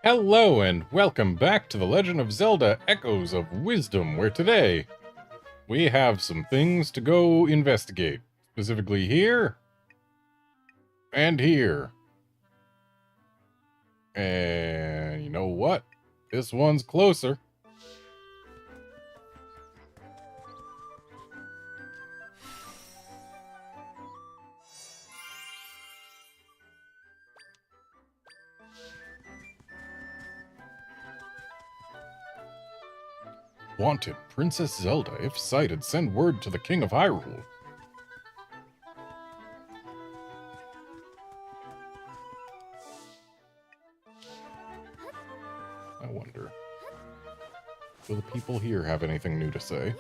Hello and welcome back to the Legend of Zelda Echoes of Wisdom, where today we have some things to go investigate. Specifically here and here. And you know what? This one's closer. Wanted, Princess Zelda. If sighted, send word to the King of Hyrule. I wonder, will the people here have anything new to say?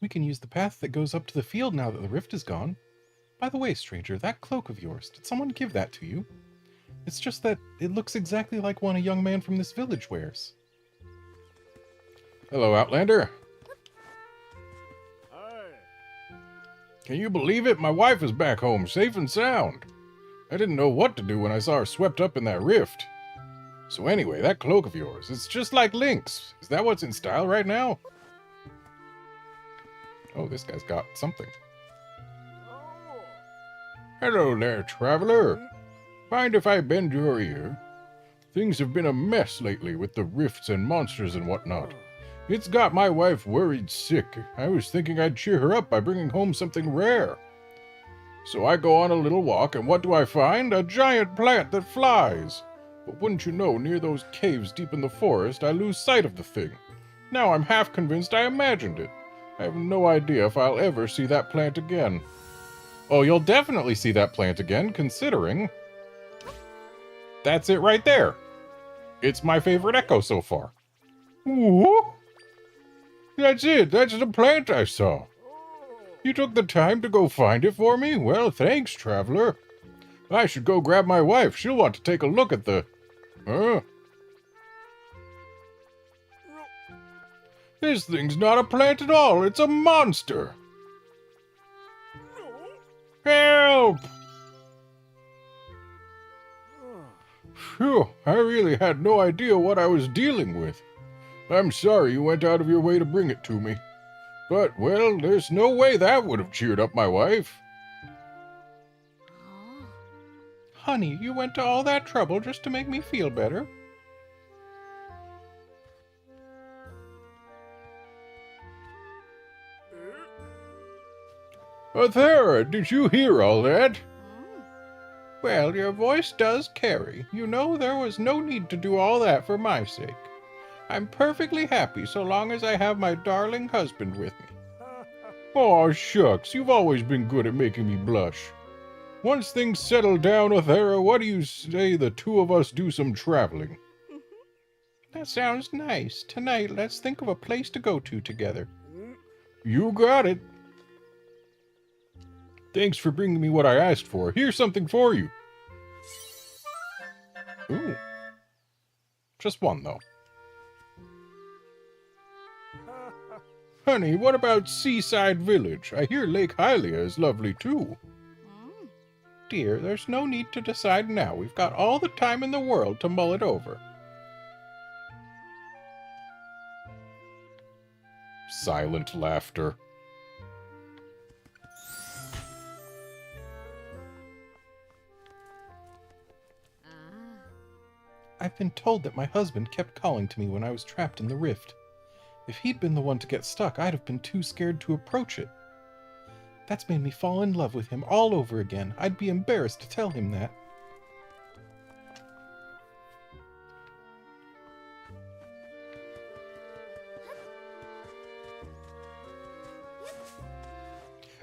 We can use the path that goes up to the field now that the rift is gone. By the way, stranger, that cloak of yours, did someone give that to you? It's just that it looks exactly like one a young man from this village wears. Hello, Outlander. Hi. Can you believe it? My wife is back home, safe and sound. I didn't know what to do when I saw her swept up in that rift. So anyway, that cloak of yours, it's just like Link's. Is that what's in style right now? Oh, this guy's got something. Oh. Hello there, traveler. Mind if I bend your ear? Things have been a mess lately with the rifts and monsters and whatnot. It's got my wife worried sick. I was thinking I'd cheer her up by bringing home something rare. So I go on a little walk, and what do I find? A giant plant that flies. But wouldn't you know, near those caves deep in the forest, I lose sight of the thing. Now I'm half convinced I imagined it. I have no idea if I'll ever see that plant again. Oh, you'll definitely see that plant again, considering... That's it right there. It's my favorite echo so far. Ooh! That's it. That's the plant I saw. You took the time to go find it for me? Well, thanks, traveler. I should go grab my wife. She'll want to take a look at the... Huh? This thing's not a plant at all. It's a monster. Help! Phew, I really had no idea what I was dealing with. I'm sorry you went out of your way to bring it to me. But, well, there's no way that would have cheered up my wife. Honey, you went to all that trouble just to make me feel better? Athera, did you hear all that? Well, your voice does carry. You know there was no need to do all that for my sake. I'm perfectly happy so long as I have my darling husband with me. Aw, shucks, you've always been good at making me blush. Once things settle down, Athera, what do you say the two of us do some traveling? That sounds nice. Tonight, let's think of a place to go to together. You got it. Thanks for bringing me what I asked for. Here's something for you. Ooh. Just one, though. Honey, what about Seaside Village? I hear Lake Hylia is lovely, too. Dear, there's no need to decide now. We've got all the time in the world to mull it over. Silent laughter. I've been told that my husband kept calling to me when I was trapped in the rift. If he'd been the one to get stuck, I'd have been too scared to approach it. That's made me fall in love with him all over again. I'd be embarrassed to tell him that.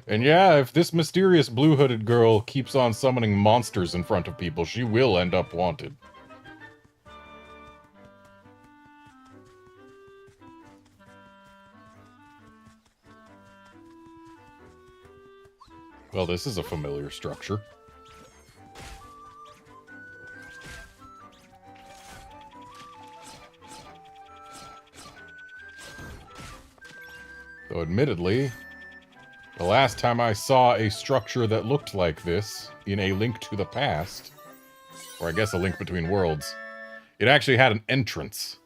And yeah, if this mysterious blue-hooded girl keeps on summoning monsters in front of people, she will end up wanted. Well, this is a familiar structure. Though admittedly, the last time I saw a structure that looked like this in A Link to the Past Or I guess a link between worlds. It actually had an entrance.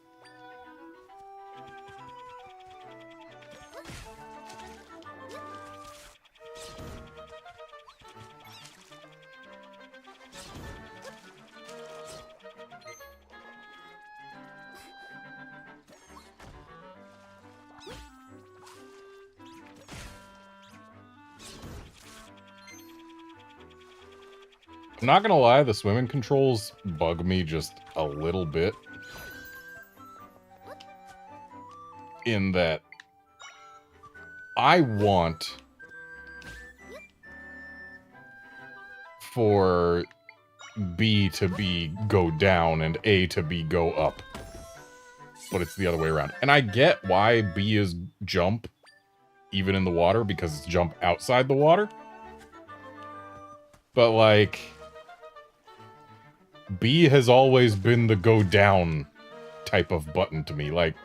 I'm not gonna lie, the swimming controls bug me just a little bit. In that I want for B to be go down and A to be go up. But it's the other way around. And I get why B is jump, even in the water, because it's jump outside the water. But, like, B has always been the go down type of button to me. Like,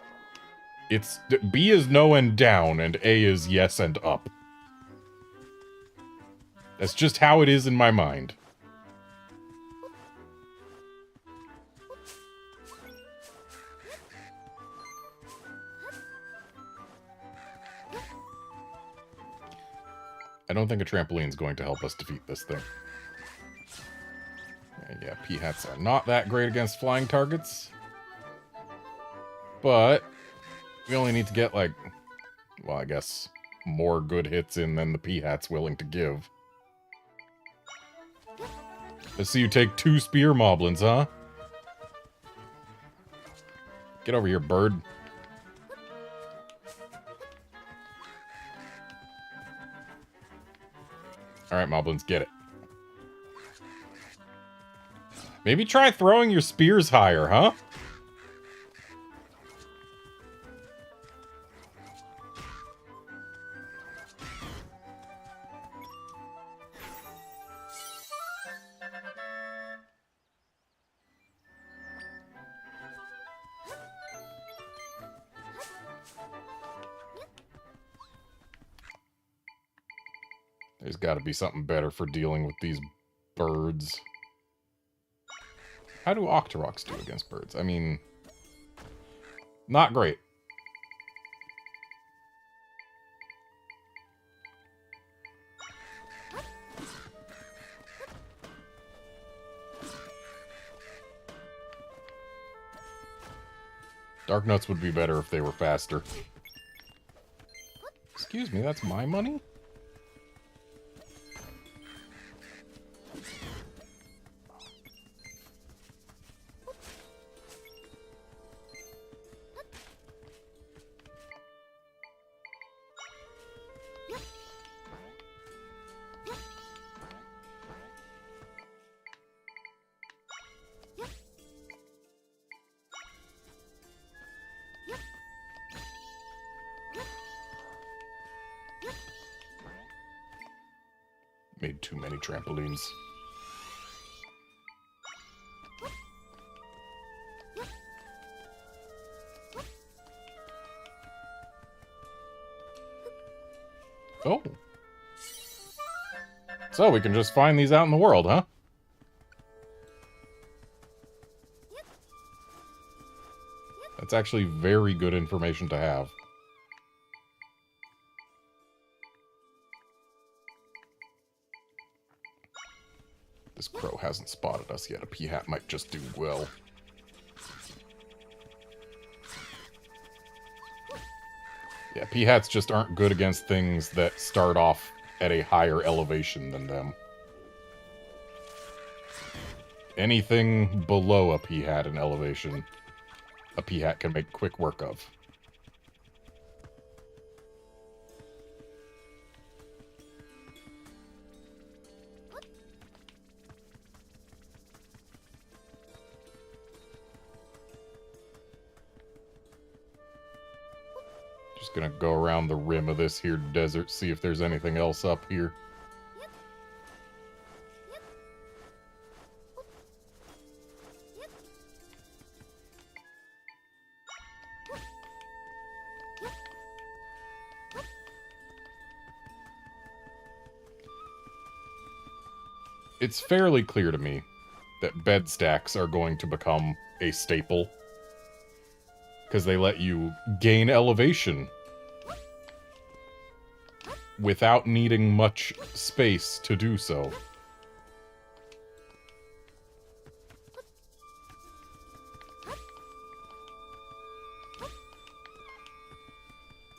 it's B is no and down, and A is yes and up. That's just how it is in my mind. I don't think a trampoline is going to help us defeat this thing. Yeah, P-hats are not that great against flying targets. But we only need to get, like, well, I guess more good hits in than the P-hat's willing to give. Let's see you take 2 spear moblins, huh? Get over here, bird. Alright, moblins, get it. Maybe try throwing your spears higher, huh? There's got to be something better for dealing with these birds. How do Octoroks do against birds? I mean, not great. Dark Nuts would be better if they were faster. Excuse me, that's my money? Made too many trampolines. Oh. So we can just find these out in the world, huh? That's actually very good information to have. This crow hasn't spotted us yet. A P-hat might just do well. Yeah, P-hats just aren't good against things that start off at a higher elevation than them. Anything below a P-hat in elevation, a P-hat can make quick work of. Just gonna go around the rim of this here desert, see if there's anything else up here. It's fairly clear to me that bed stacks are going to become a staple. Because they let you gain elevation without needing much space to do so.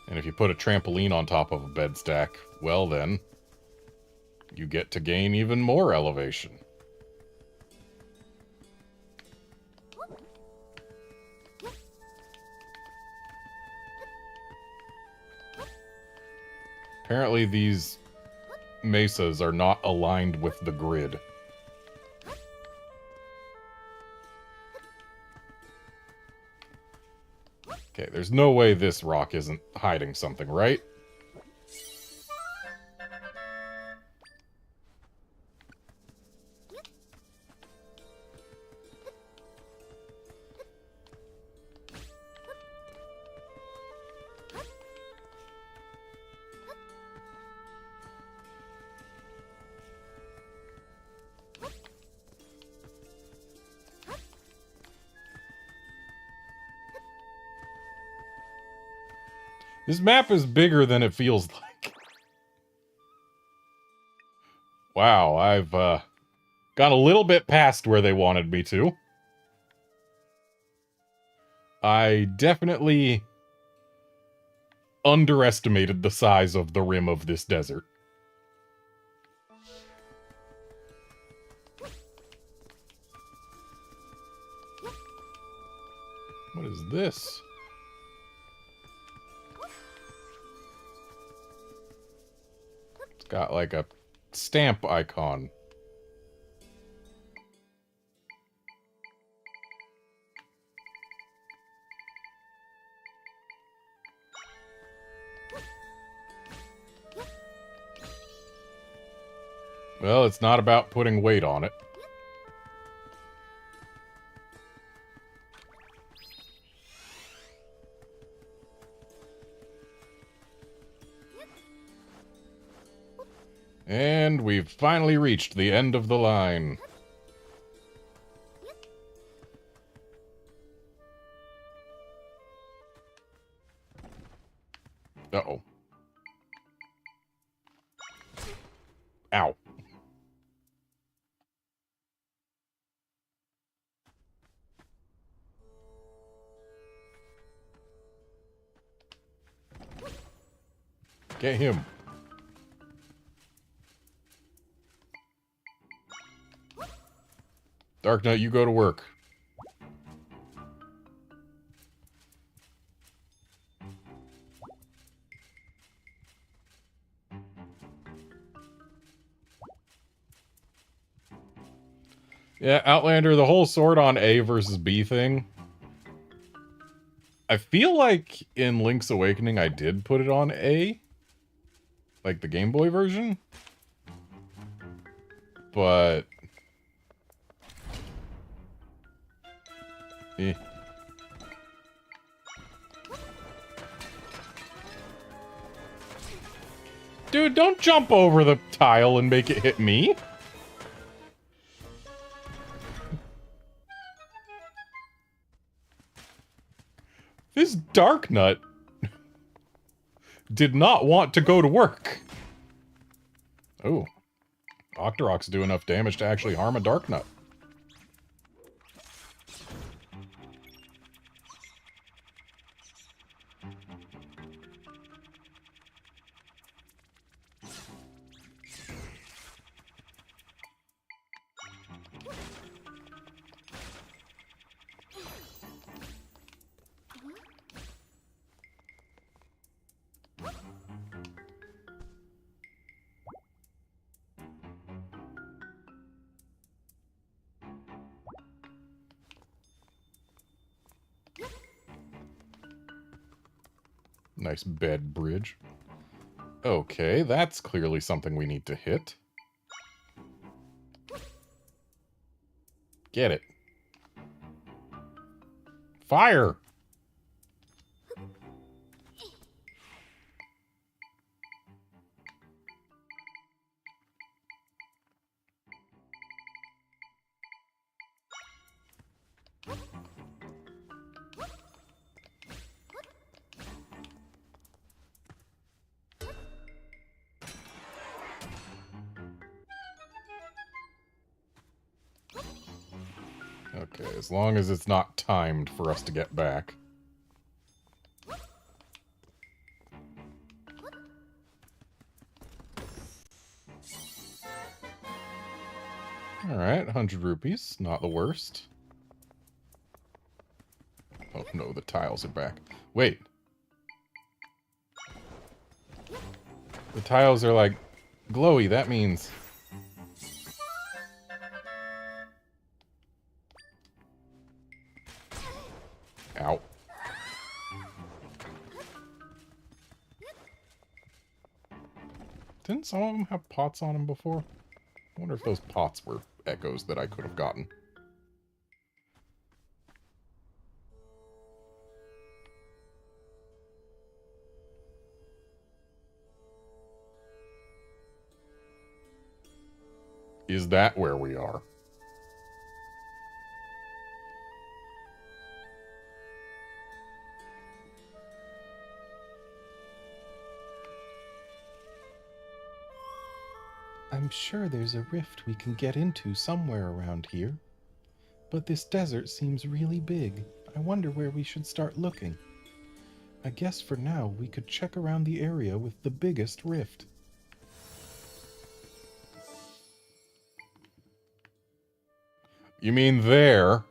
And if you put a trampoline on top of a bed stack, well then, you get to gain even more elevation. Apparently these mesas are not aligned with the grid. Okay, there's no way this rock isn't hiding something, right? This map is bigger than it feels like. Wow, I've gone a little bit past where they wanted me to. I definitely underestimated the size of the rim of this desert. What is this? It's got like a stamp icon. Well, it's not about putting weight on it. And we've finally reached the end of the line. Uh-oh. Ow. Get him. Dark Knight, you go to work. Yeah, Outlander, the whole sword on A versus B thing. I feel like in Link's Awakening I did put it on A. Like the Game Boy version. But... eh. Dude, don't jump over the tile and make it hit me. This Dark Nut did not want to go to work. Oh. Octoroks do enough damage to actually harm a Dark Nut. Nice bed bridge. Okay, that's clearly something we need to hit. Get it. Fire! Okay, as long as it's not timed for us to get back. Alright, 100 rupees. Not the worst. Oh no, the tiles are back. Wait. The tiles are like glowy, that means... Ow. Didn't some of them have pots on them before? I wonder if those pots were echoes that I could have gotten. Is that where we are? I'm sure there's a rift we can get into somewhere around here. But this desert seems really big. I wonder where we should start looking. I guess for now we could check around the area with the biggest rift. You mean there?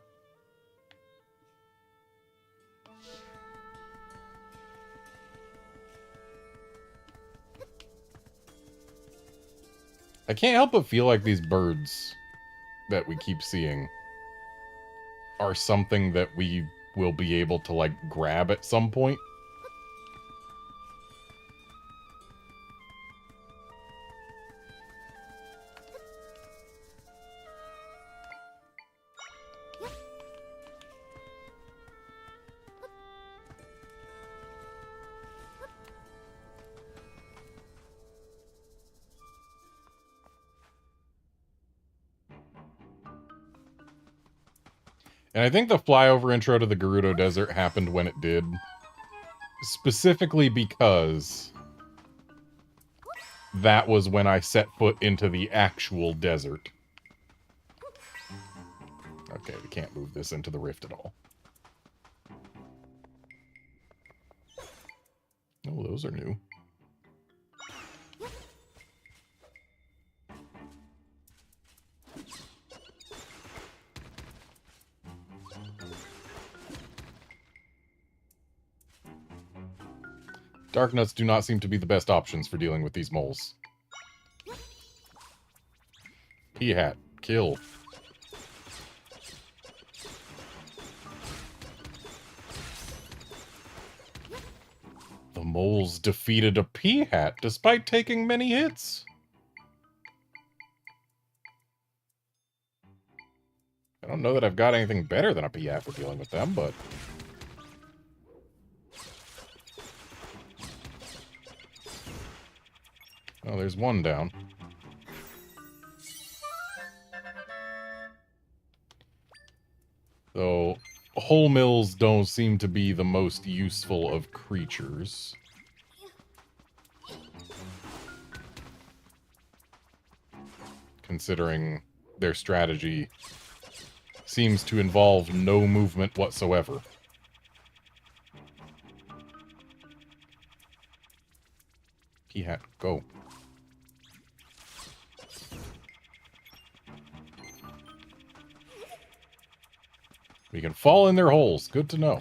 I can't help but feel like these birds that we keep seeing are something that we will be able to, like, grab at some point. And I think the flyover intro to the Gerudo Desert happened when it did. Specifically because that was when I set foot into the actual desert. Okay, we can't move this into the rift at all. Oh, those are new. Dark nuts do not seem to be the best options for dealing with these moles. Pea hat, kill. The moles defeated a pea hat despite taking many hits. I don't know that I've got anything better than a pea hat for dealing with them, but... Oh, there's one down. So, whole mills don't seem to be the most useful of creatures. Considering their strategy seems to involve no movement whatsoever. Pea hat, go. We can fall in their holes. Good to know.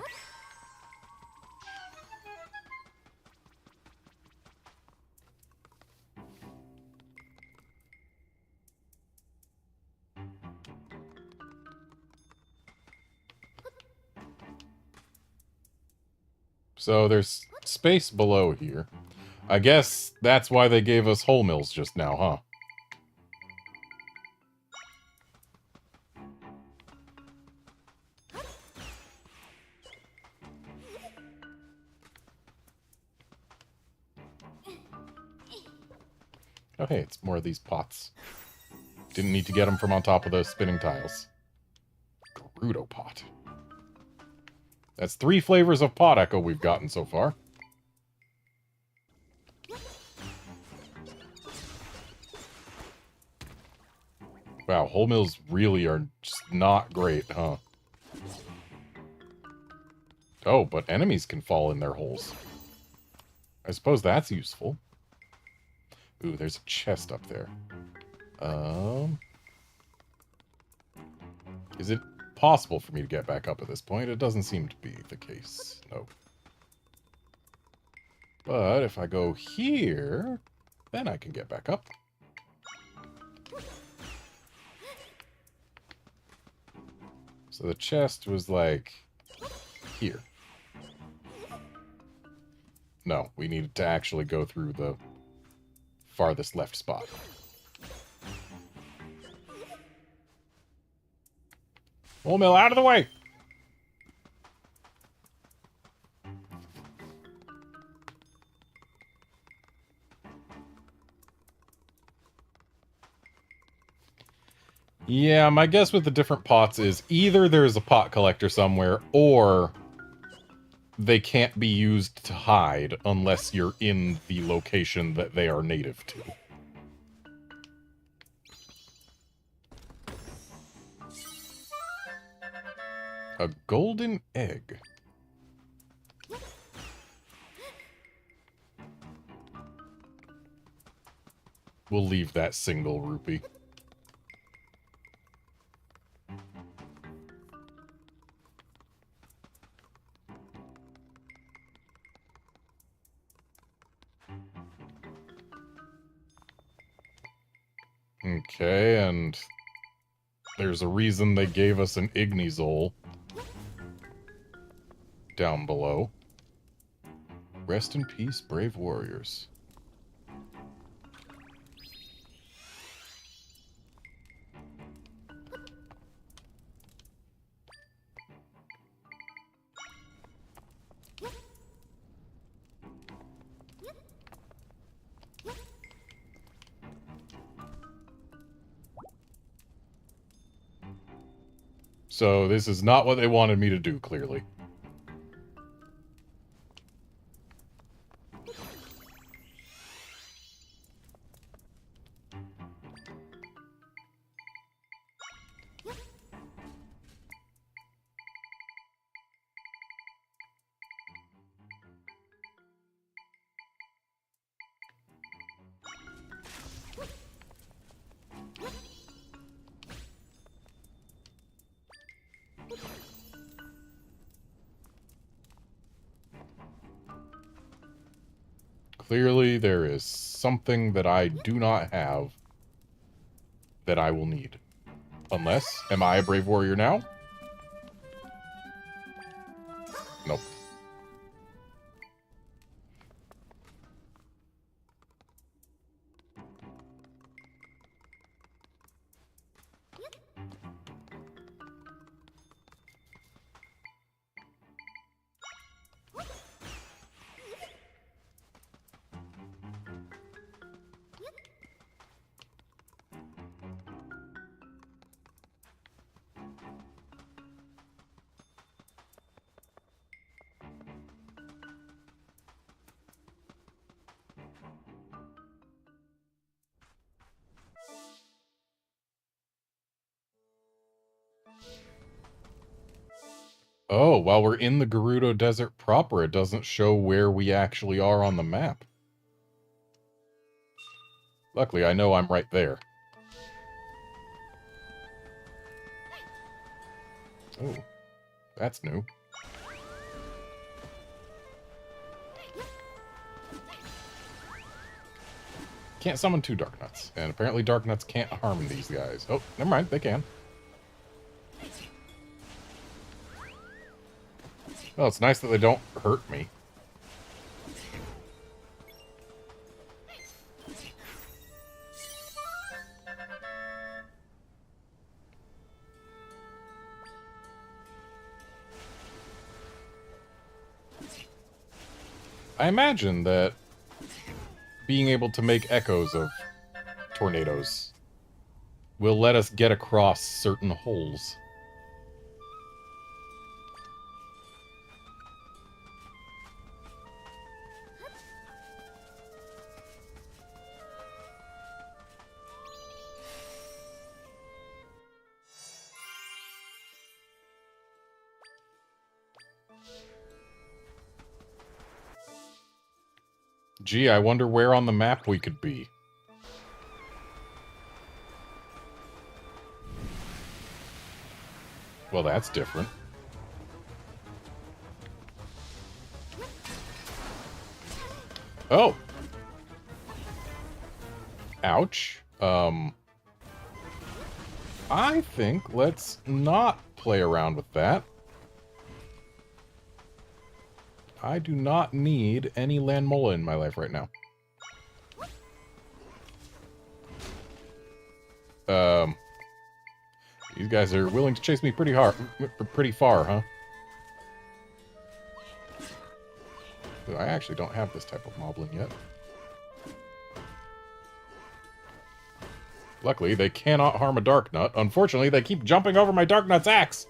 So there's space below here. I guess that's why they gave us whole mills just now, huh? Oh, hey, it's more of these pots. Didn't need to get them from on top of those spinning tiles. Gerudo pot. That's 3 flavors of pot echo we've gotten so far. Wow, whole mills really are just not great, huh? Oh, but enemies can fall in their holes. I suppose that's useful. Ooh, there's a chest up there. Is it possible for me to get back up at this point? It doesn't seem to be the case. No. But if I go here, then I can get back up. So the chest was like here. No, we needed to actually go through the farthest left spot. Full mill out of the way! Yeah, my guess with the different pots is either there's a pot collector somewhere, or they can't be used to hide unless you're in the location that they are native to. A golden egg. We'll leave that single rupee. Okay, and there's a reason they gave us an Ignizol down below. Rest in peace, brave warriors. So this is not what they wanted me to do, clearly. Clearly, there is something that I do not have that I will need. Unless, am I a brave warrior now? Nope. Oh, while we're in the Gerudo Desert proper, it doesn't show where we actually are on the map. Luckily, I know I'm right there. Oh, that's new. Can't summon 2 Dark Nuts, and apparently Dark Nuts can't harm these guys. Oh, never mind, they can. Well, it's nice that they don't hurt me. I imagine that being able to make echoes of tornadoes will let us get across certain holes. Gee, I wonder where on the map we could be. Well, that's different. Oh. Ouch. I think let's not play around with that. I do not need any Landmola in my life right now. These guys are willing to chase me pretty far, huh? I actually don't have this type of moblin yet. Luckily, they cannot harm a Dark Nut. Unfortunately, they keep jumping over my Dark Nut's axe.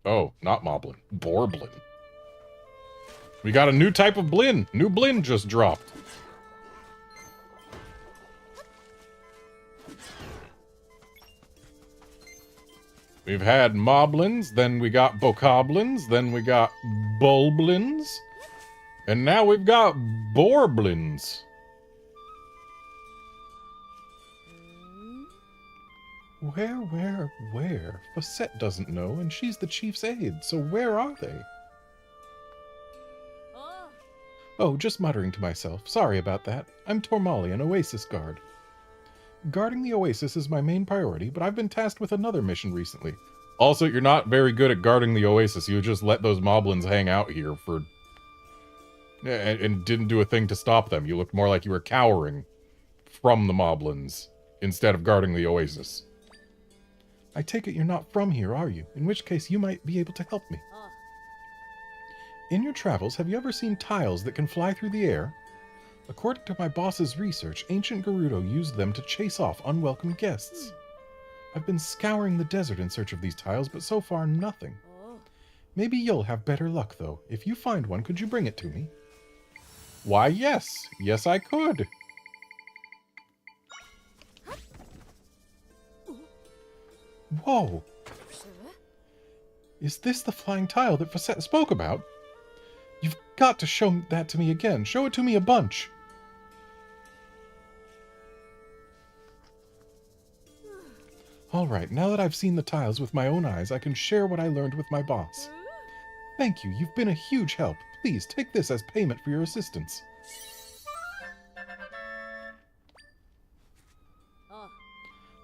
Oh, not Moblin. Borblin. We got a new type of Blin. New Blin just dropped. We've had Moblins, then we got Bokoblins, then we got Bulblins, and now we've got Borblins. Where? Facette doesn't know, and she's the chief's aide, so where are they? Oh, just muttering to myself. Sorry about that. I'm Tormali, an Oasis guard. Guarding the Oasis is my main priority, but I've been tasked with another mission recently. Also, you're not very good at guarding the Oasis. You just let those Moblins hang out here for... and didn't do a thing to stop them. You looked more like you were cowering from the Moblins instead of guarding the Oasis. I take it you're not from here, are you? In which case, you might be able to help me. In your travels, have you ever seen tiles that can fly through the air? According to my boss's research, ancient Gerudo used them to chase off unwelcome guests. I've been scouring the desert in search of these tiles, but so far nothing. Maybe you'll have better luck, though. If you find one, could you bring it to me? Why, yes. Yes, I could. Whoa! Is this the flying tile that Facette spoke about? You've got to show that to me again. Show it to me a bunch. Alright, now that I've seen the tiles with my own eyes, I can share what I learned with my boss. Thank you, you've been a huge help. Please, take this as payment for your assistance.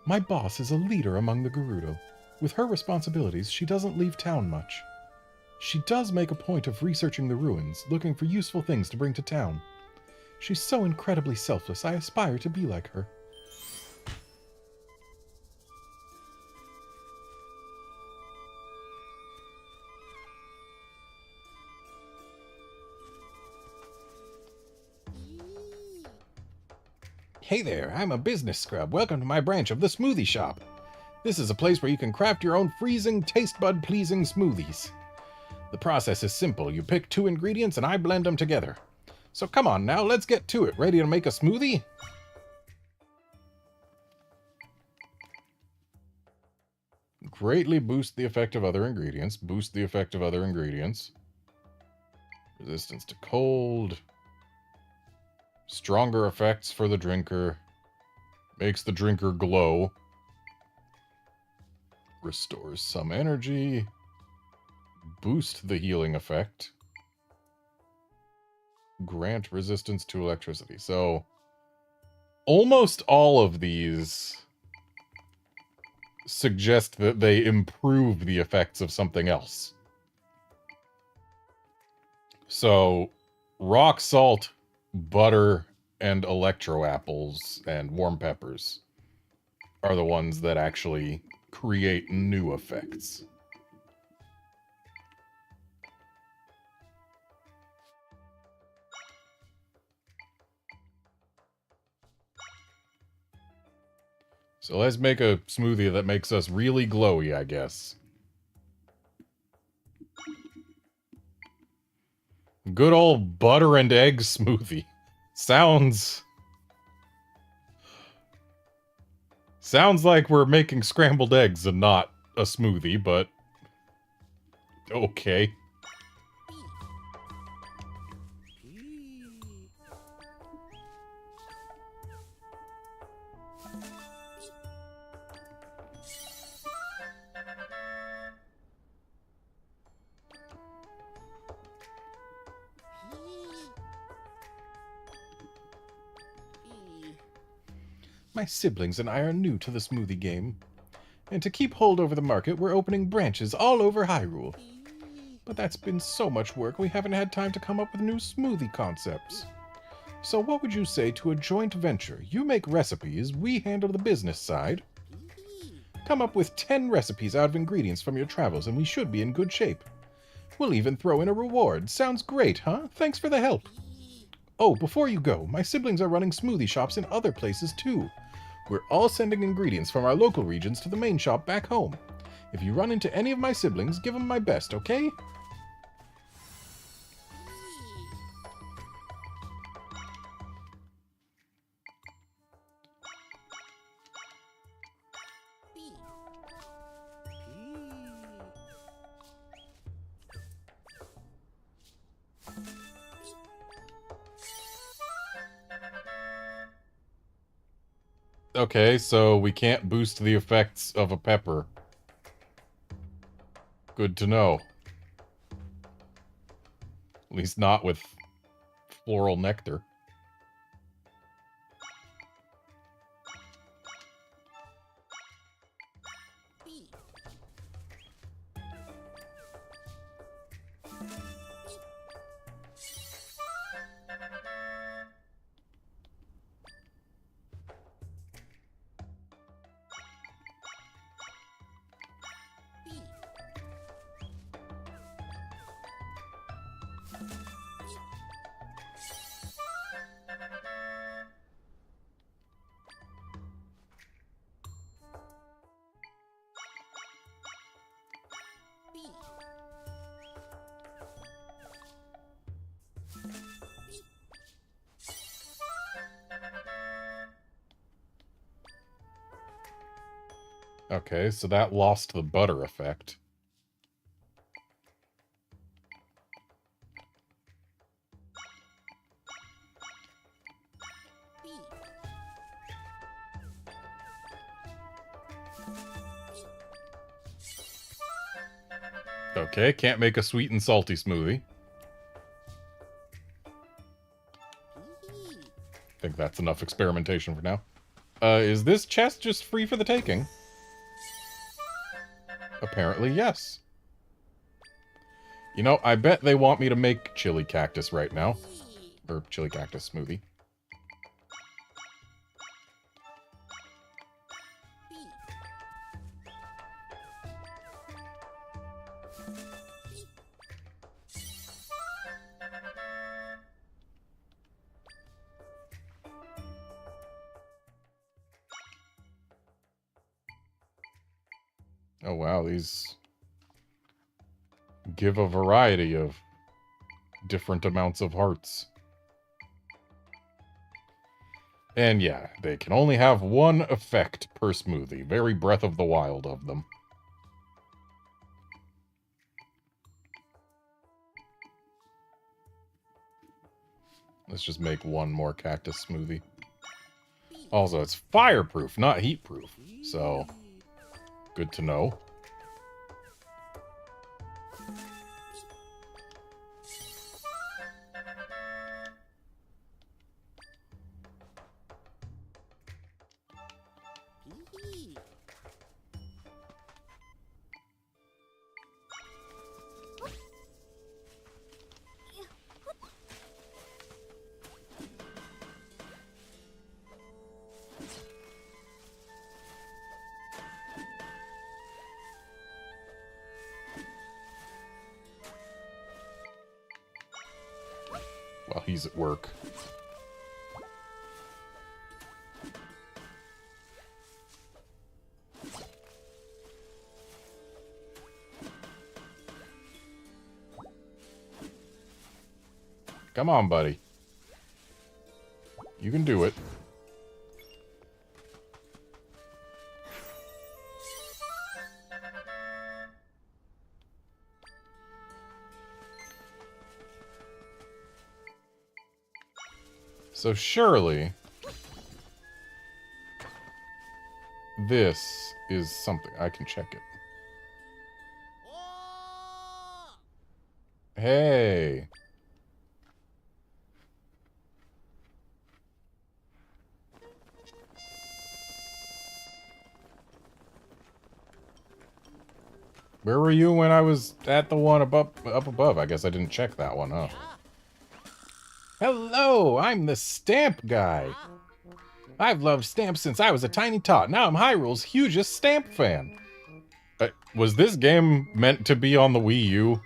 My boss is a leader among the Gerudo. With her responsibilities, she doesn't leave town much. She does make a point of researching the ruins, looking for useful things to bring to town. She's so incredibly selfless, I aspire to be like her. Hey there, I'm a business scrub. Welcome to my branch of the smoothie shop. This is a place where you can craft your own freezing, taste bud pleasing smoothies. The process is simple. You pick 2 ingredients and I blend them together. So come on now, let's get to it. Ready to make a smoothie? Greatly boost the effect of other ingredients. Boost the effect of other ingredients. Resistance to cold. Stronger effects for the drinker. Makes the drinker glow. Restores some energy. Boost the healing effect. Grant resistance to electricity. So, almost all of these suggest that they improve the effects of something else. So, rock salt, butter, and electro apples and warm peppers are the ones that actually create new effects. So let's make a smoothie that makes us really glowy, I guess. Good old butter and egg smoothie. Sounds Sounds like we're making scrambled eggs and not a smoothie, but... okay. My siblings and I are new to the smoothie game. And to keep hold over the market, we're opening branches all over Hyrule. But that's been so much work, we haven't had time to come up with new smoothie concepts. So what would you say to a joint venture? You make recipes, we handle the business side. Come up with 10 recipes out of ingredients from your travels and we should be in good shape. We'll even throw in a reward. Sounds great, huh? Thanks for the help. Oh, before you go, my siblings are running smoothie shops in other places too. We're all sending ingredients from our local regions to the main shop back home. If you run into any of my siblings, give them my best, okay? Okay, so we can't boost the effects of a pepper. Good to know. At least not with floral nectar. Okay, so that lost the butter effect. Okay, can't make a sweet and salty smoothie. I think that's enough experimentation for now. Is this chest just free for the taking? Apparently, yes. You know, I bet they want me to make chili cactus right now. Or chili cactus smoothie. Oh wow, these give a variety of different amounts of hearts. And yeah, they can only have one effect per smoothie. Very Breath of the Wild of them. Let's just make one more cactus smoothie. Also, it's fireproof, not heatproof. So, good to know. While he's at work. Come on, buddy. You can do it. So surely this is something. I can check it. Hey. Where were you when I was at the one up above? I guess I didn't check that one, huh? Hello, I'm the stamp guy. I've loved stamps since I was a tiny tot. Now I'm Hyrule's hugest stamp fan. Was this game meant to be on the Wii U?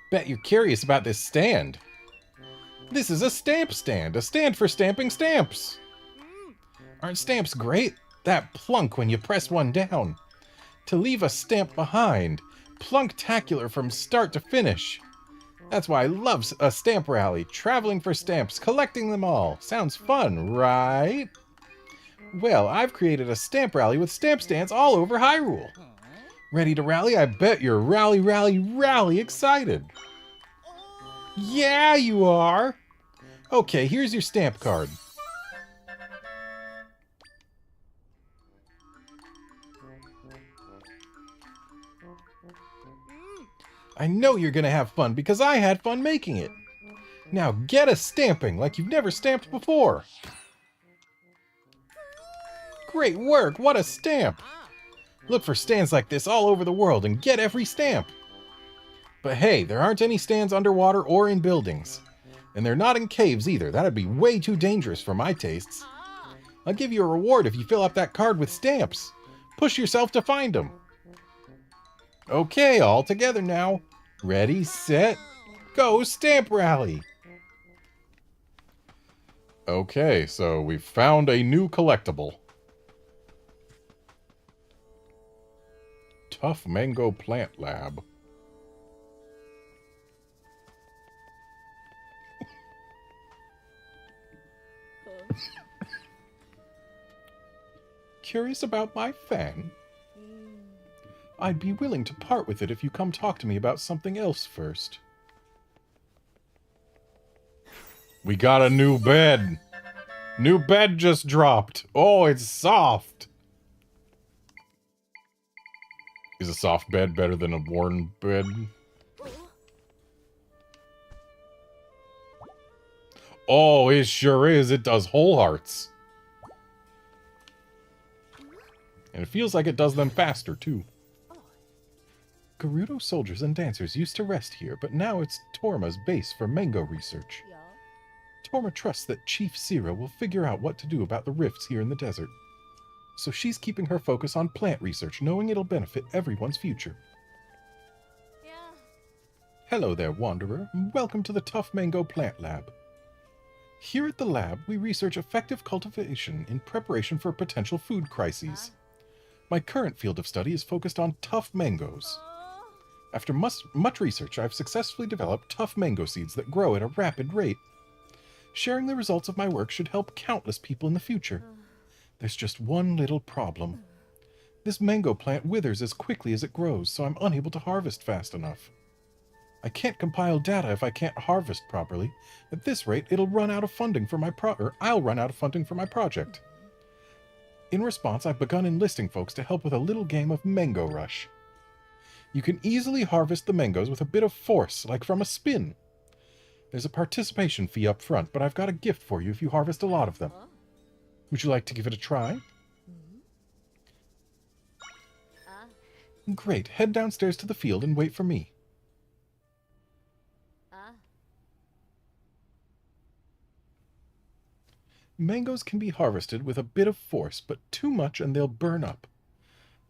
Bet you're curious about this stand. This is a stamp stand, a stand for stamping stamps. Aren't stamps great? That plunk when you press one down. To leave a stamp behind. Plunktacular from start to finish. That's why I love a stamp rally. Traveling for stamps, collecting them all. Sounds fun, right? Well, I've created a stamp rally with stamp stands all over Hyrule. Ready to rally? I bet you're rally excited. Yeah, you are. Okay, here's your stamp card. I know you're gonna have fun because I had fun making it. Now get a stamping like you've never stamped before. Great work, what a stamp! Look for stands like this all over the world and get every stamp. But hey, there aren't any stands underwater or in buildings. And they're not in caves either, that'd be way too dangerous for my tastes. I'll give you a reward if you fill up that card with stamps. Push yourself to find them. Okay, all together now. Ready, set, go stamp rally! Okay, so we've found a new collectible. Tough Mango Plant Lab. Curious about my fan? I'd be willing to part with it if you come talk to me about something else first. We got a new bed. New bed just dropped. Oh, it's soft. Is a soft bed better than a worn bed? Oh, it sure is. It does whole hearts. And it feels like it does them faster, too. Gerudo soldiers and dancers used to rest here, but now it's Torma's base for mango research. Torma trusts that Chief Sira will figure out what to do about the rifts here in the desert. So she's keeping her focus on plant research, knowing it'll benefit everyone's future. Hello there, Wanderer. Welcome to the Tough Mango Plant Lab. Here at the lab, we research effective cultivation in preparation for potential food crises. My current field of study is focused on tough mangoes. After much research, I've successfully developed tough mango seeds that grow at a rapid rate. Sharing the results of my work should help countless people in the future. There's just one little problem. This mango plant withers as quickly as it grows, so I'm unable to harvest fast enough. I can't compile data if I can't harvest properly. At this rate, it'll run out of funding for my I'll run out of funding for my project. In response, I've begun enlisting folks to help with a little game of Mango Rush. You can easily harvest the mangoes with a bit of force, like from a spin. There's a participation fee up front, but I've got a gift for you if you harvest a lot of them. Would you like to give it a try? Great, head downstairs to the field and wait for me. Mangoes can be harvested with a bit of force, but too much and they'll burn up.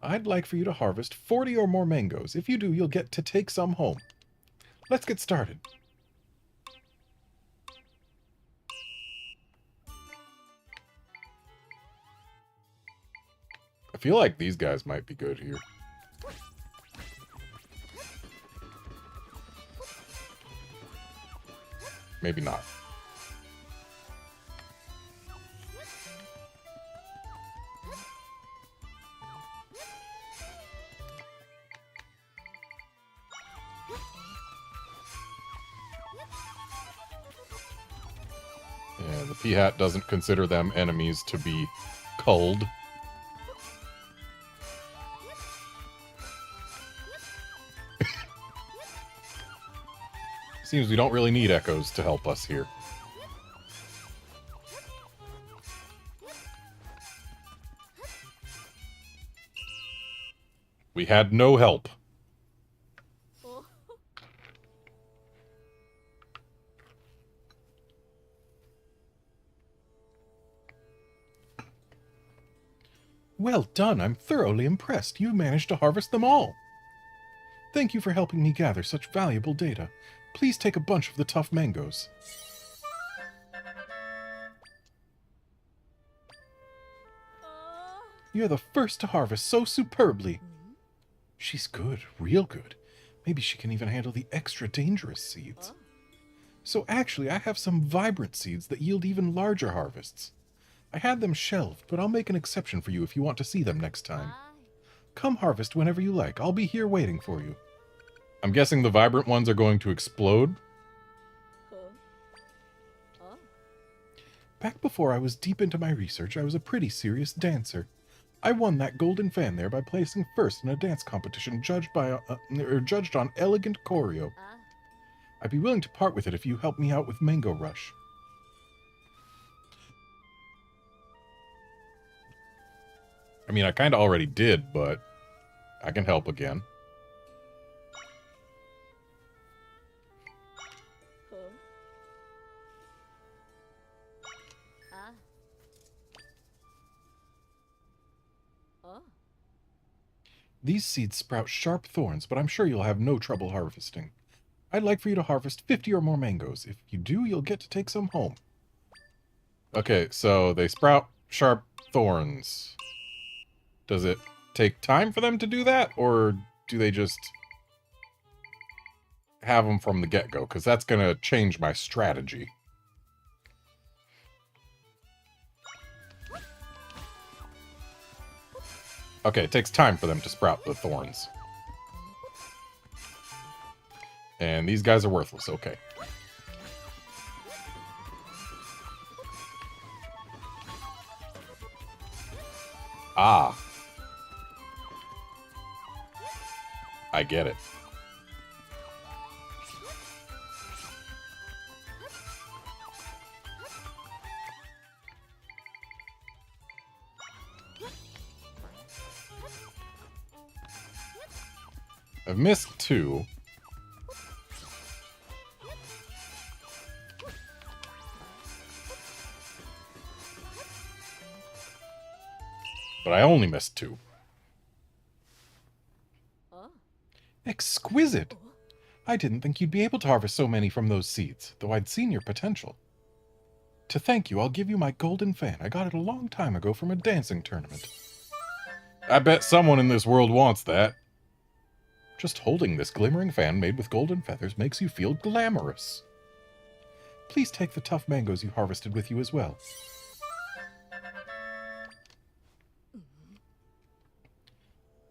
I'd like for you to harvest 40 or more mangoes. If you do, you'll get to take some home. Let's get started. I feel like these guys might be good here. Maybe not. Yeah, the Peahat doesn't consider them enemies to be culled. Seems we don't really need echoes to help us here. We had no help. Oh. Well done, I'm thoroughly impressed. You managed to harvest them all. Thank you for helping me gather such valuable data. Please take a bunch of the tough mangoes. You're the first to harvest so superbly. She's good, real good. Maybe she can even handle the extra dangerous seeds. So actually, I have some vibrant seeds that yield even larger harvests. I had them shelved, but I'll make an exception for you if you want to see them next time. Come harvest whenever you like. I'll be here waiting for you. I'm guessing the vibrant ones are going to explode. Back before I was deep into my research, I was a pretty serious dancer. I won that golden fan there by placing first in a dance competition judged on elegant choreo. I'd be willing to part with it if you help me out with Mango Rush. I mean, I kind of already did, but I can help again. These seeds sprout sharp thorns, but I'm sure you'll have no trouble harvesting. I'd like for you to harvest 50 or more mangoes. If you do, you'll get to take some home. Okay, so they sprout sharp thorns. Does it take time for them to do that, or do they just have them from the get-go? Because that's going to change my strategy. Okay, it takes time for them to sprout the thorns. And these guys are worthless, okay. Ah. I get it. I've missed 2. But I only missed 2. Exquisite! I didn't think you'd be able to harvest so many from those seeds, though I'd seen your potential. To thank you, I'll give you my golden fan. I got it a long time ago from a dancing tournament. I bet someone in this world wants that. Just holding this glimmering fan made with golden feathers makes you feel glamorous. Please take the tough mangoes you harvested with you as well.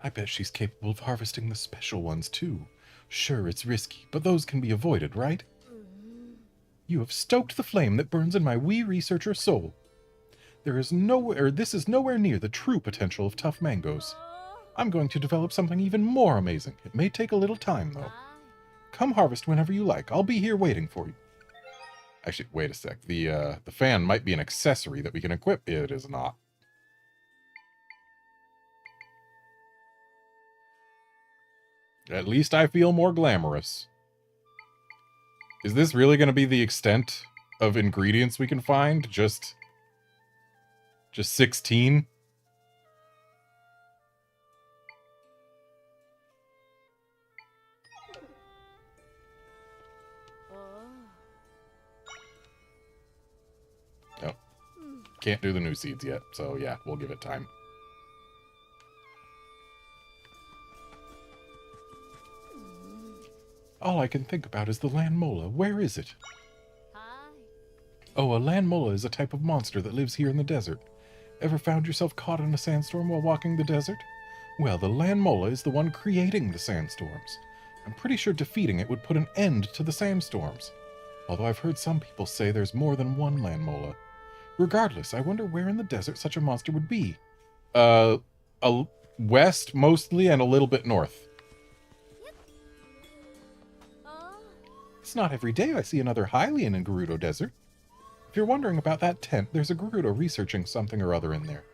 I bet she's capable of harvesting the special ones, too. Sure, it's risky, but those can be avoided, right? You have stoked the flame that burns in my wee researcher soul. This is nowhere near the true potential of tough mangoes. I'm going to develop something even more amazing. It may take a little time, though. Come harvest whenever you like. I'll be here waiting for you. Actually, wait a sec. The fan might be an accessory that we can equip. It is not. At least I feel more glamorous. Is this really going to be the extent of ingredients we can find? Just 16? Oh. Can't do the new seeds yet, so yeah, we'll give it time. All I can think about is the land mola. Where is it? Oh, a land mola is a type of monster that lives here in the desert. Ever found yourself caught in a sandstorm while walking the desert? Well, the land mola is the one creating the sandstorms. I'm pretty sure defeating it would put an end to the sandstorms. Although I've heard some people say there's more than one land mola. Regardless, I wonder where in the desert such a monster would be. A west, mostly, and a little bit north. It's not every day I see another Hylian in Gerudo Desert. If you're wondering about that tent, there's a Gerudo researching something or other in there.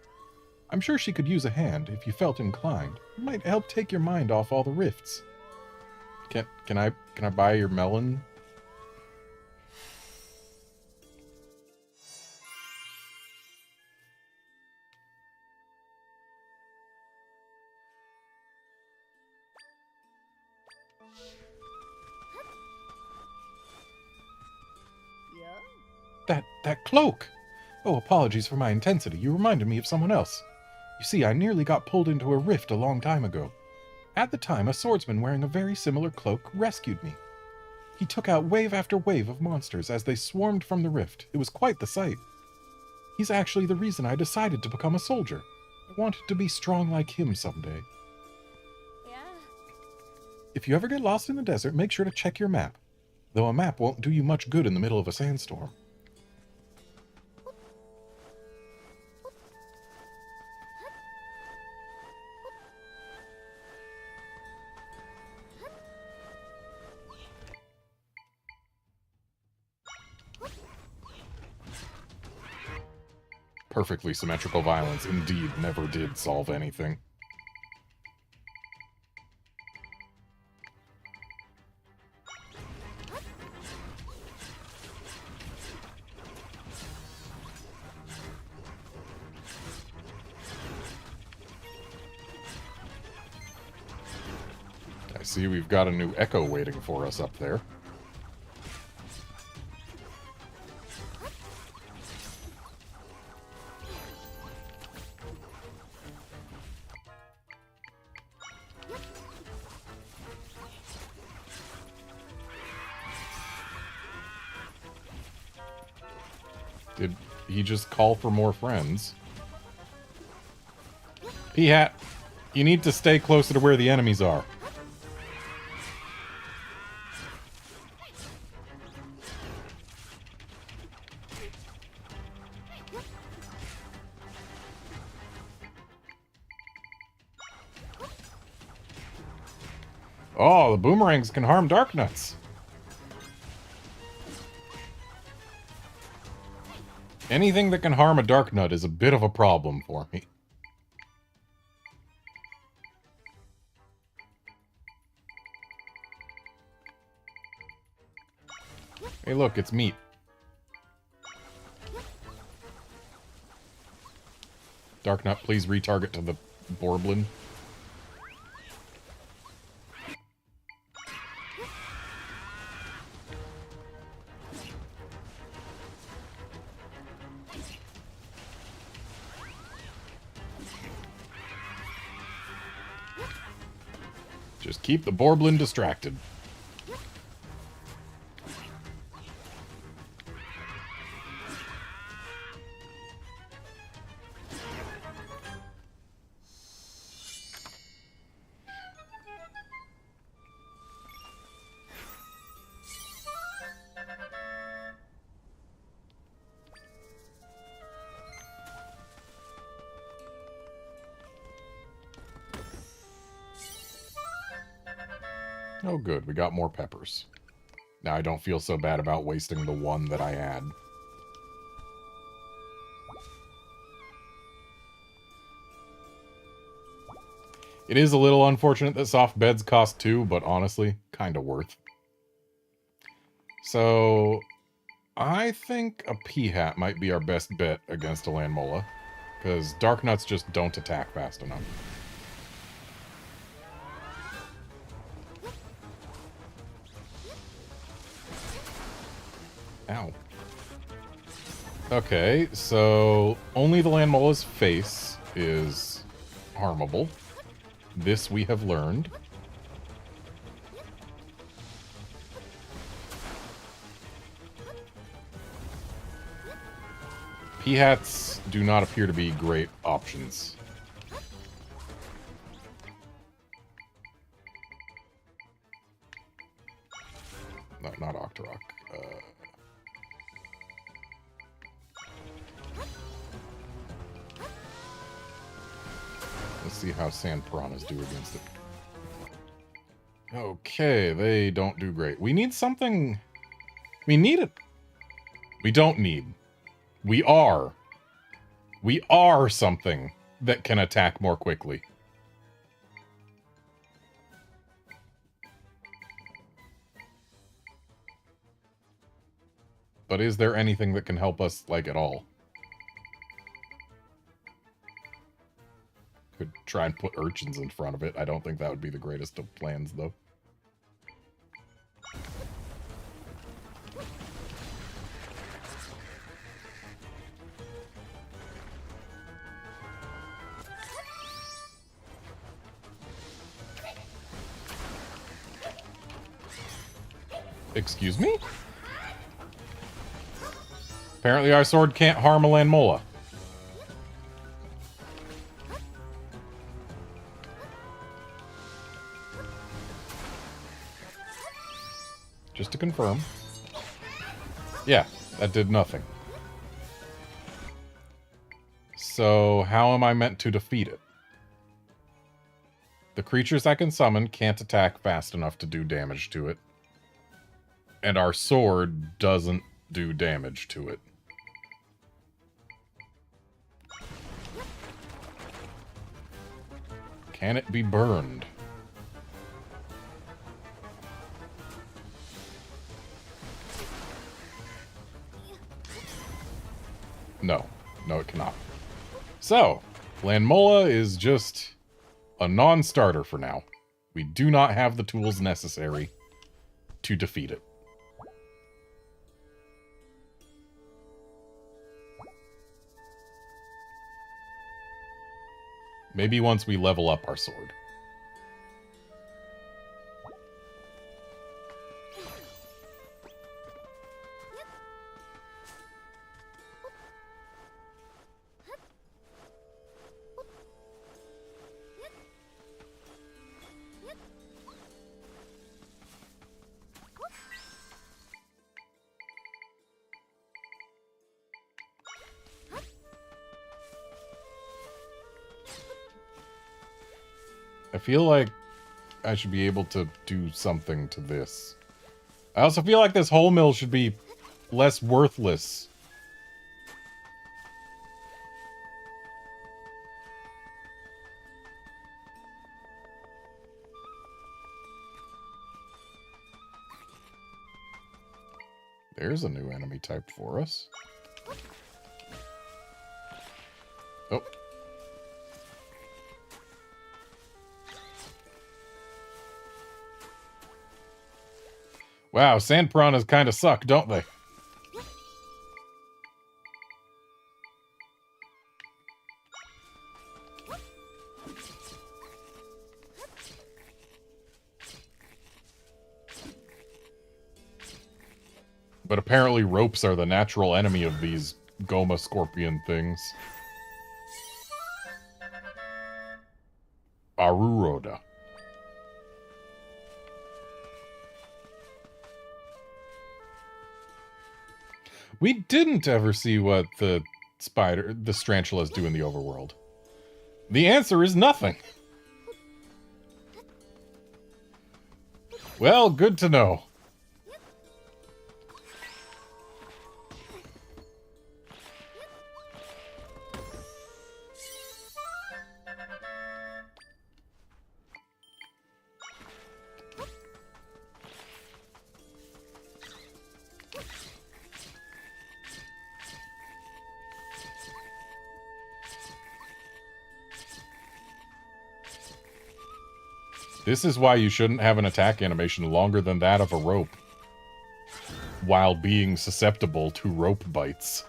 I'm sure she could use a hand if you felt inclined. It might help take your mind off all the rifts. Can I buy your melon? That cloak! Oh, apologies for my intensity. You reminded me of someone else. You see, I nearly got pulled into a rift a long time ago. At the time, a swordsman wearing a very similar cloak rescued me. He took out wave after wave of monsters as they swarmed from the rift. It was quite the sight. He's actually the reason I decided to become a soldier. I wanted to be strong like him someday. Yeah. If you ever get lost in the desert, make sure to check your map. Though a map won't do you much good in the middle of a sandstorm. Perfectly symmetrical violence indeed never did solve anything. I see we've got a new echo waiting for us up there. Did he just call for more friends? P-Hat, you need to stay closer to where the enemies are. Oh, the boomerangs can harm Darknuts. Anything that can harm a Darknut is a bit of a problem for me. Hey look, it's meat. Darknut, please retarget to the Borblin. Just keep the Borblin distracted. Oh good, we got more peppers. Now I don't feel so bad about wasting the one that I had. It is a little unfortunate that soft beds cost 2, but honestly, kinda worth. So, I think a P-Hat might be our best bet against a Landmola, because Darknuts just don't attack fast enough. Ow. Okay, so only the Landmola's face is harmable. This we have learned. P-Hats do not appear to be great options. Not Octorok. Let's see how sand piranhas do against it. Okay, they don't do great. We need something... We need it. We don't need. We are. We are something that can attack more quickly. But is there anything that can help us, like, at all? Could try and put urchins in front of it. I don't think that would be the greatest of plans, though. Excuse me? Apparently our sword can't harm a Landmola. Just to confirm. Yeah, that did nothing. So, how am I meant to defeat it? The creatures I can summon can't attack fast enough to do damage to it. And our sword doesn't do damage to it. Can it be burned? No. No, it cannot. So, Landmola is just a non-starter for now. We do not have the tools necessary to defeat it. Maybe once we level up our sword. I feel like I should be able to do something to this. I also feel like this whole mill should be less worthless. There's a new enemy type for us. Oh. Wow, sand piranhas kind of suck, don't they? But apparently ropes are the natural enemy of these Goma scorpion things. Aruroda. We didn't ever see what the tarantulas do in the overworld. The answer is nothing. Well, good to know. This is why you shouldn't have an attack animation longer than that of a rope, while being susceptible to rope bites.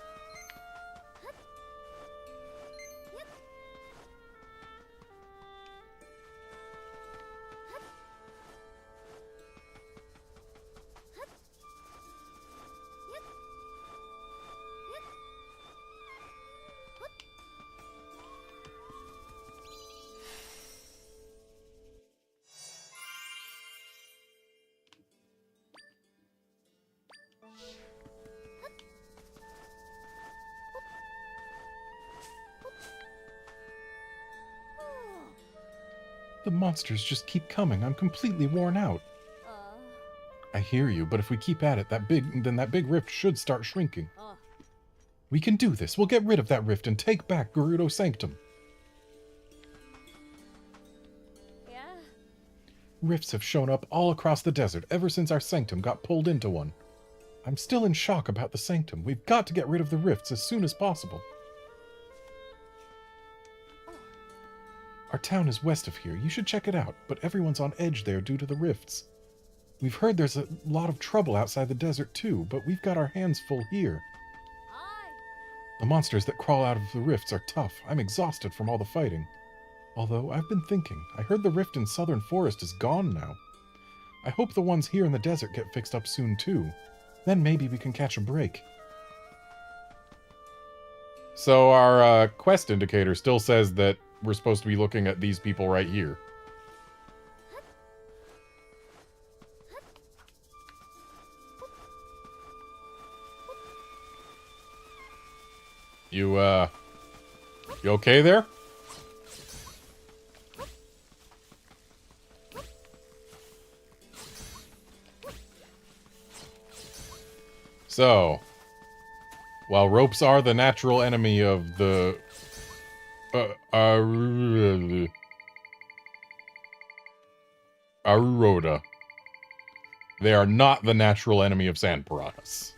The monsters just keep coming. I'm completely worn out. I hear you, but if we keep at it, that big rift should start shrinking. We can do this. We'll get rid of that rift and take back Gerudo Sanctum. Yeah. Rifts have shown up all across the desert ever since our sanctum got pulled into one. I'm still in shock about the sanctum. We've got to get rid of the rifts as soon as possible. Our town is west of here. You should check it out, but everyone's on edge there due to the rifts. We've heard there's a lot of trouble outside the desert too, but we've got our hands full here. The monsters that crawl out of the rifts are tough. I'm exhausted from all the fighting. Although, I've been thinking, I heard the rift in Southern Forest is gone now. I hope the ones here in the desert get fixed up soon too. Then maybe we can catch a break. So our quest indicator still says that we're supposed to be looking at these people right here. You okay there? So, while ropes are the natural enemy of the Aruroda, they are not the natural enemy of sand piranhas.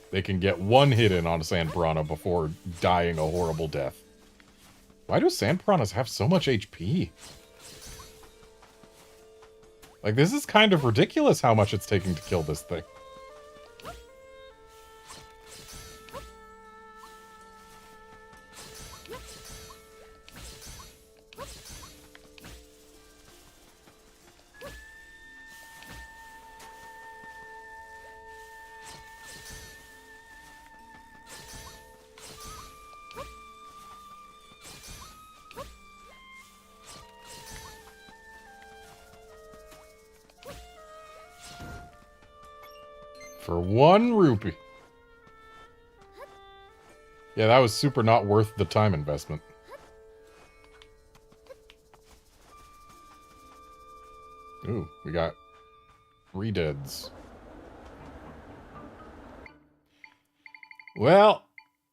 They can get one hit in on a sand piranha before dying a horrible death. Why do sand piranhas have so much HP? Like, this is kind of ridiculous how much it's taking to kill this thing. For 1 rupee. Yeah, that was super not worth the time investment. Ooh, we got 3 deads. Well,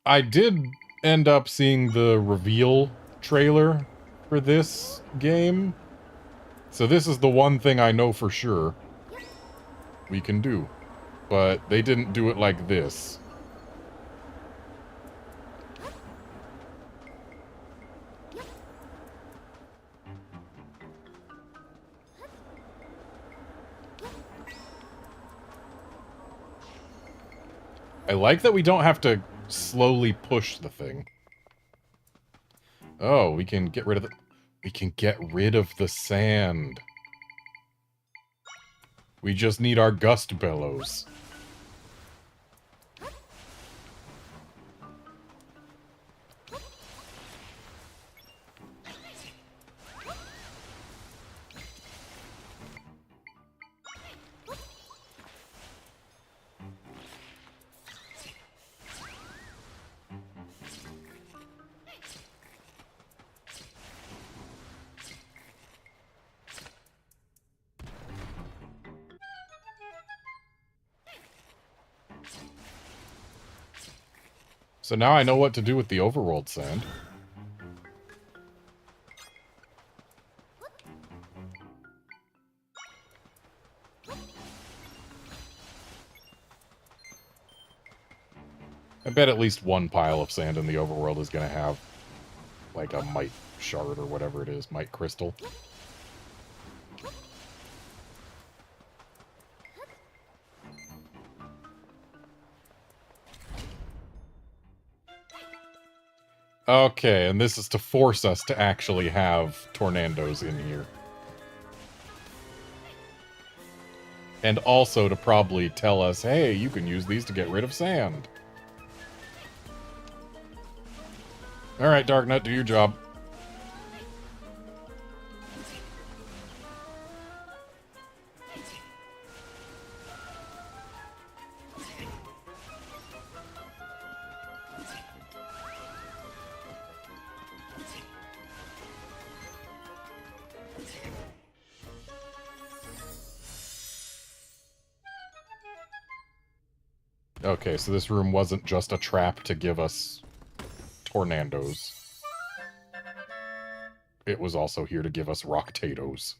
I did end up seeing the reveal trailer for this game. So this is the one thing I know for sure we can do. But they didn't do it like this. I like that we don't have to slowly push the thing. Oh, we can get rid of the... We can get rid of the sand. We just need our gust bellows. So now I know what to do with the overworld sand. I bet at least one pile of sand in the overworld is going to have, like, a might shard or whatever it is, might crystal. Okay, and this is to force us to actually have tornadoes in here. And also to probably tell us, hey, you can use these to get rid of sand. Alright, Darknut, do your job. Okay, so this room wasn't just a trap to give us tornadoes. It was also here to give us rock-tatoes.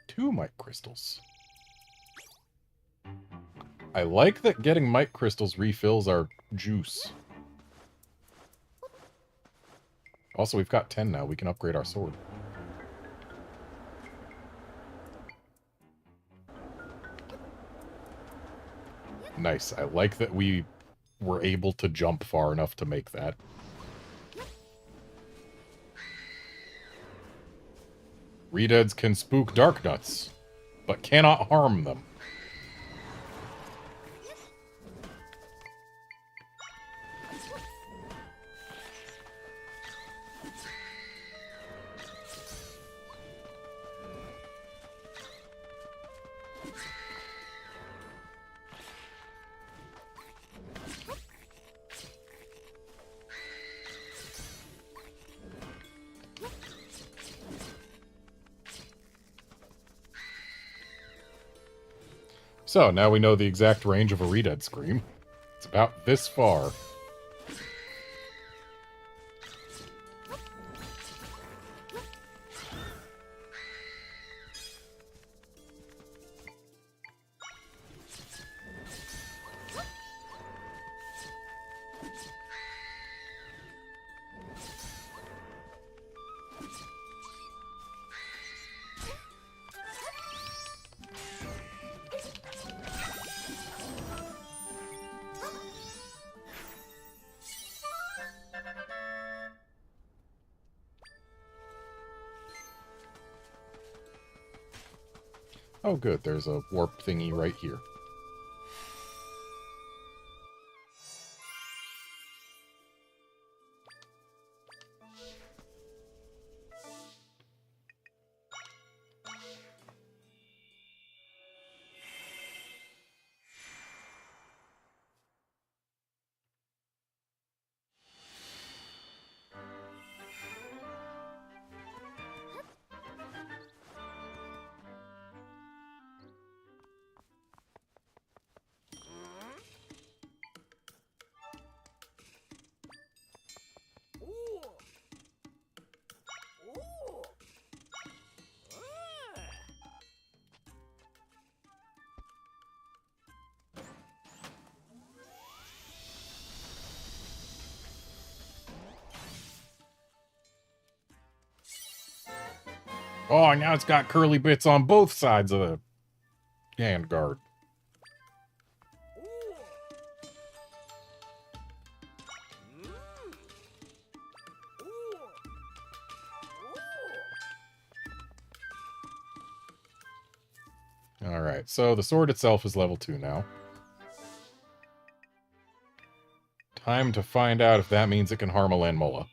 Two mic crystals. I like that getting mic crystals refills our juice. Also, we've got 10 now. We can upgrade our sword. Nice. I like that we were able to jump far enough to make that. Redeads can spook dark nuts, but cannot harm them. So, now we know the exact range of a Redead Scream. It's about this far. Oh good, there's a warp thingy right here. Oh, now it's got curly bits on both sides of the handguard. Alright, so the sword itself is level 2 now. Time to find out if that means it can harm a Landmola.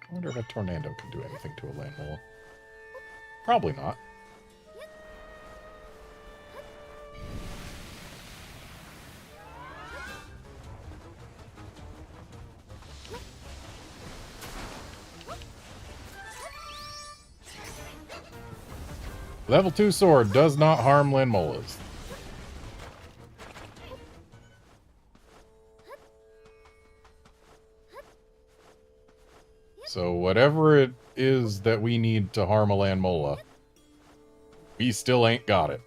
I wonder if a tornado can do anything to a Landmola. Probably not. Level 2 sword does not harm Landmolas. So whatever it is that we need to harm a Landmola, we still ain't got it.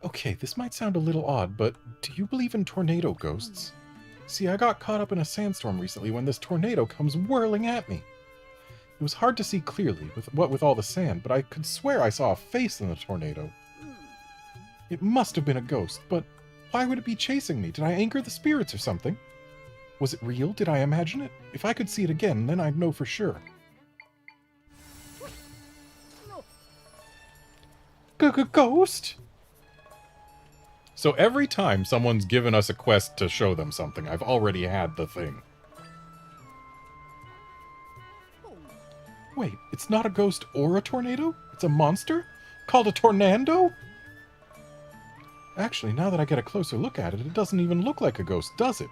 Okay, this might sound a little odd, but do you believe in tornado ghosts? See, I got caught up in a sandstorm recently when this tornado comes whirling at me. It was hard to see clearly, with all the sand, but I could swear I saw a face in the tornado. It must have been a ghost, but why would it be chasing me? Did I anchor the spirits or something? Was it real? Did I imagine it? If I could see it again, then I'd know for sure. Ghost? So every time someone's given us a quest to show them something, I've already had the thing. Wait, it's not a ghost or a tornado? It's a monster? Called a tornado? Actually, now that I get a closer look at it, it doesn't even look like a ghost, does it?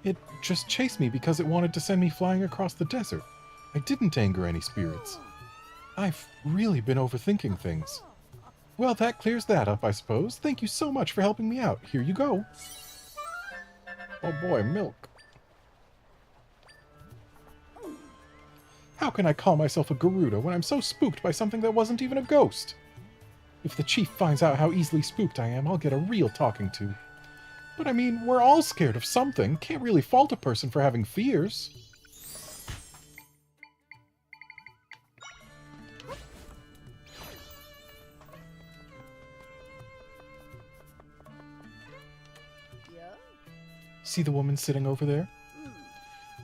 It just chased me because it wanted to send me flying across the desert. I didn't anger any spirits. I've really been overthinking things. Well, that clears that up, I suppose. Thank you so much for helping me out. Here you go. Oh boy, milk. How can I call myself a Gerudo when I'm so spooked by something that wasn't even a ghost? If the chief finds out how easily spooked I am, I'll get a real talking to. But I mean, we're all scared of something. Can't really fault a person for having fears. See the woman sitting over there?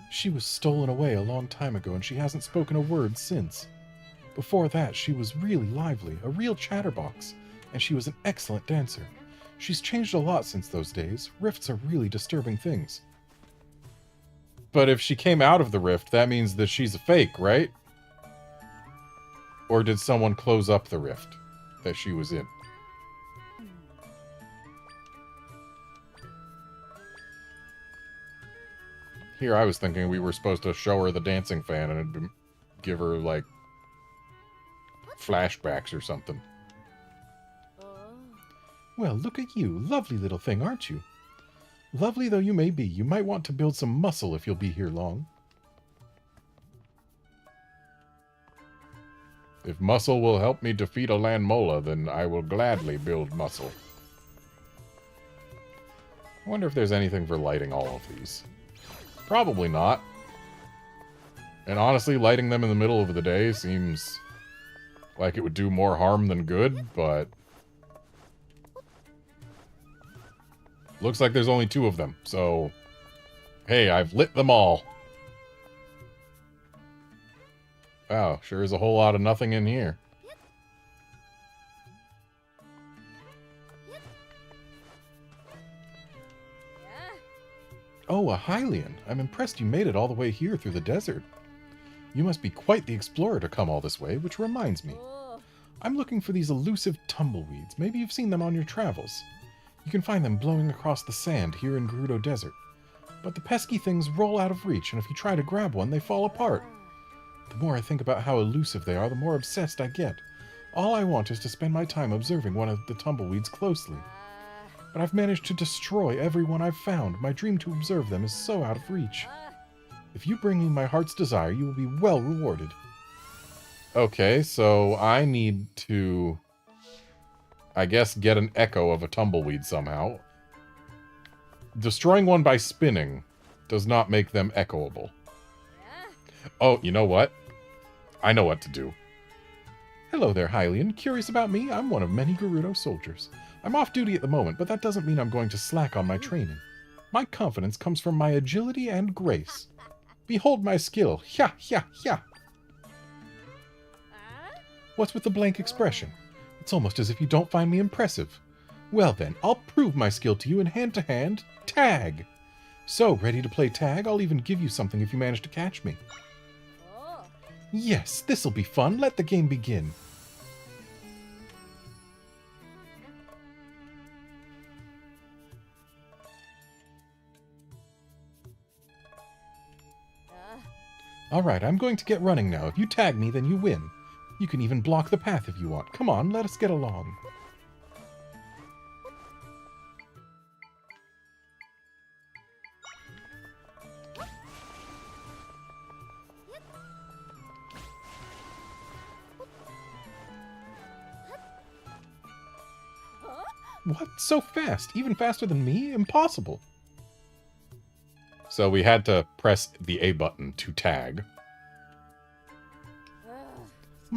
She was stolen away a long time ago, and she hasn't spoken a word since. Before that, she was really lively, a real chatterbox, and she was an excellent dancer. She's changed a lot since those days. Rifts are really disturbing things. But if she came out of the rift, that means that she's a fake, right? Or did someone close up the rift that she was in? Here I was thinking we were supposed to show her the dancing fan and it'd give her, like, flashbacks or something. Well, look at you. Lovely little thing, aren't you? Lovely though you may be, you might want to build some muscle if you'll be here long. If muscle will help me defeat a Landmola, then I will gladly build muscle. I wonder if there's anything for lighting all of these. Probably not. And honestly, lighting them in the middle of the day seems like it would do more harm than good, but looks like there's only 2 of them, so hey, I've lit them all. Wow, sure is a whole lot of nothing in here. Oh, a Hylian. I'm impressed you made it all the way here through the desert. You must be quite the explorer to come all this way, which reminds me. I'm looking for these elusive tumbleweeds. Maybe you've seen them on your travels. You can find them blowing across the sand here in Gerudo Desert. But the pesky things roll out of reach, and if you try to grab one, they fall apart. The more I think about how elusive they are, the more obsessed I get. All I want is to spend my time observing one of the tumbleweeds closely. But I've managed to destroy every one I've found. My dream to observe them is so out of reach. If you bring me my heart's desire, you will be well rewarded. Okay, so I need to, I guess, get an echo of a tumbleweed somehow. Destroying one by spinning does not make them echoable. Oh, you know what? I know what to do. Hello there, Hylian. Curious about me? I'm one of many Gerudo soldiers. I'm off duty at the moment, but that doesn't mean I'm going to slack on my training. My confidence comes from my agility and grace. Behold my skill. Hya, hya, hya. What's with the blank expression? It's almost as if you don't find me impressive. Well then, I'll prove my skill to you in hand-to-hand tag. So, ready to play tag? I'll even give you something if you manage to catch me. Yes, this'll be fun. Let the game begin. Alright, I'm going to get running now. If you tag me, then you win. You can even block the path if you want. Come on, let us get along. What? So fast? Even faster than me? Impossible. So we had to press the A button to tag.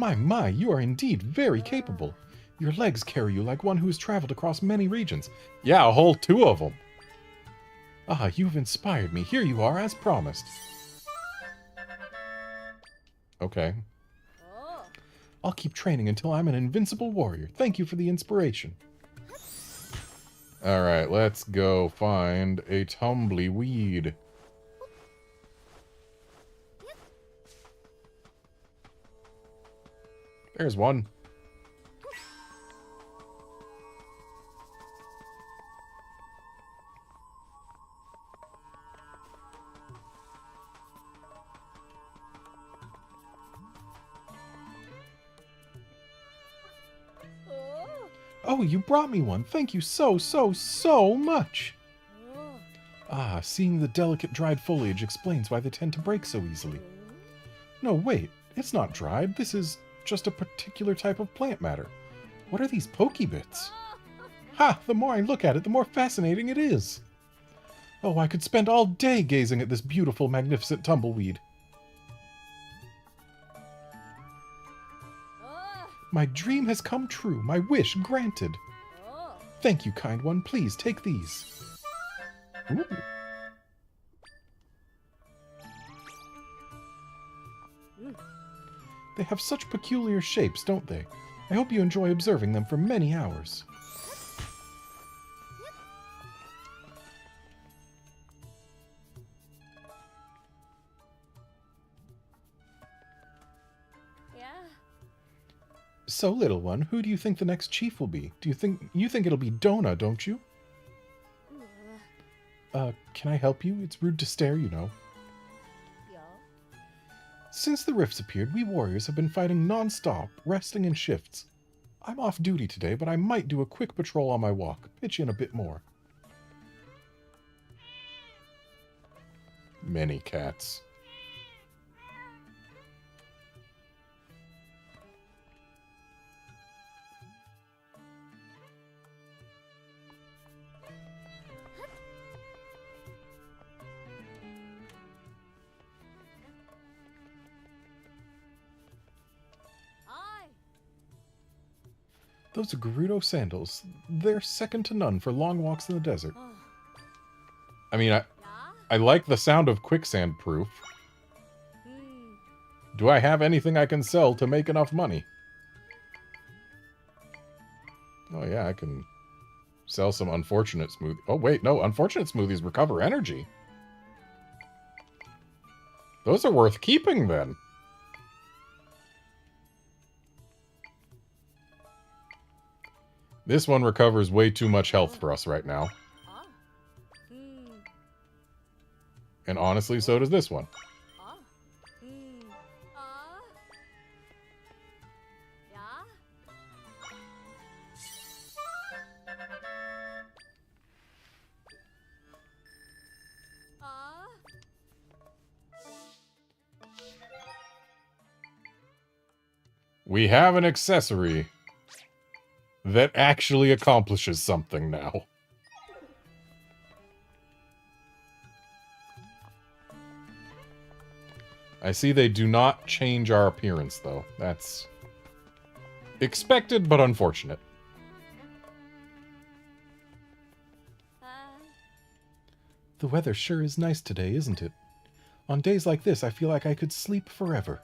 My, you are indeed very capable. Your legs carry you like one who has traveled across many regions. Yeah, a whole 2 of them. Ah, you've inspired me. Here you are, as promised. Okay. Oh. I'll keep training until I'm an invincible warrior. Thank you for the inspiration. Alright, let's go find a tumbleweed. There's one. Oh. Oh, you brought me one. Thank you so much. Oh. Ah, seeing the delicate dried foliage explains why they tend to break so easily. No, wait. It's not dried. This is just a particular type of plant matter. What are these pokey bits? Ha! The more I look at it, the more fascinating it is. Oh, I could spend all day gazing at this beautiful, magnificent tumbleweed. Oh. My dream has come true. My wish granted. Oh. Thank you, kind one. Please take these. Ooh. They have such peculiar shapes, don't they? I hope you enjoy observing them for many hours. Yeah. So, little one, who do you think the next chief will be? You think it'll be Dona, don't you? Can I help you? It's rude to stare, you know. Yeah. Since the rifts appeared, we warriors have been fighting non-stop, resting in shifts. I'm off duty today, but I might do a quick patrol on my walk, pitch in a bit more. Many cats. Aye. Those are Gerudo sandals. They're second to none for long walks in the desert. Oh. I mean, Yeah. I like the sound of quicksand proof. Hmm. Do I have anything I can sell to make enough money? Oh yeah, I can sell some unfortunate smoothie. Oh wait, no, unfortunate smoothies recover energy. Those are worth keeping then. This one recovers way too much health for us right now. Ah. Hmm. And honestly, so does this one. Ah. Hmm. Ah. Yeah. Ah. We have an accessory that actually accomplishes something now. I see they do not change our appearance, though. That's expected, but unfortunate. Ah. The weather sure is nice today, isn't it? On days like this, I feel like I could sleep forever.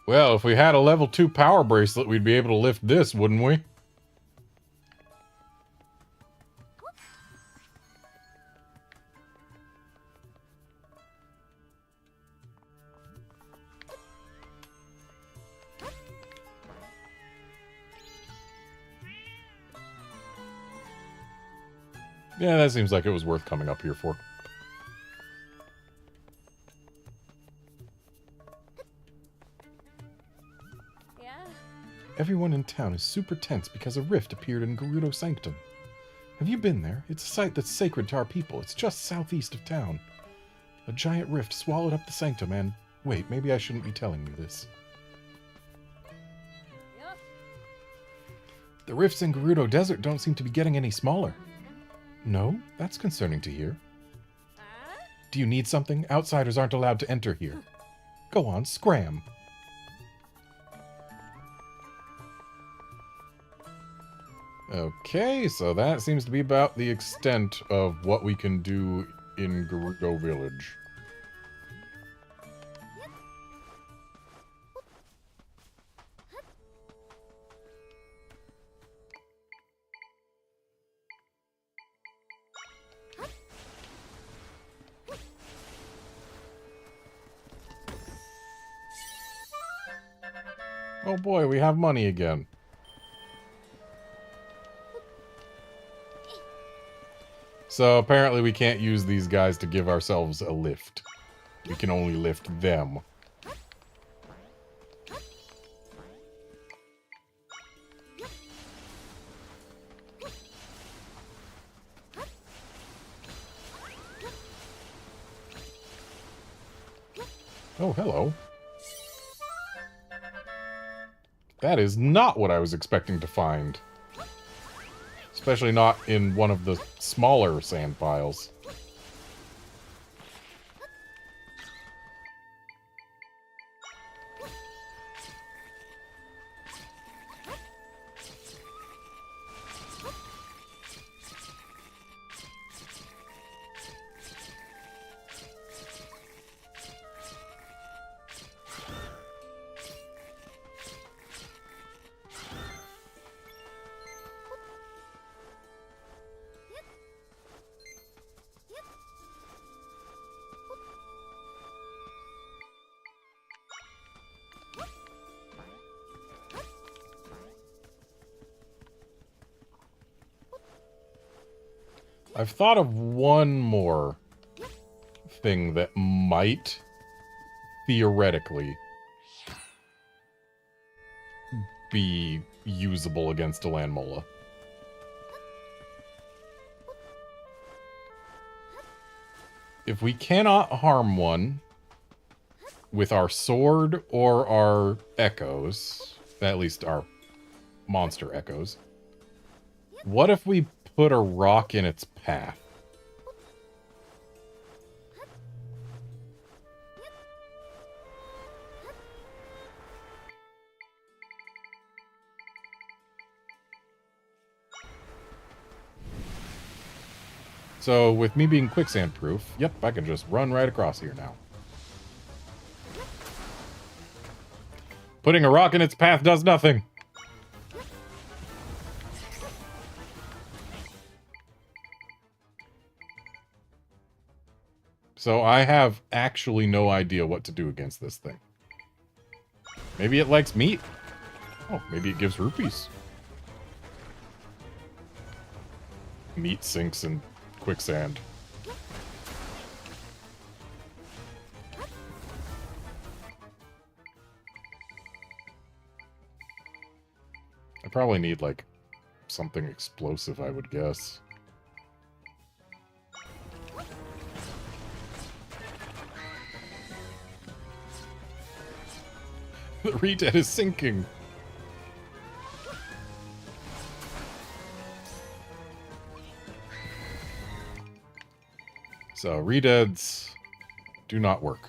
Well, if we had a level 2 power bracelet, we'd be able to lift this, wouldn't we? Yeah, that seems like it was worth coming up here for. Yeah. Everyone in town is super tense because a rift appeared in Gerudo Sanctum. Have you been there? It's a site that's sacred to our people. It's just southeast of town. A giant rift swallowed up the sanctum and... Wait, maybe I shouldn't be telling you this. Yup. The rifts in Gerudo Desert don't seem to be getting any smaller. No? That's concerning to hear. Ah? Do you need something? Outsiders aren't allowed to enter here. Go on, scram. Okay, so that seems to be about the extent of what we can do in Gerudo Village. Oh boy, we have money again. So apparently we can't use these guys to give ourselves a lift. We can only lift them. Oh, hello. That is not what I was expecting to find. Especially not in one of the smaller sand piles. I've thought of one more thing that might, theoretically, be usable against a Landmola. If we cannot harm one with our sword or our echoes, at least our monster echoes, what if we put a rock in its path? So, with me being quicksand proof, yep, I can just run right across here now. Putting a rock in its path does nothing. So I have actually no idea what to do against this thing. Maybe it likes meat. Oh, maybe it gives rupees. Meat sinks in quicksand. I probably need, like, something explosive, I would guess. The Redead is sinking. So, Redeads do not work.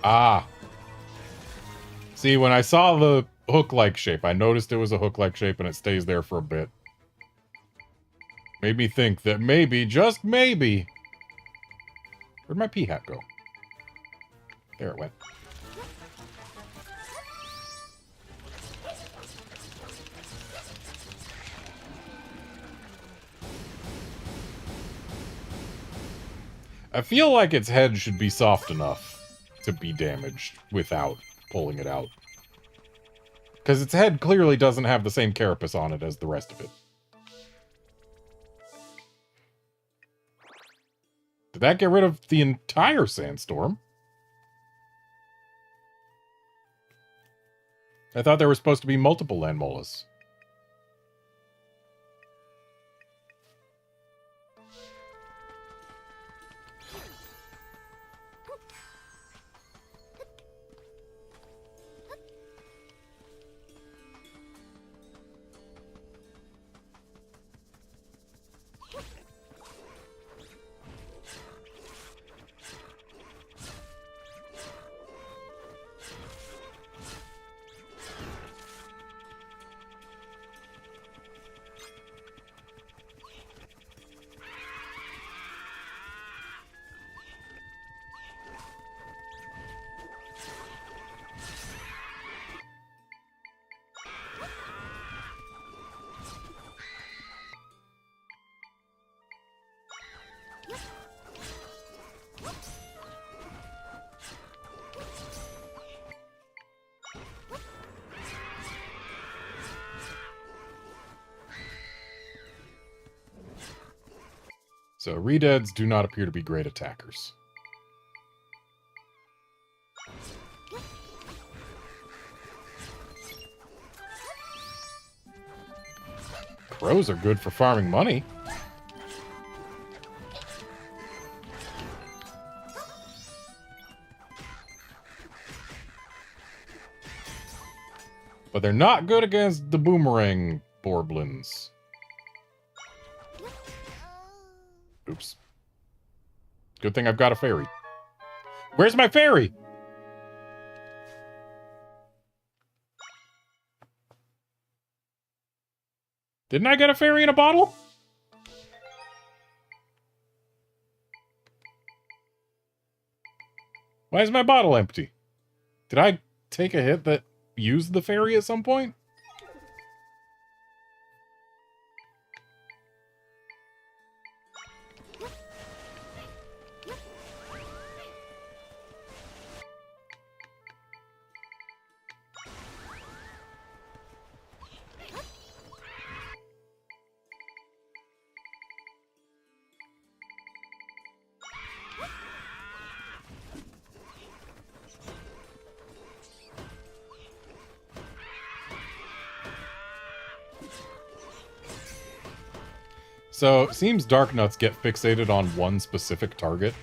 Ah. See, when I saw the hook-like shape, I noticed it was a hook-like shape and it stays there for a bit. Made me think that maybe, just maybe... Where'd my pea hat go? There it went. I feel like its head should be soft enough to be damaged without pulling it out. Because its head clearly doesn't have the same carapace on it as the rest of it. Did that get rid of the entire sandstorm? I thought there were supposed to be multiple land molas. So, Redeads do not appear to be great attackers. Crows are good for farming money. But they're not good against the boomerang borblins. Oops. Good thing I've got a fairy. Where's my fairy? Didn't I get a fairy in a bottle? Why is my bottle empty? Did I take a hit that used the fairy at some point? So, it seems Darknuts get fixated on one specific target,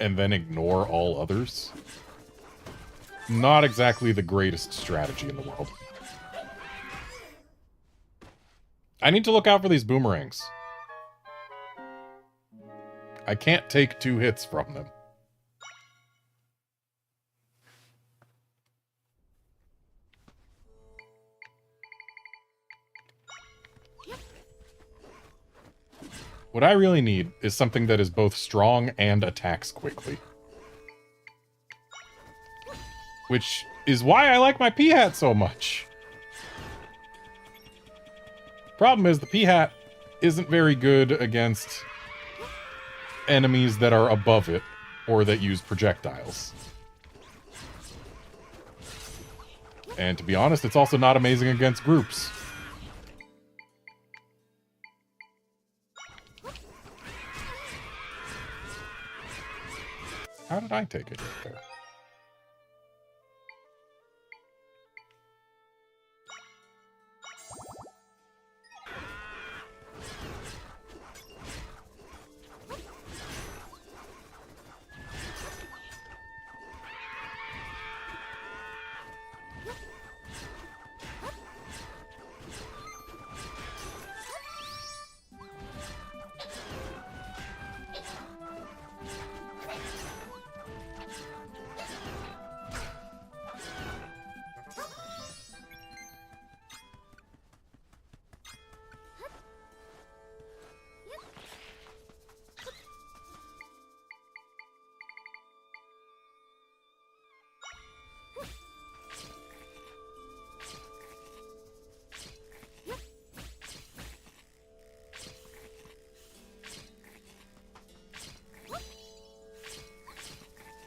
and then ignore all others. Not exactly the greatest strategy in the world. I need to look out for these boomerangs. I can't take 2 hits from them. What I really need is something that is both strong and attacks quickly. Which is why I like my pea hat so much. Problem is, the pea hat isn't very good against enemies that are above it or that use projectiles. And to be honest, it's also not amazing against groups. How did I take it right there?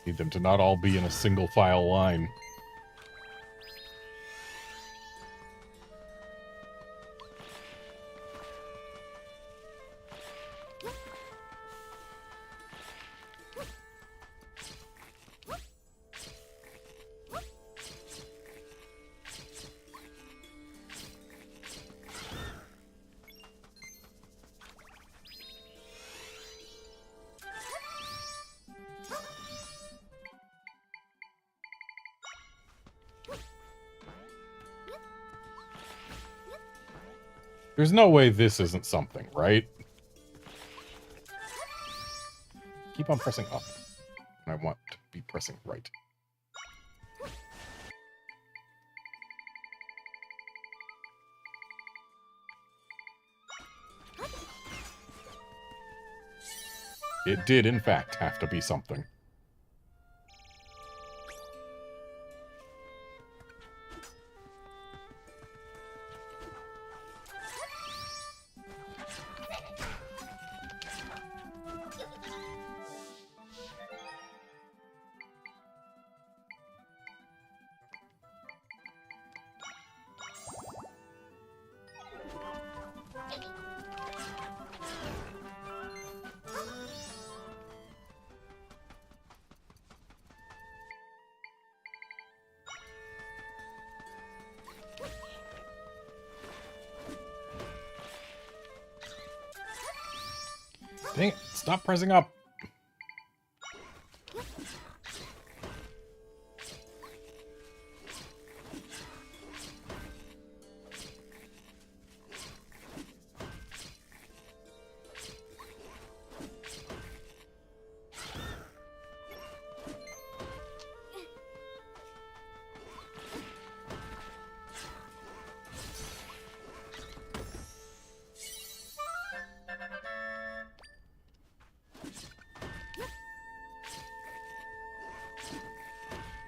Need them to not all be in a single file line. There's no way this isn't something, right? Keep on pressing up. And I want to be pressing right. It did, in fact, have to be something. Dang it, stop pressing up.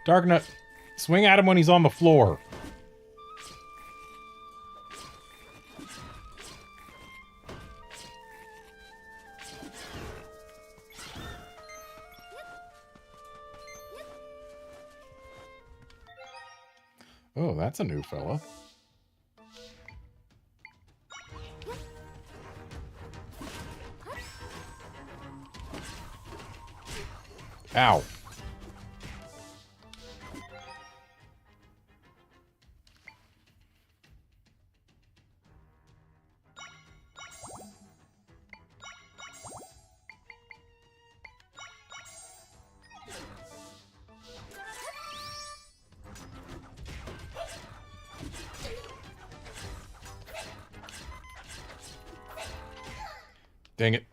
Darknut, swing at him when he's on the floor. Oh, that's a new fella. Ow. Dang it.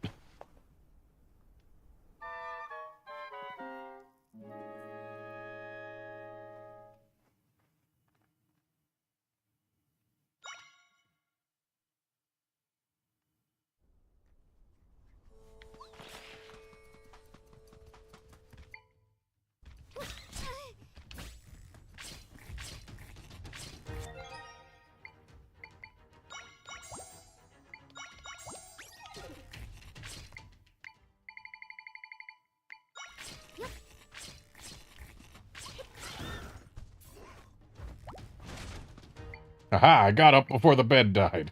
Aha, I got up before the bed died.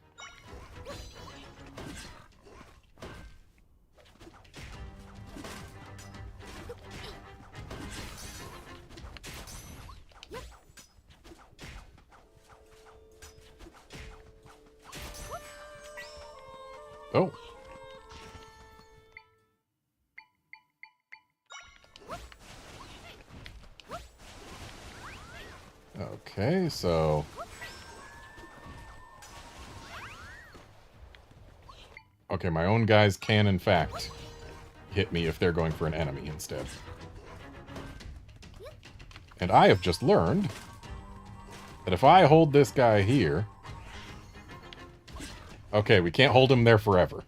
Oh. Okay, so... Okay, my own guys can, in fact, hit me if they're going for an enemy instead. And I have just learned that if I hold this guy here... Okay, we can't hold him there forever.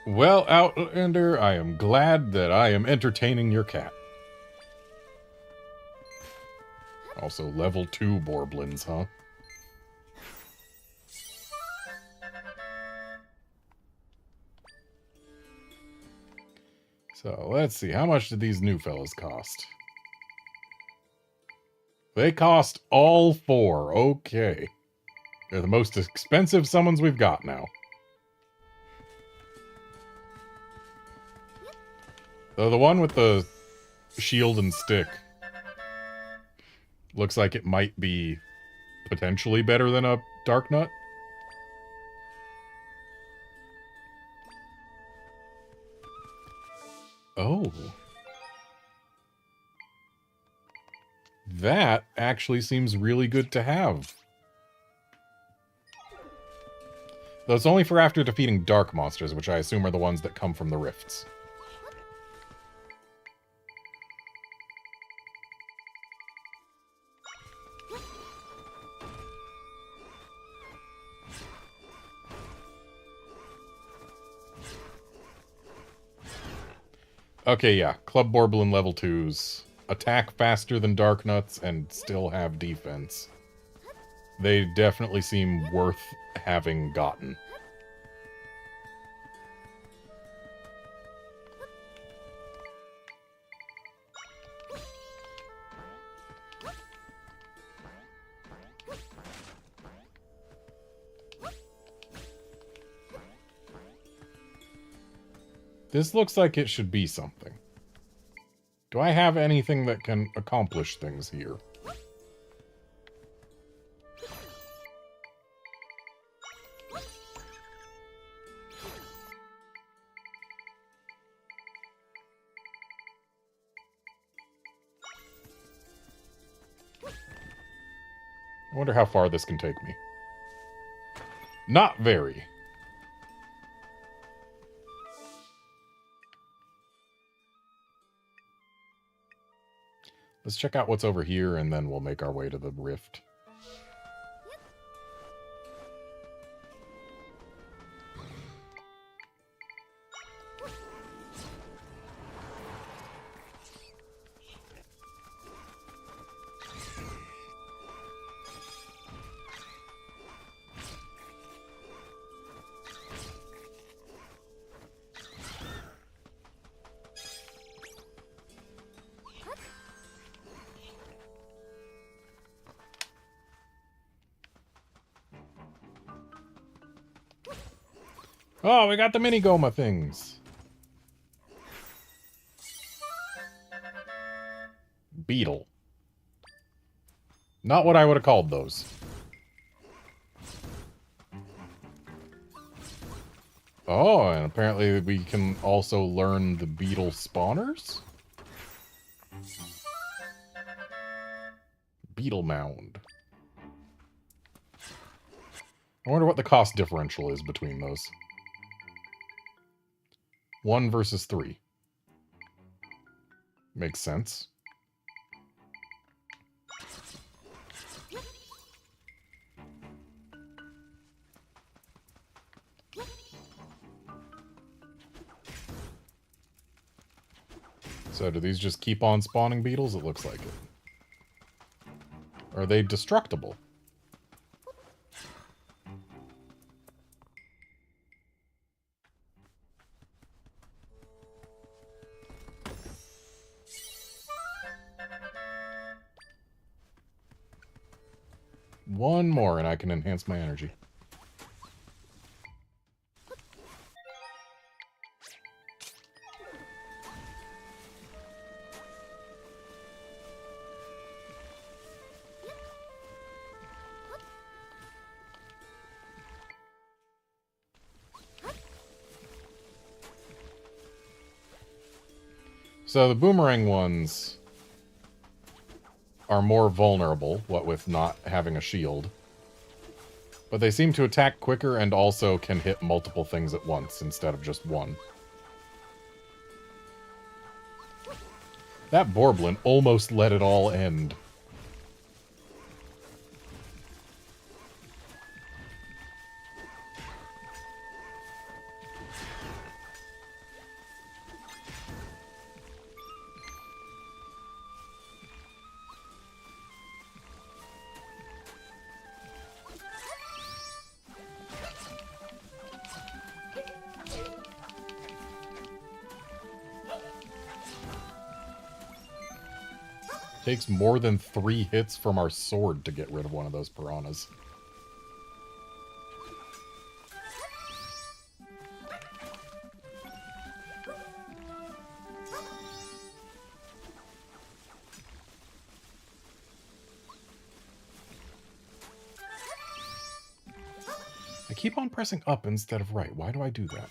Well, Outlander, I am glad that I am entertaining your cat. Also, level 2 Borblins, huh? So, let's see. How much did these new fellas cost? They cost all 4. Okay. They're the most expensive summons we've got now. Though the one with the shield and stick looks like it might be potentially better than a Dark Nut. Oh. That actually seems really good to have. Though it's only for after defeating dark monsters, which I assume are the ones that come from the rifts. Okay, yeah. Club Borblin level 2s. Attack faster than Dark Nuts and still have defense. They definitely seem worth having gotten. This looks like it should be something. Do I have anything that can accomplish things here? I wonder how far this can take me. Not very. Let's check out what's over here, and then we'll make our way to the rift. Oh, we got the mini Goma things. Beetle. Not what I would have called those. Oh, and apparently we can also learn the beetle spawners? Beetle mound. I wonder what the cost differential is between those. 1 versus 3. Makes sense. So do these just keep on spawning beetles? It looks like it. Are they destructible? One more and I can enhance my energy. So the boomerang ones are more vulnerable, what with not having a shield. But they seem to attack quicker and also can hit multiple things at once instead of just one. That Borblin almost let it all end. Takes more than 3 hits from our sword to get rid of one of those piranhas. I keep on pressing up instead of right. Why do I do that?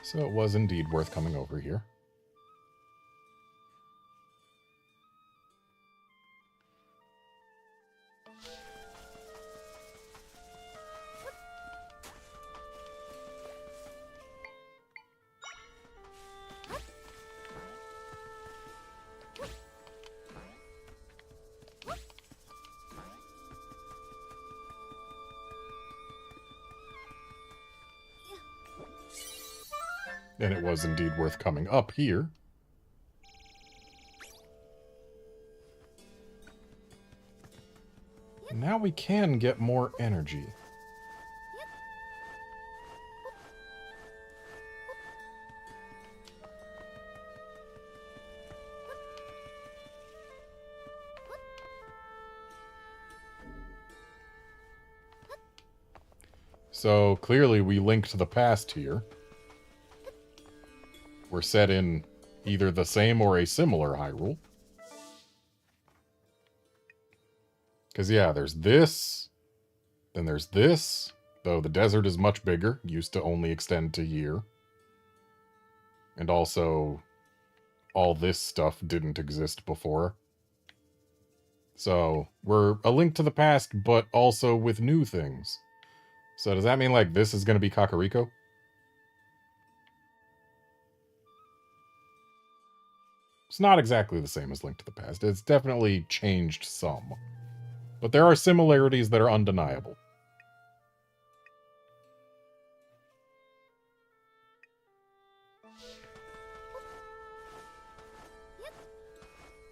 So it was indeed worth coming over here. And it was indeed worth coming up here. Now we can get more energy. So clearly we link to the past here. We're set in either the same or a similar Hyrule. Because, yeah, there's this. Then there's this. Though the desert is much bigger. Used to only extend to here. And also, all this stuff didn't exist before. So, we're a link to the past, but also with new things. So does that mean, like, this is going to be Kakariko? It's not exactly the same as Link to the Past. It's definitely changed some. But there are similarities that are undeniable.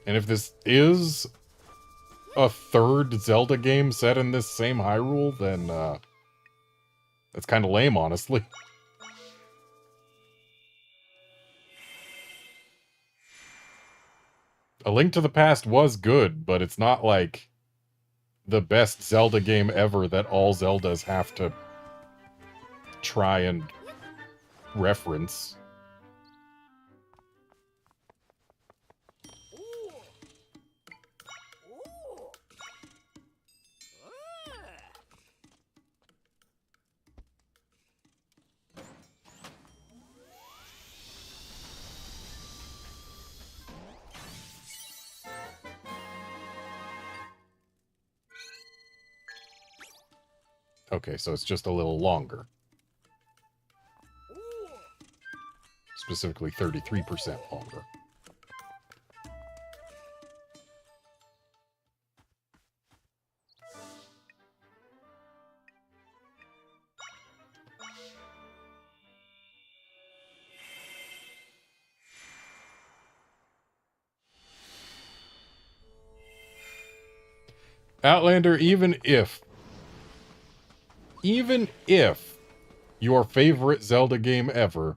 And if this is a third Zelda game set in this same Hyrule, then that's kind of lame, honestly. A Link to the Past was good, but it's not like the best Zelda game ever that all Zeldas have to try and reference. Okay, so it's just a little longer. Specifically 33% longer. Outlander, even if your favorite Zelda game ever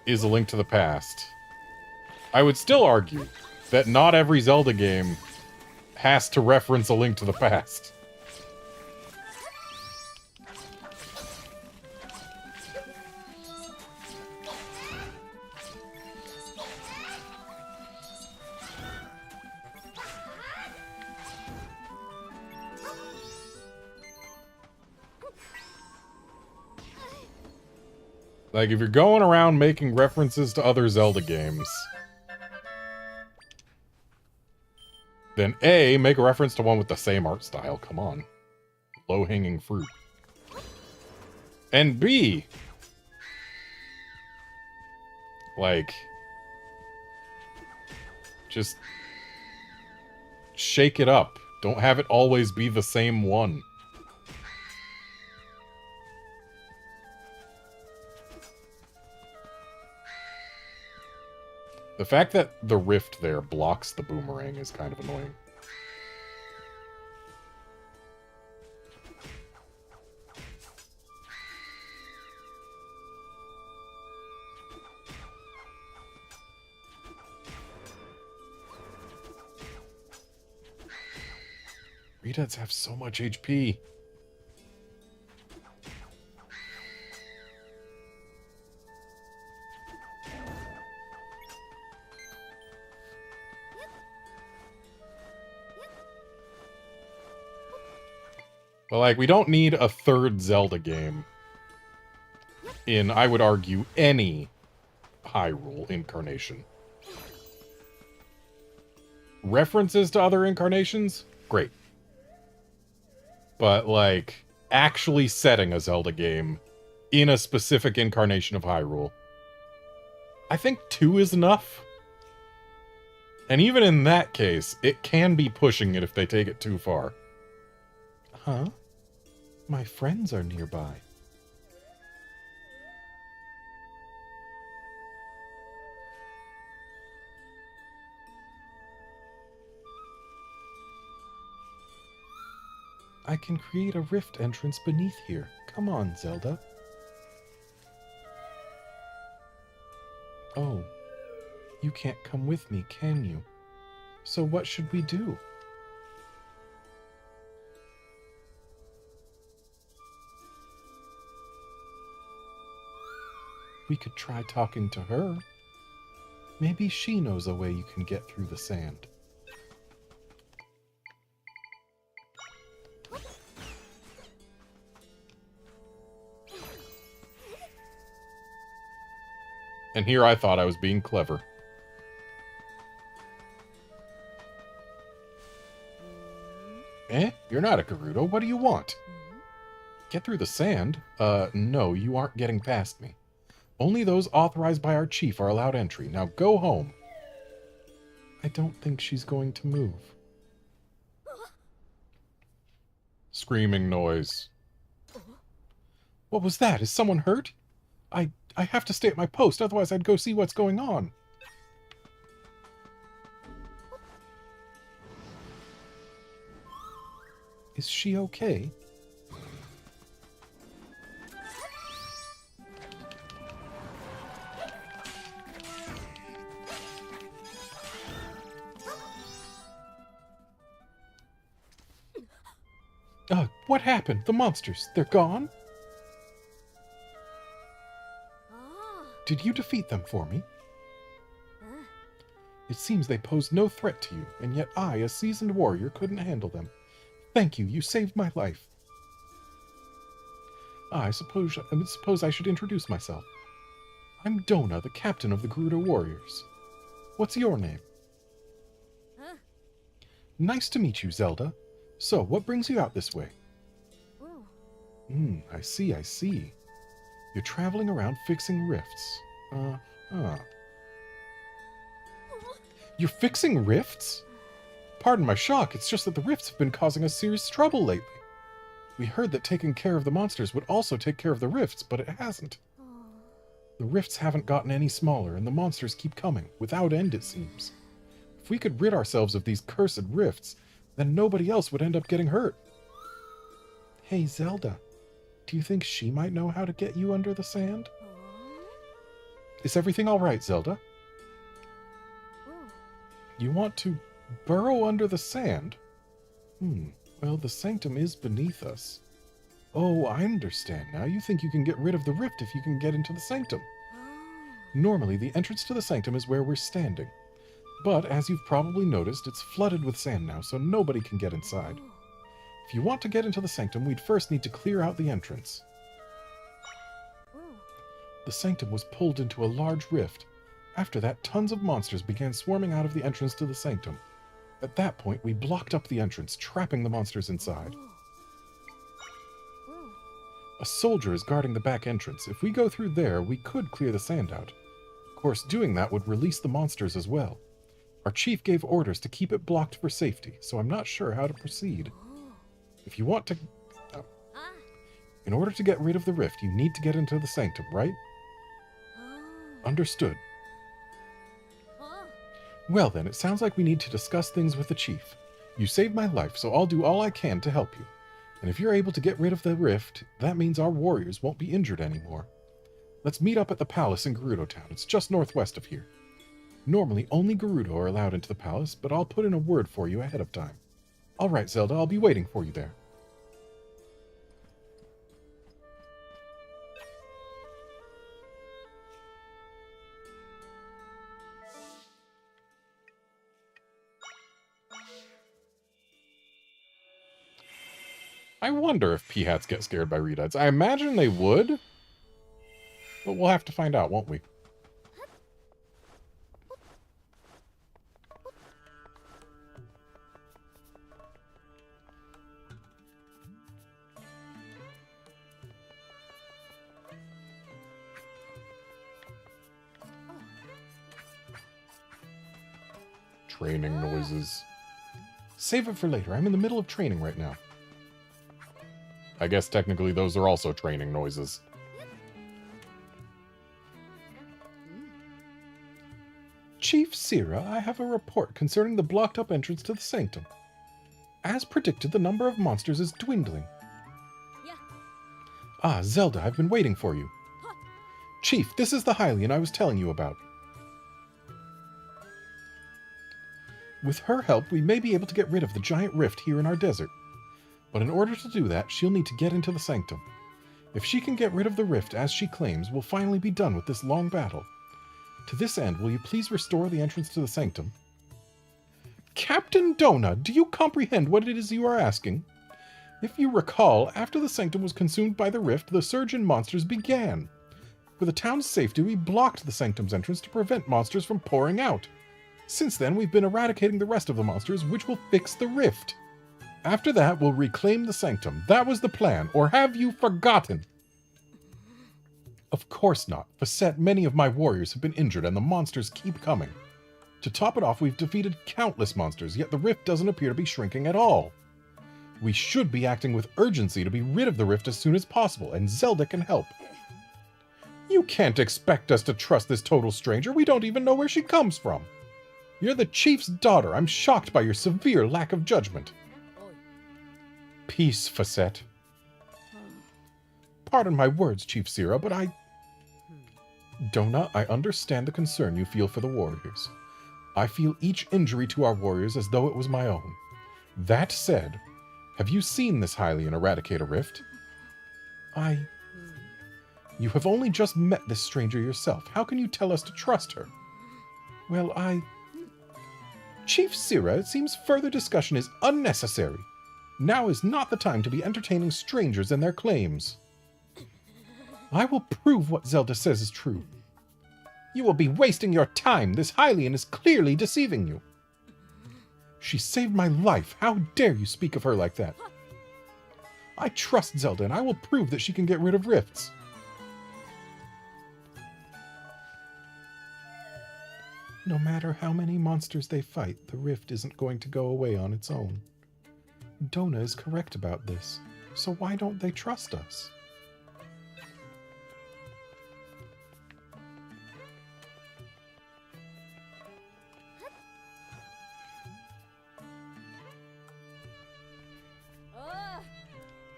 is A Link to the Past, I would still argue that not every Zelda game has to reference A Link to the Past. Like, if you're going around making references to other Zelda games, then A, make a reference to one with the same art style. Come on. Low-hanging fruit. And B, like, just shake it up. Don't have it always be the same one. The fact that the rift there blocks the boomerang is kind of annoying. Redeads have so much HP. But, like, we don't need a third Zelda game in, I would argue, any Hyrule incarnation. References to other incarnations? Great. But, like, actually setting a Zelda game in a specific incarnation of Hyrule, I think 2 is enough. And even in that case, it can be pushing it if they take it too far. Huh? My friends are nearby. I can create a rift entrance beneath here. Come on, Zelda. Oh, you can't come with me, can you? So what should we do? We could try talking to her. Maybe she knows a way you can get through the sand. And here I thought I was being clever. Eh? You're not a Gerudo. What do you want? Get through the sand? No, you aren't getting past me. Only those authorized by our chief are allowed entry. Now go home. I don't think she's going to move. Screaming noise. What was that? Is someone hurt? I have to stay at my post, otherwise I'd go see what's going on. Is she okay? What happened? The monsters, they're gone? Did you defeat them for me? It seems they posed no threat to you, and yet I, a seasoned warrior, couldn't handle them. Thank you, you saved my life. I suppose I should introduce myself. I'm Dona, the captain of the Gerudo Warriors. What's your name? Nice to meet you, Zelda. So, what brings you out this way? I see. You're traveling around fixing rifts. You're fixing rifts? Pardon my shock, it's just that the rifts have been causing us serious trouble lately. We heard that taking care of the monsters would also take care of the rifts, but it hasn't. The rifts haven't gotten any smaller, and the monsters keep coming, without end it seems. If we could rid ourselves of these cursed rifts, then nobody else would end up getting hurt. Hey, Zelda. Do you think she might know how to get you under the sand? Is everything all right, Zelda? You want to burrow under the sand? Well, the sanctum is beneath us. Oh, I understand now. You think you can get rid of the rift if you can get into the sanctum. Normally, the entrance to the sanctum is where we're standing. But, as you've probably noticed, it's flooded with sand now, so nobody can get inside. If you want to get into the sanctum, we'd first need to clear out the entrance. The sanctum was pulled into a large rift. After that, tons of monsters began swarming out of the entrance to the sanctum. At that point, we blocked up the entrance, trapping the monsters inside. Ooh. A soldier is guarding the back entrance. If we go through there, we could clear the sand out. Of course, doing that would release the monsters as well. Our chief gave orders to keep it blocked for safety, so I'm not sure how to proceed. Ooh. If you want to... Ah. In order to get rid of the rift, you need to get into the sanctum, right? Oh. Understood. Oh. Well then, it sounds like we need to discuss things with the chief. You saved my life, so I'll do all I can to help you. And if you're able to get rid of the rift, that means our warriors won't be injured anymore. Let's meet up at the palace in Gerudo Town. It's just northwest of here. Normally, only Gerudo are allowed into the palace, but I'll put in a word for you ahead of time. Alright, Zelda, I'll be waiting for you there. I wonder if peahats get scared by redeads. I imagine they would, but we'll have to find out, won't we? Training noises. Save it for later. I'm in the middle of training right now. I guess technically those are also training noises. Chief Sira, I have a report concerning the blocked-up entrance to the sanctum. As predicted, the number of monsters is dwindling. Yeah. Ah, Zelda, I've been waiting for you. Huh. Chief, this is the Hylian I was telling you about. With her help, we may be able to get rid of the giant rift here in our desert. But in order to do that, she'll need to get into the sanctum. If she can get rid of the rift as she claims, we'll finally be done with this long battle. To this end, will you please restore the entrance to the sanctum? Captain Dona, do you comprehend what it is you are asking? If you recall, after the sanctum was consumed by the rift, the surge in monsters began. For the town's safety, we blocked the sanctum's entrance to prevent monsters from pouring out. Since then, we've been eradicating the rest of the monsters, which will fix the rift. After that, we'll reclaim the sanctum. That was the plan, or have you forgotten? Of course not. Facet, many of my warriors have been injured, and the monsters keep coming. To top it off, we've defeated countless monsters, yet the rift doesn't appear to be shrinking at all. We should be acting with urgency to be rid of the rift as soon as possible, and Zelda can help. You can't expect us to trust this total stranger. We don't even know where she comes from. You're the chief's daughter. I'm shocked by your severe lack of judgment. Oi. Peace, Facet. Pardon my words, Chief Sira, but Dona, I understand the concern you feel for the warriors. I feel each injury to our warriors as though it was my own. That said, have you seen this Hylian eradicate a rift? You have only just met this stranger yourself. How can you tell us to trust her? Well, Chief Sira, it seems further discussion is unnecessary. Now is not the time to be entertaining strangers and their claims. I will prove what Zelda says is true. You will be wasting your time. This Hylian is clearly deceiving you. She saved my life. How dare you speak of her like that? I trust Zelda, and I will prove that she can get rid of rifts. No matter how many monsters they fight, the rift isn't going to go away on its own. Dona is correct about this, so why don't they trust us?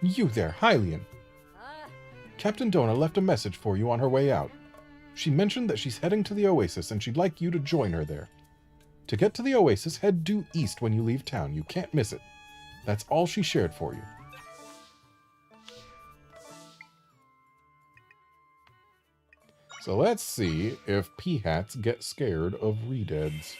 You there, Hylian. Captain Dona left a message for you on her way out. She mentioned that she's heading to the Oasis and she'd like you to join her there. To get to the Oasis, head due east when you leave town. You can't miss it. That's all she shared for you. So let's see if peahats get scared of redeads.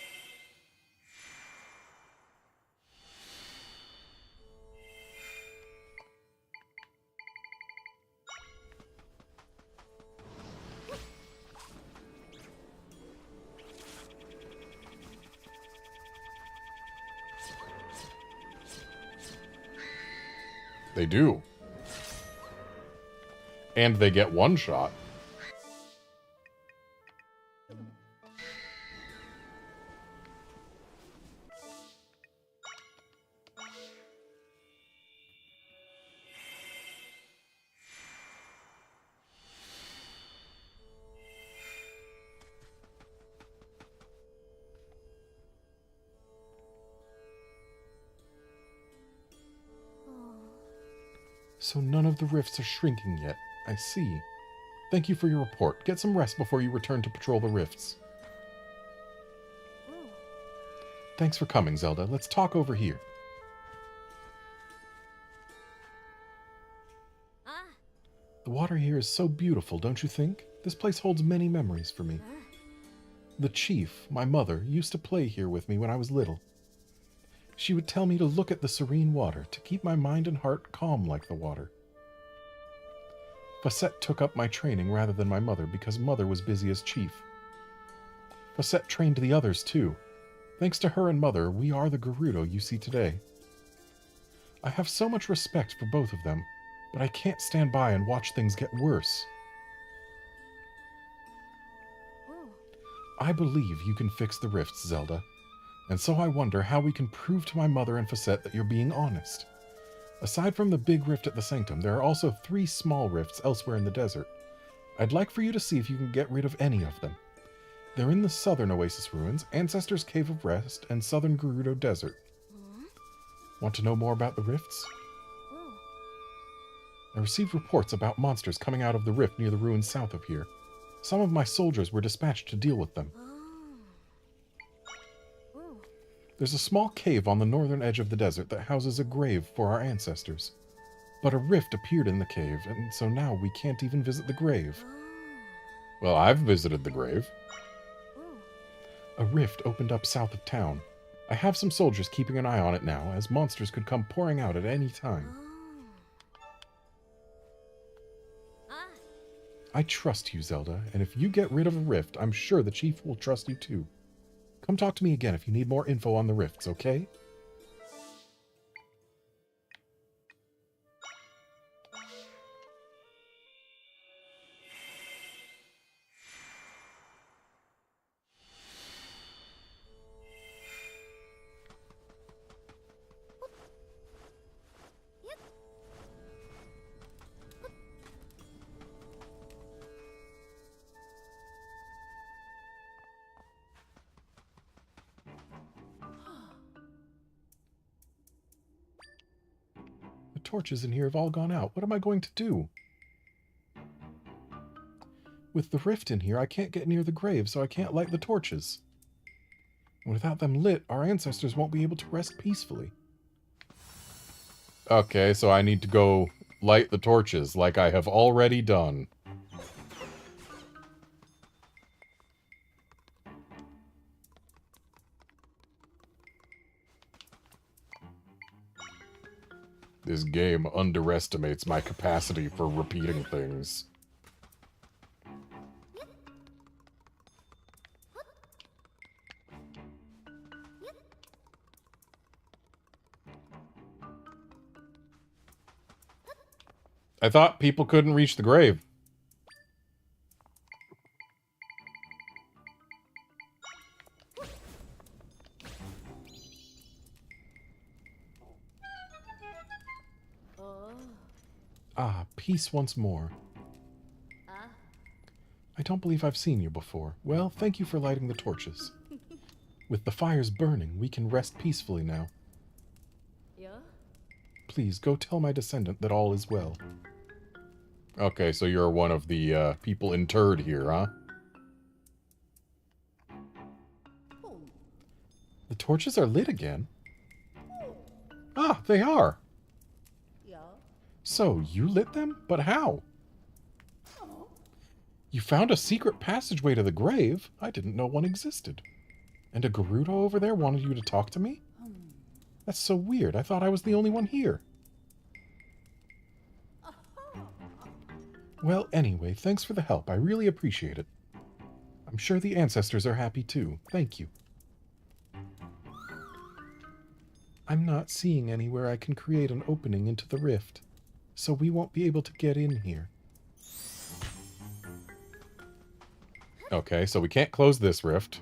They do. And they get one shot. So none of the rifts are shrinking yet. I see. Thank you for your report. Get some rest before you return to patrol the rifts. Thanks for coming, Zelda. Let's talk over here. The water here is so beautiful, don't you think? This place holds many memories for me. The chief, my mother, used to play here with me when I was little. She would tell me to look at the serene water, to keep my mind and heart calm like the water. Facette took up my training rather than my mother because mother was busy as chief. Facette trained the others too. Thanks to her and mother, we are the Gerudo you see today. I have so much respect for both of them, but I can't stand by and watch things get worse. I believe you can fix the rifts, Zelda, and so I wonder how we can prove to my mother and Facette that you're being honest. Aside from the big rift at the Sanctum, there are also 3 small rifts elsewhere in the desert. I'd like for you to see if you can get rid of any of them. They're in the southern Oasis Ruins, Ancestors' Cave of Rest, and southern Gerudo Desert. Want to know more about the rifts? I received reports about monsters coming out of the rift near the ruins south of here. Some of my soldiers were dispatched to deal with them. There's a small cave on the northern edge of the desert that houses a grave for our ancestors. But a rift appeared in the cave, and so now we can't even visit the grave. Well, I've visited the grave. A rift opened up south of town. I have some soldiers keeping an eye on it now, as monsters could come pouring out at any time. I trust you, Zelda, and if you get rid of a rift, I'm sure the chief will trust you too. Come talk to me again if you need more info on the rifts, okay? The torches in here have all gone out. What am I going to do? With the rift in here, I can't get near the grave, so I can't light the torches. And without them lit, our ancestors won't be able to rest peacefully. Okay, so I need to go light the torches, like I have already done. This game underestimates my capacity for repeating things. I thought people couldn't reach the grave. Ah, peace once more. I don't believe I've seen you before. Well, thank you for lighting the torches. With the fires burning, we can rest peacefully now. Please, go tell my descendant that all is well. Okay, so you're one of the people interred here, huh? The torches are lit again. Ah, they are. So, you lit them? But how? You found a secret passageway to the grave? I didn't know one existed. And a Gerudo over there wanted you to talk to me? That's so weird. I thought I was the only one here. Well, anyway, thanks for the help. I really appreciate it. I'm sure the ancestors are happy too. Thank you. I'm not seeing anywhere I can create an opening into the rift, so we won't be able to get in here. Okay, so we can't close this rift.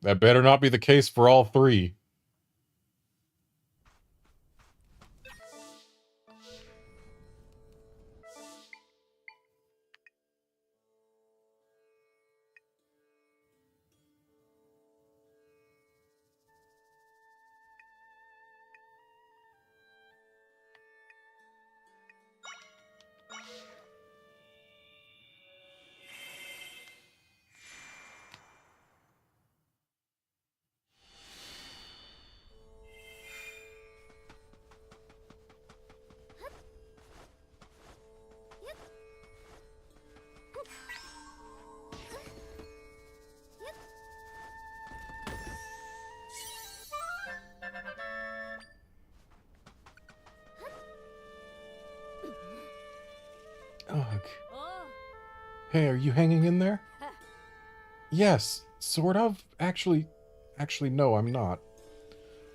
That better not be the case for all three. Ugh. Oh. Hey, are you hanging in there? Yes, sort of. Actually, no, I'm not.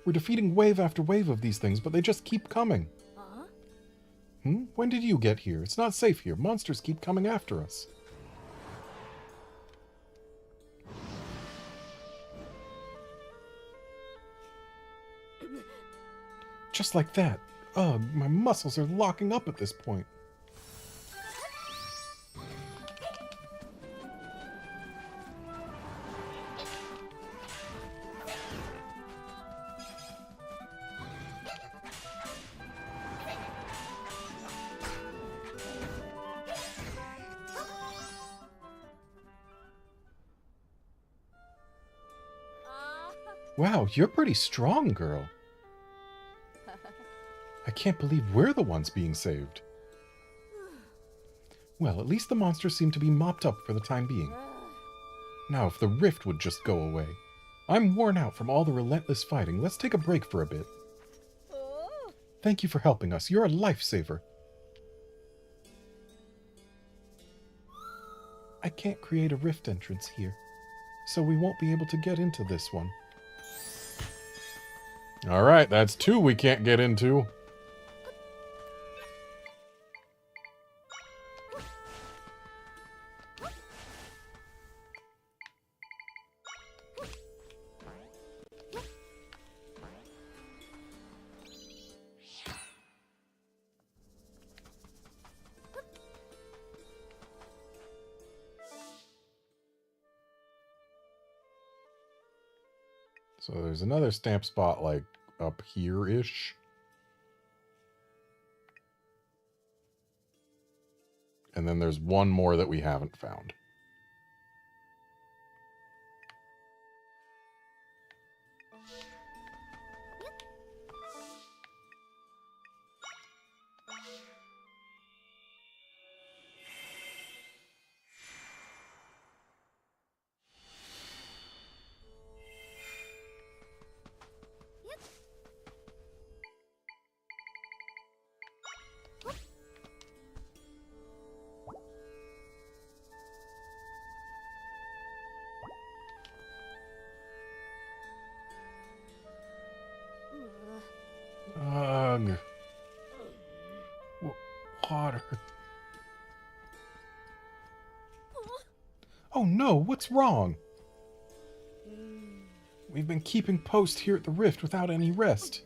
We're defeating wave after wave of these things, but they just keep coming. When did you get here? It's not safe here. Monsters keep coming after us. Just like that. Ugh, my muscles are locking up at this point. Wow, you're pretty strong, girl. I can't believe we're the ones being saved. Well, at least the monsters seem to be mopped up for the time being. Now, if the rift would just go away. I'm worn out from all the relentless fighting. Let's take a break for a bit. Thank you for helping us. You're a lifesaver. I can't create a rift entrance here, so we won't be able to get into this one. Alright, that's two we can't get into. So there's another stamp spot, like, up here-ish. And then there's one more that we haven't found. Ugh. Water. Oh no, what's wrong? We've been keeping post here at the rift without any rest.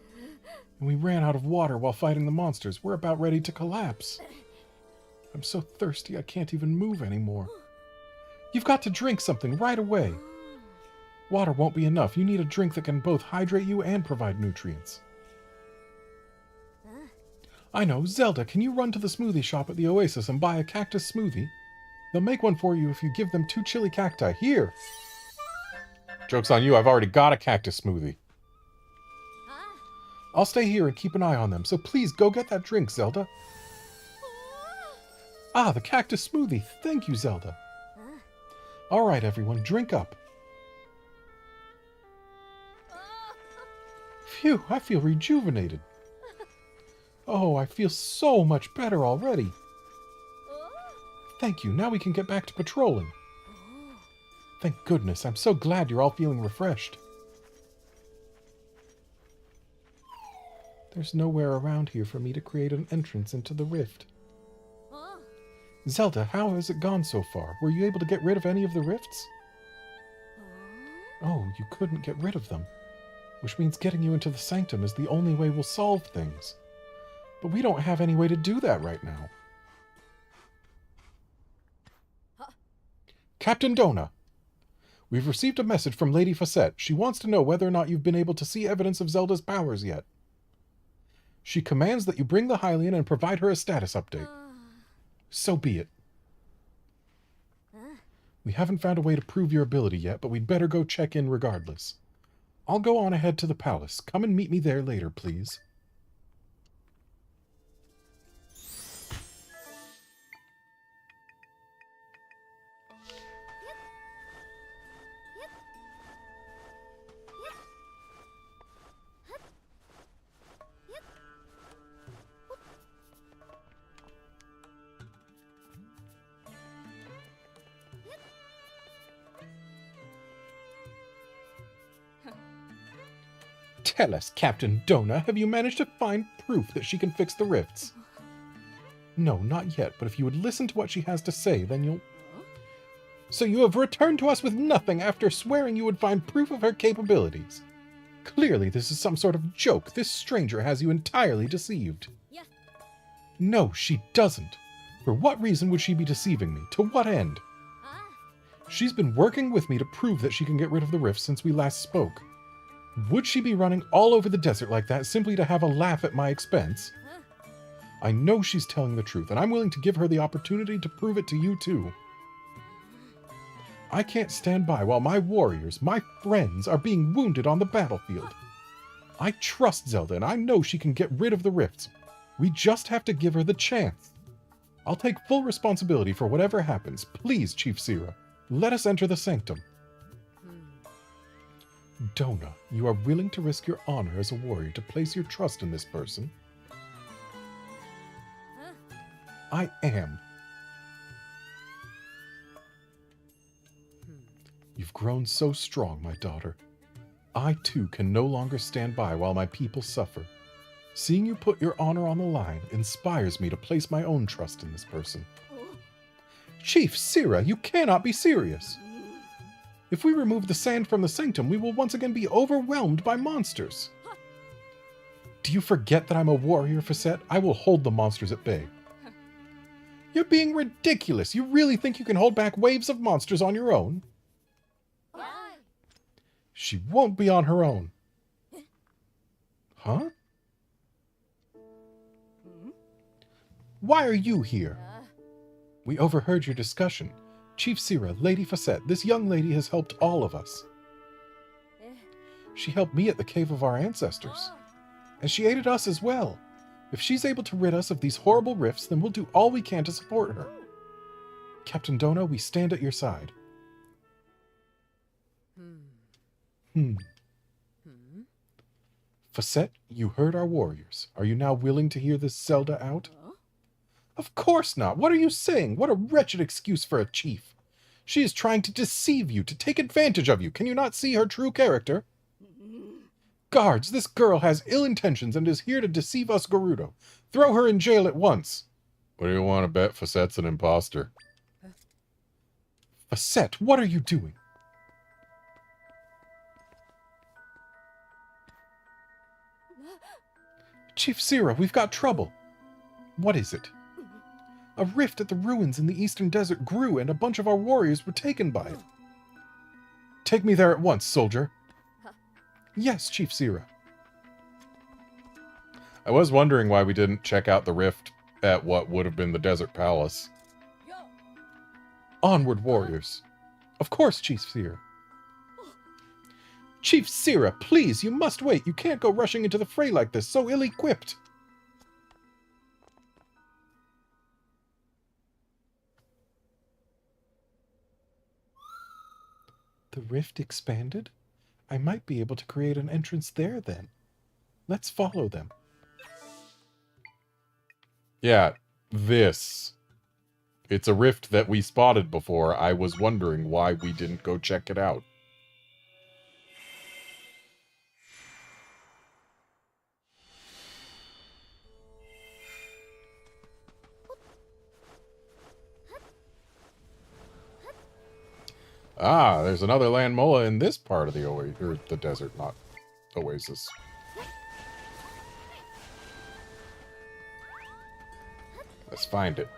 And we ran out of water while fighting the monsters. We're about ready to collapse. I'm so thirsty I can't even move anymore. You've got to drink something right away. Water won't be enough. You need a drink that can both hydrate you and provide nutrients. I know. Zelda, can you run to the smoothie shop at the Oasis and buy a cactus smoothie? They'll make one for you if you give them 2 chili cacti. Here! Joke's on you, I've already got a cactus smoothie. I'll stay here and keep an eye on them, so please go get that drink, Zelda. Ah, the cactus smoothie. Thank you, Zelda. All right, everyone, drink up. Phew, I feel rejuvenated. Oh, I feel so much better already. Thank you. Now we can get back to patrolling. Thank goodness. I'm so glad you're all feeling refreshed. There's nowhere around here for me to create an entrance into the rift. Oh. Zelda, how has it gone so far? Were you able to get rid of any of the rifts? Oh, you couldn't get rid of them. Which means getting you into the sanctum is the only way we'll solve things. But we don't have any way to do that right now. Captain Dona, we've received a message from Lady Facette. She wants to know whether or not you've been able to see evidence of Zelda's powers yet. She commands that you bring the Hylian and provide her a status update. So be it. We haven't found a way to prove your ability yet, but we'd better go check in regardless. I'll go on ahead to the palace. Come and meet me there later, please. Tell us, Captain Dona, have you managed to find proof that she can fix the rifts? No, not yet, but if you would listen to what she has to say, then you'll... So you have returned to us with nothing after swearing you would find proof of her capabilities. Clearly this is some sort of joke. This stranger has you entirely deceived. Yeah. No, she doesn't. For what reason would she be deceiving me? To what end? She's been working with me to prove that she can get rid of the rifts since we last spoke. Would she be running all over the desert like that simply to have a laugh at my expense? I know she's telling the truth, and I'm willing to give her the opportunity to prove it to you too. I can't stand by while my warriors, my friends, are being wounded on the battlefield. I trust Zelda, and I know she can get rid of the rifts. We just have to give her the chance. I'll take full responsibility for whatever happens. Please, Chief Sira, let us enter the sanctum. Dona, you are willing to risk your honor as a warrior to place your trust in this person? I am. You've grown so strong, my daughter. I, too, can no longer stand by while my people suffer. Seeing you put your honor on the line inspires me to place my own trust in this person. Chief Sira, you cannot be serious. If we remove the sand from the sanctum, we will once again be overwhelmed by monsters. Do you forget that I'm a warrior, Facette? I will hold the monsters at bay. You're being ridiculous. You really think you can hold back waves of monsters on your own? She won't be on her own. Huh? Why are you here? We overheard your discussion. Chief Sira, Lady Facette, this young lady has helped all of us. She helped me at the Cave of our Ancestors. And she aided us as well. If she's able to rid us of these horrible rifts, then we'll do all we can to support her. Captain Dona, we stand at your side. Facette, you heard our warriors. Are you now willing to hear this Zelda out? Of course not. What are you saying? What a wretched excuse for a chief. She is trying to deceive you, to take advantage of you. Can you not see her true character? Guards, this girl has ill intentions and is here to deceive us Gerudo. Throw her in jail at once. What do you want to bet Facette's an imposter? Facette, what are you doing? Chief Sira, we've got trouble. What is it? A rift at the ruins in the eastern desert grew, and a bunch of our warriors were taken by it. Take me there at once, soldier. Yes, Chief Sira. I was wondering why we didn't check out the rift at what would have been the Desert Palace. Onward, warriors. Of course, Chief Sira. Chief Sira, please, you must wait. You can't go rushing into the fray like this, so ill-equipped. The rift expanded? I might be able to create an entrance there, then. Let's follow them. Yeah, this. It's a rift that we spotted before. I was wondering why we didn't go check it out. Ah, there's another land mola in this part of the or the desert, not oasis. Let's find it.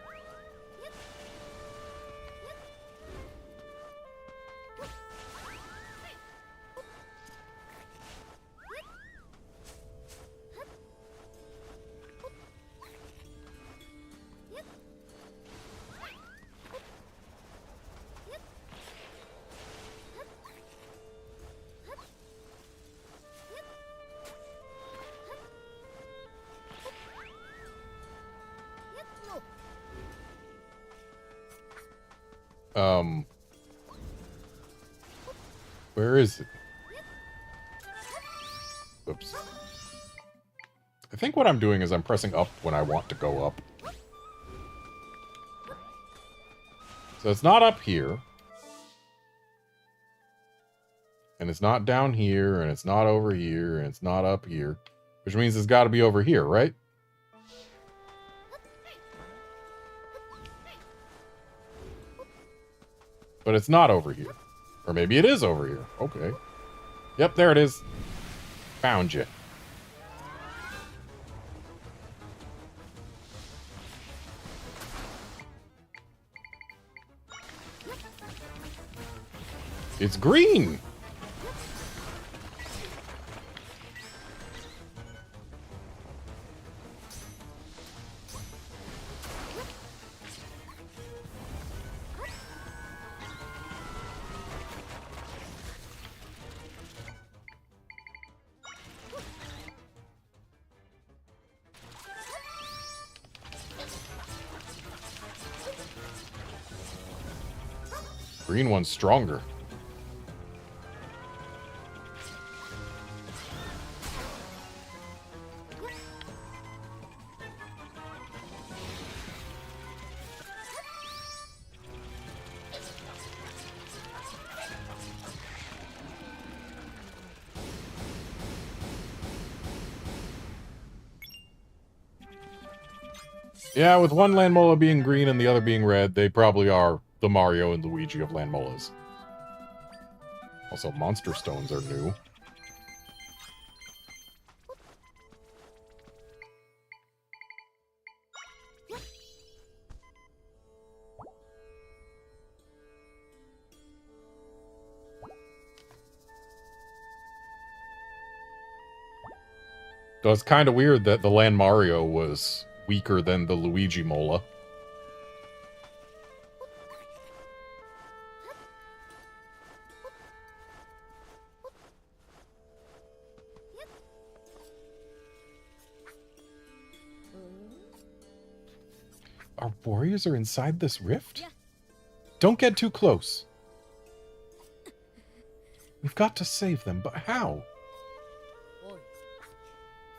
Where is it? Oops. I think what I'm doing is I'm pressing up when I want to go up. So it's not up here. And it's not down here, and it's not over here, and it's not up here. Which means it's got to be over here, right? But it's not over here. Or maybe it is over here. Okay. Yep, there it is. Found you. It's green! Green one's stronger. Yeah, with one land mola being green and the other being red, they probably are the Mario and Luigi of land molas. Also, monster stones are new. So it's kind of weird that the land Mario was weaker than the Luigi mola. Our warriors are inside this rift? Yeah. Don't get too close. We've got to save them, but how? Oi.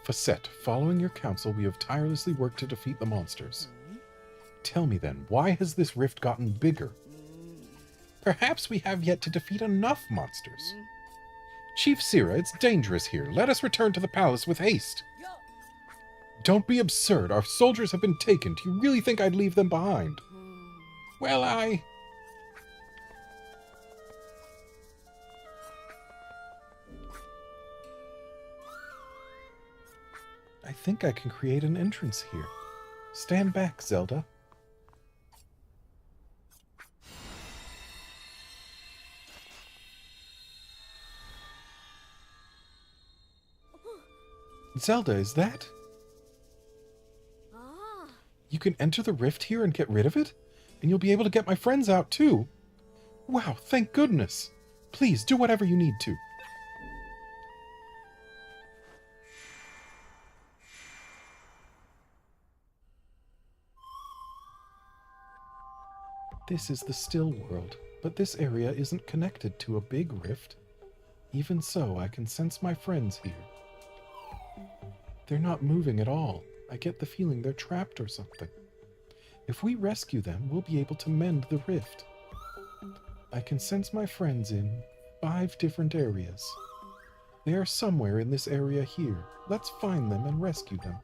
Facette, following your counsel, we have tirelessly worked to defeat the monsters. Tell me then, why has this rift gotten bigger? Perhaps we have yet to defeat enough monsters. Chief Sira, it's dangerous here. Let us return to the palace with haste. Yo. Don't be absurd. Our soldiers have been taken. Do you really think I'd leave them behind? Well, I think I can create an entrance here. Stand back, Zelda. Zelda, is that? Ah. You can enter the rift here and get rid of it? And you'll be able to get my friends out, too. Wow, thank goodness. Please, do whatever you need to. This is the still world, but this area isn't connected to a big rift. Even so, I can sense my friends here. They're not moving at all. I get the feeling they're trapped or something. If we rescue them, we'll be able to mend the rift. I can sense my friends in 5 different areas. They are somewhere in this area here. Let's find them and rescue them.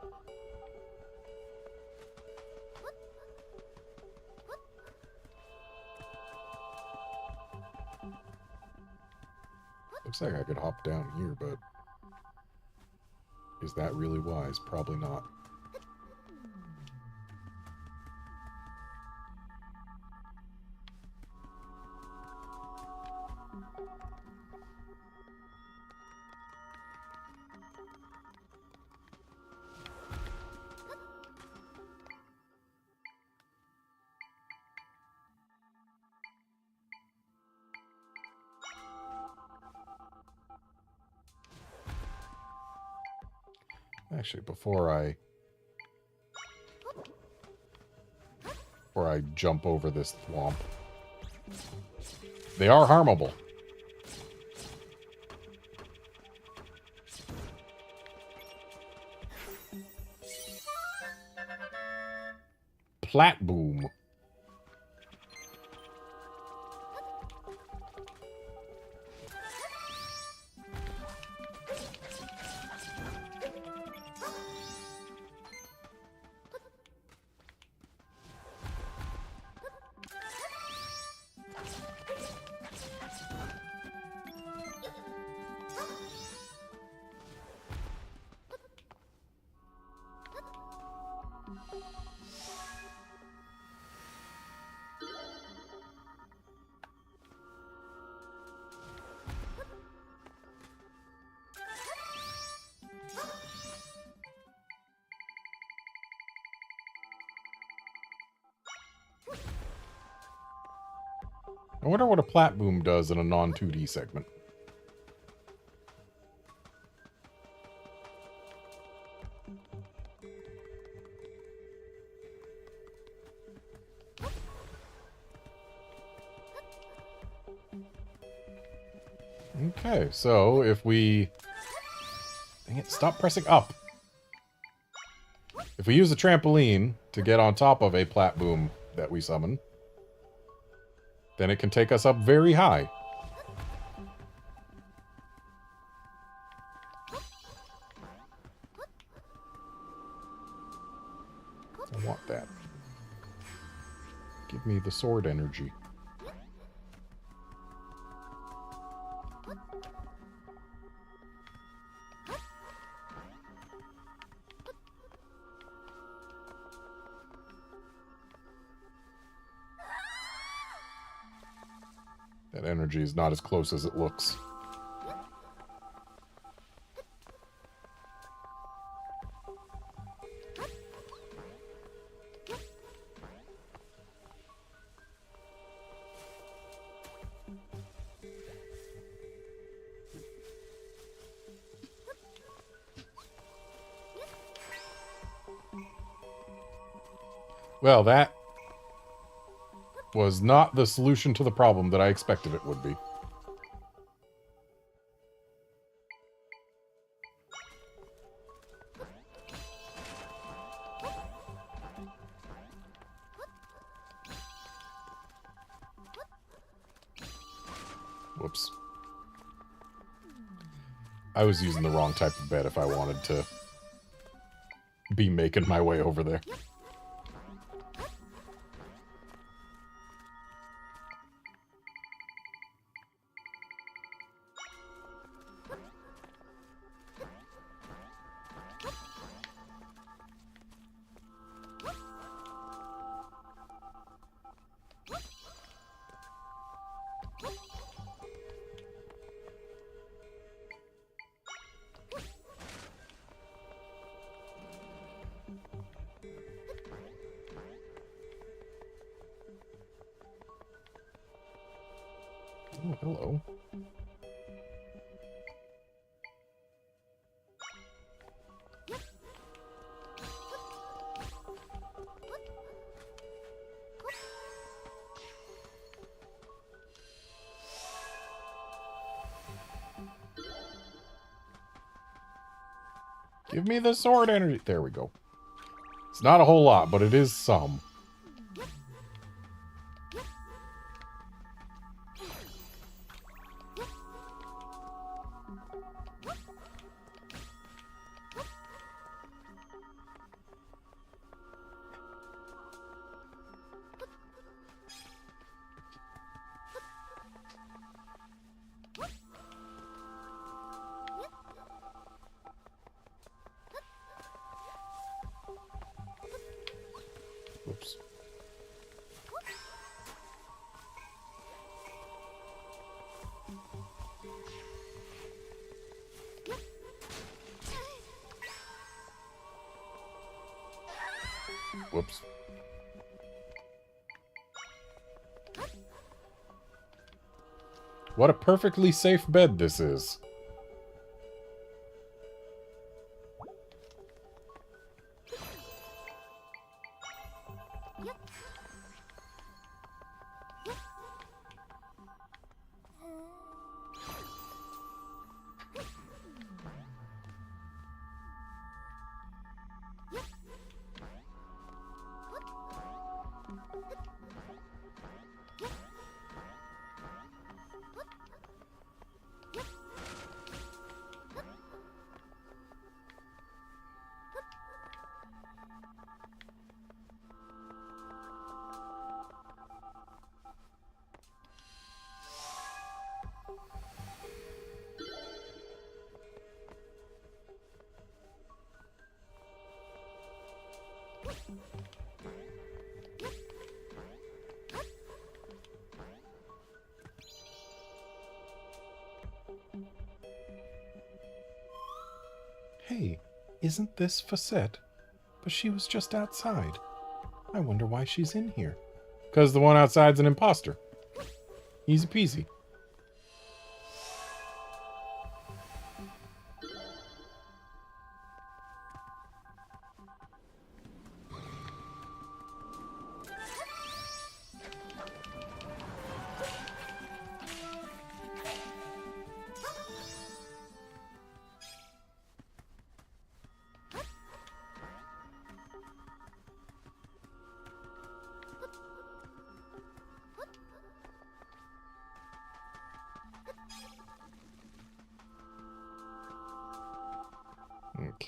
Looks like I could hop down here, but is that really wise? Probably not. Actually, before I jump over this thwomp, they are harmable. Plat boom. I wonder what a plat boom does in a non-2D segment. Okay, so if we... Dang it, stop pressing up! If we use a trampoline to get on top of a plat boom that we summon, then it can take us up very high. I want that. Give me the sword energy. That energy is not as close as it looks. Well, that was not the solution to the problem that I expected it would be. Whoops. I was using the wrong type of bed if I wanted to be making my way over there. Oh, hello. Give me the sword energy. There we go. It's not a whole lot, but it is some. Oops. Whoops. What a perfectly safe bed this is. Hey, isn't this Facette? But she was just outside. I wonder why she's in here. Because the one outside's an imposter. Easy peasy.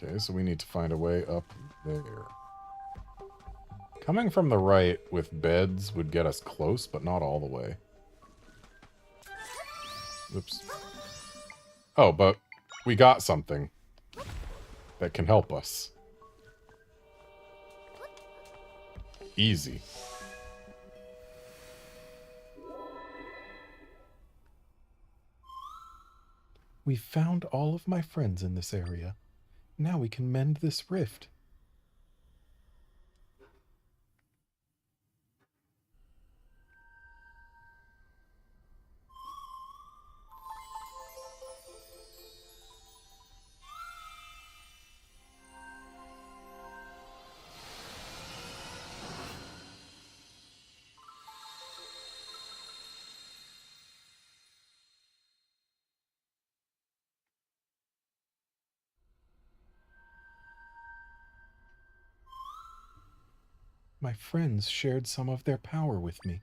Okay, so we need to find a way up there. Coming from the right with beds would get us close, but not all the way. Oops. Oh, but we got something that can help us. Easy. We've found all of my friends in this area. Now we can mend this rift. My friends shared some of their power with me.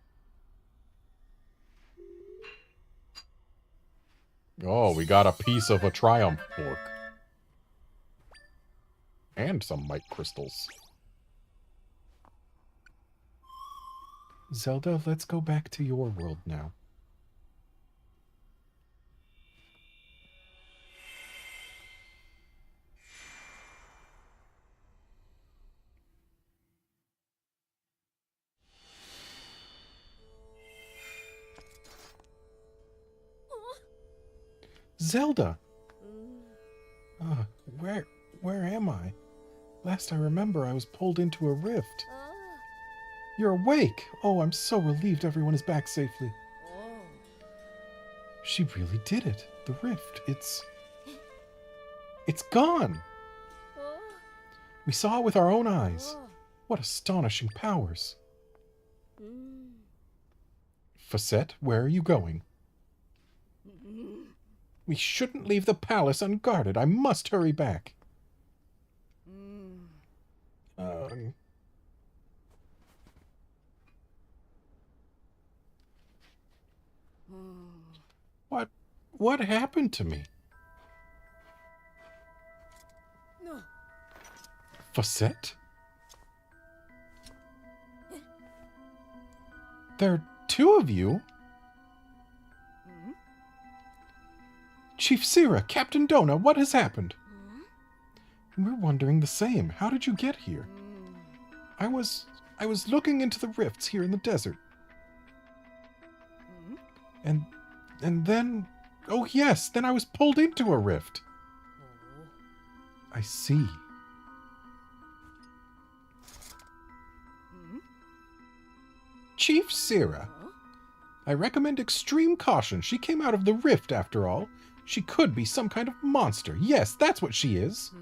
Oh, we got a piece of a Triumph Fork. And some Might Crystals. Zelda, let's go back to your world now. Zelda! Where am I? Last I remember, I was pulled into a rift. You're awake! Oh, I'm so relieved everyone is back safely. She really did it. The rift, it's gone! We saw it with our own eyes. What astonishing powers. Facette, where are you going? We shouldn't leave the palace unguarded. I must hurry back. What happened to me? No. Facette? There are two of you? Chief Sira, Captain Dona, what has happened? We're wondering the same. How did you get here? I was I was looking into the rifts here in the desert. And then... Oh yes, then I was pulled into a rift. I see. Chief Sira, I recommend extreme caution. She came out of the rift after all. She could be some kind of monster. Yes, that's what she is.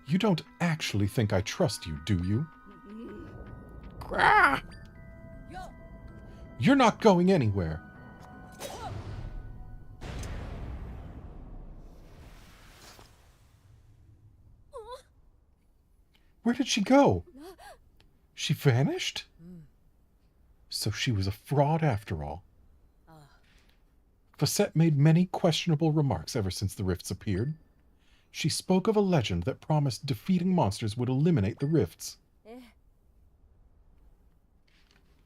You don't actually think I trust you, do you? Grah! You're not going anywhere. Where did she go? She vanished? So she was a fraud after all. Facette made many questionable remarks ever since the rifts appeared. She spoke of a legend that promised defeating monsters would eliminate the rifts.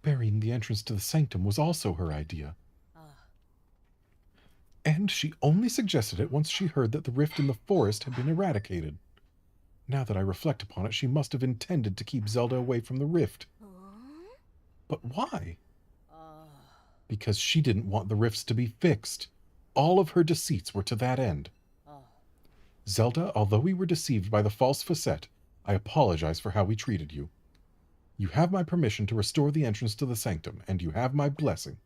Burying the entrance to the sanctum was also her idea. And she only suggested it once she heard that the rift in the forest had been eradicated. Now that I reflect upon it, she must have intended to keep Zelda away from the rift. But why? Because she didn't want the rifts to be fixed. All of her deceits were to that end. Zelda, although we were deceived by the false facette, I apologize for how we treated you. You have my permission to restore the entrance to the sanctum, and you have my blessing.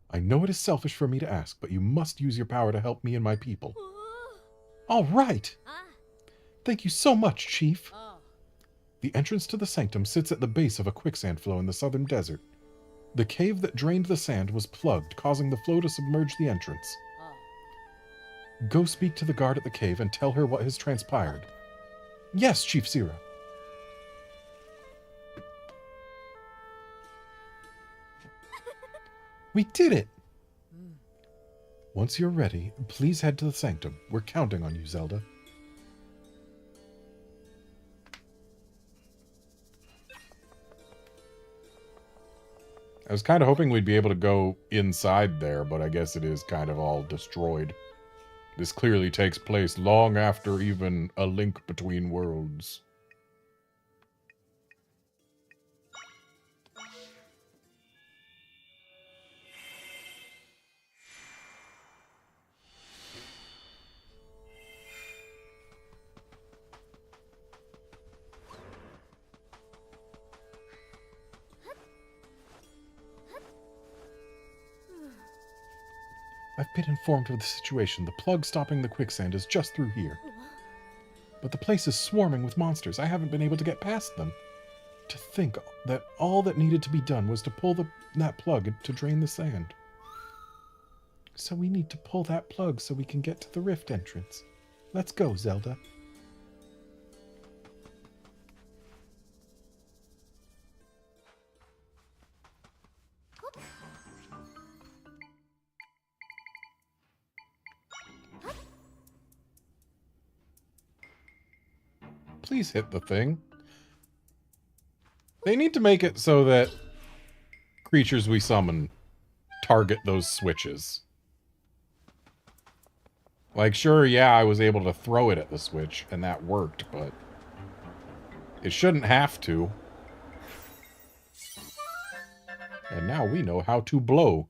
I know it is selfish for me to ask, but you must use your power to help me and my people. All right! Thank you so much, Chief. The entrance to the sanctum sits at the base of a quicksand flow in the southern desert. The cave that drained the sand was plugged, causing the flow to submerge the entrance. Go speak to the guard at the cave and tell her what has transpired. Yes, Chief Sira. We did it! Once you're ready, please head to the sanctum. We're counting on you, Zelda. I was kind of hoping we'd be able to go inside there, but I guess it is kind of all destroyed. This clearly takes place long after even A Link Between Worlds. I've been informed of the situation. The plug stopping the quicksand is just through here. But the place is swarming with monsters. I haven't been able to get past them. To think that all that needed to be done was to pull that plug to drain the sand. So we need to pull that plug so we can get to the rift entrance. Let's go, Zelda. Please hit the thing. They need to make it so that creatures we summon target those switches. Like, sure, yeah, I was able to throw it at the switch, and that worked, but it shouldn't have to. And now we know how to blow.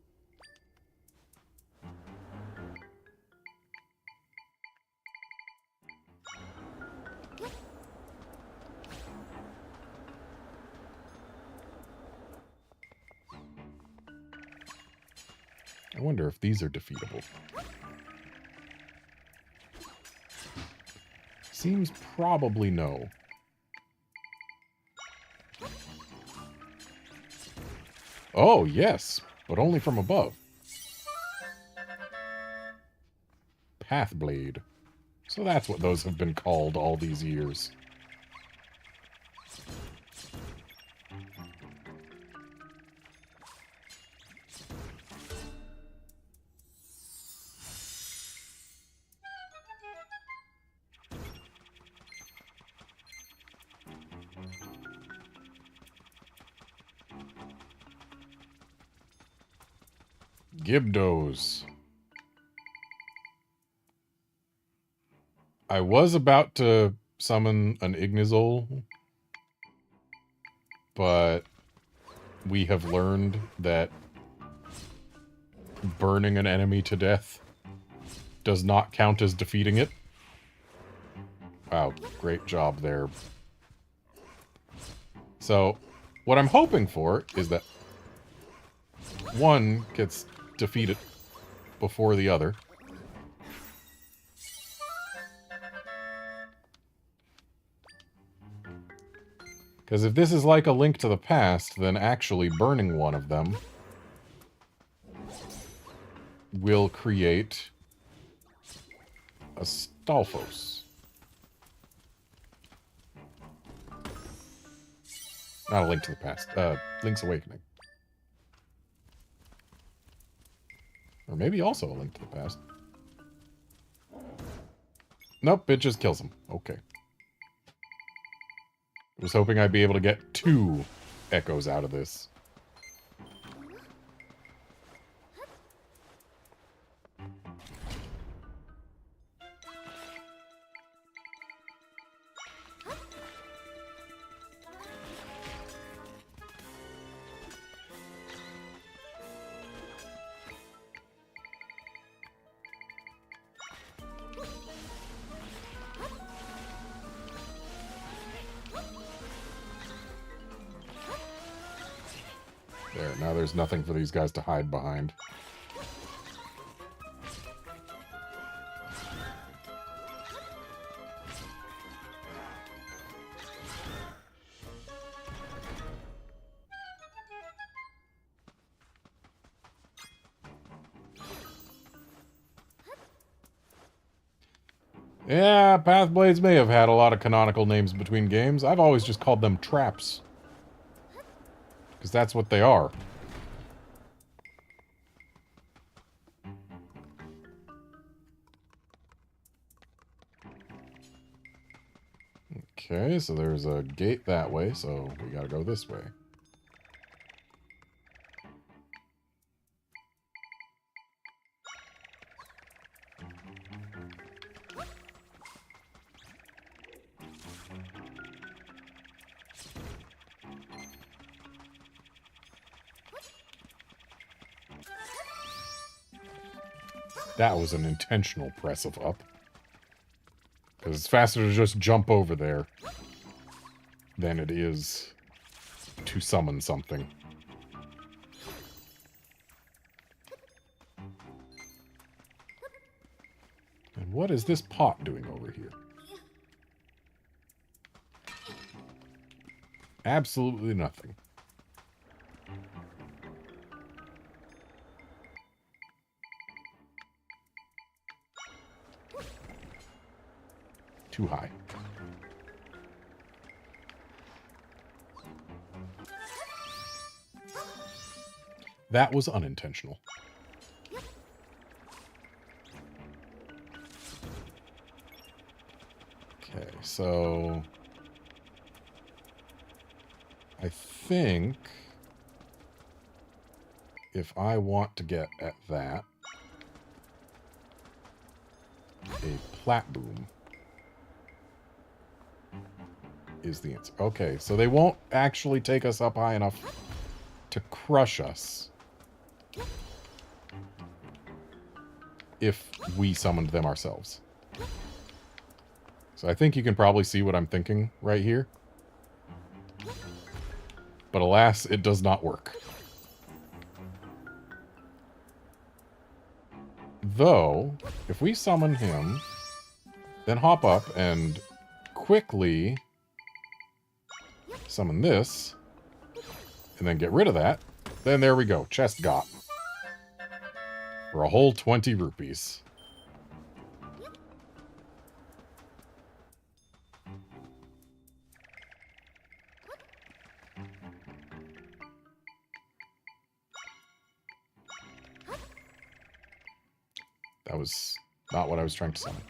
I wonder if these are defeatable. Seems probably no. Oh, yes, but only from above. Pathblade. So that's what those have been called all these years. Gibdos. I was about to summon an Ignizol, but we have learned that burning an enemy to death does not count as defeating it. Wow, great job there. So, what I'm hoping for is that one gets defeated before the other. Because if this is like A Link to the Past, then actually burning one of them will create a Stalfos. Not A Link to the Past. Link's Awakening. Or maybe also A Link to the Past. Nope, it just kills him. Okay. I was hoping I'd be able to get 2 echoes out of this. There, now there's nothing for these guys to hide behind. Yeah, Pathblades may have had a lot of canonical names between games. I've always just called them traps. Because that's what they are. Okay, so there's a gate that way, so we gotta go this way. That was an intentional press of up. Because it's faster to just jump over there than it is to summon something. And what is this pot doing over here? Absolutely nothing. Too high. That was unintentional. Okay, so I think if I want to get at that, a plat boom is the answer. Okay, so they won't actually take us up high enough to crush us if we summoned them ourselves. So I think you can probably see what I'm thinking right here. But alas, it does not work. Though, if we summon him, then hop up and quickly summon this, and then get rid of that, then there we go. Chest got. For a whole 20 rupees. That was not what I was trying to summon.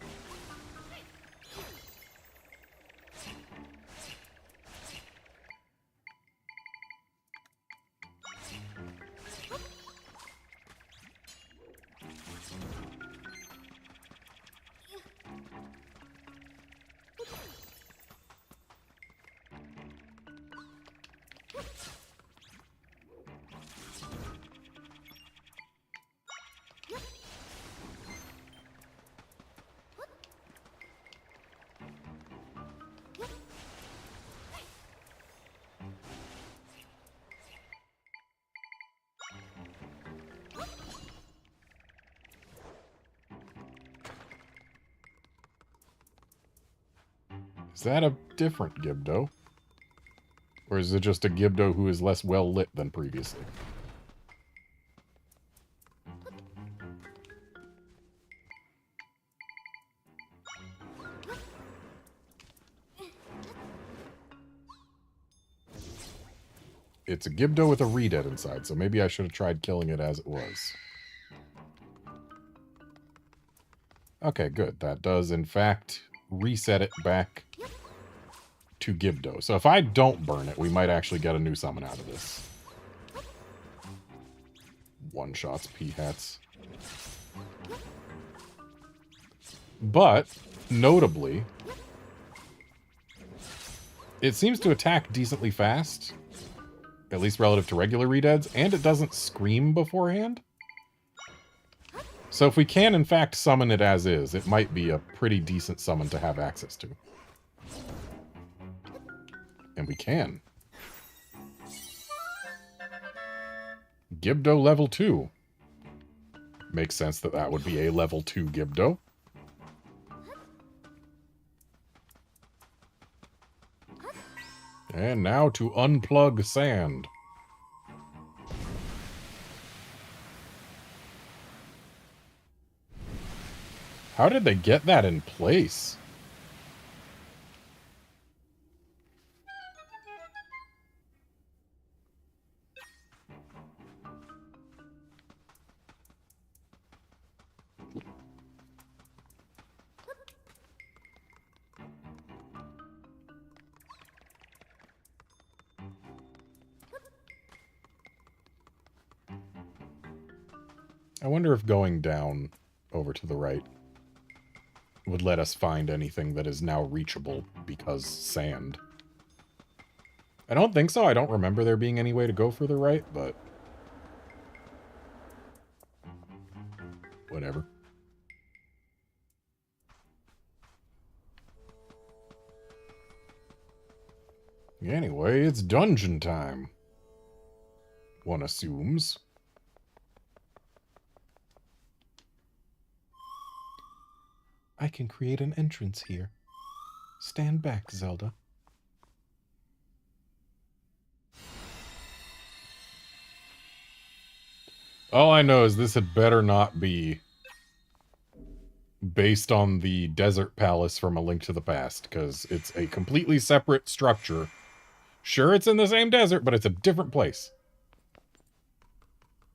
Is that a different Gibdo? Or is it just a Gibdo who is less well lit than previously? It's a Gibdo with a Redead inside, so maybe I should have tried killing it as it was. Okay, good. That does, in fact, reset it back to Gibdo. So if I don't burn it, we might actually get a new summon out of this. One-shots, P-hats. But, notably, it seems to attack decently fast, at least relative to regular Redeads, and it doesn't scream beforehand. So if we can, in fact, summon it as is, it might be a pretty decent summon to have access to. And we can. Gibdo level 2. Makes sense that that would be a level 2 Gibdo. And now to unplug sand. How did they get that in place? I wonder if going down over to the right would let us find anything that is now reachable because sand. I don't think so. I don't remember there being any way to go further right, but whatever. Anyway, it's dungeon time. One assumes. I can create an entrance here. Stand back, Zelda. All I know is this had better not be based on the Desert Palace from A Link to the Past, because it's a completely separate structure. Sure, it's in the same desert, but it's a different place.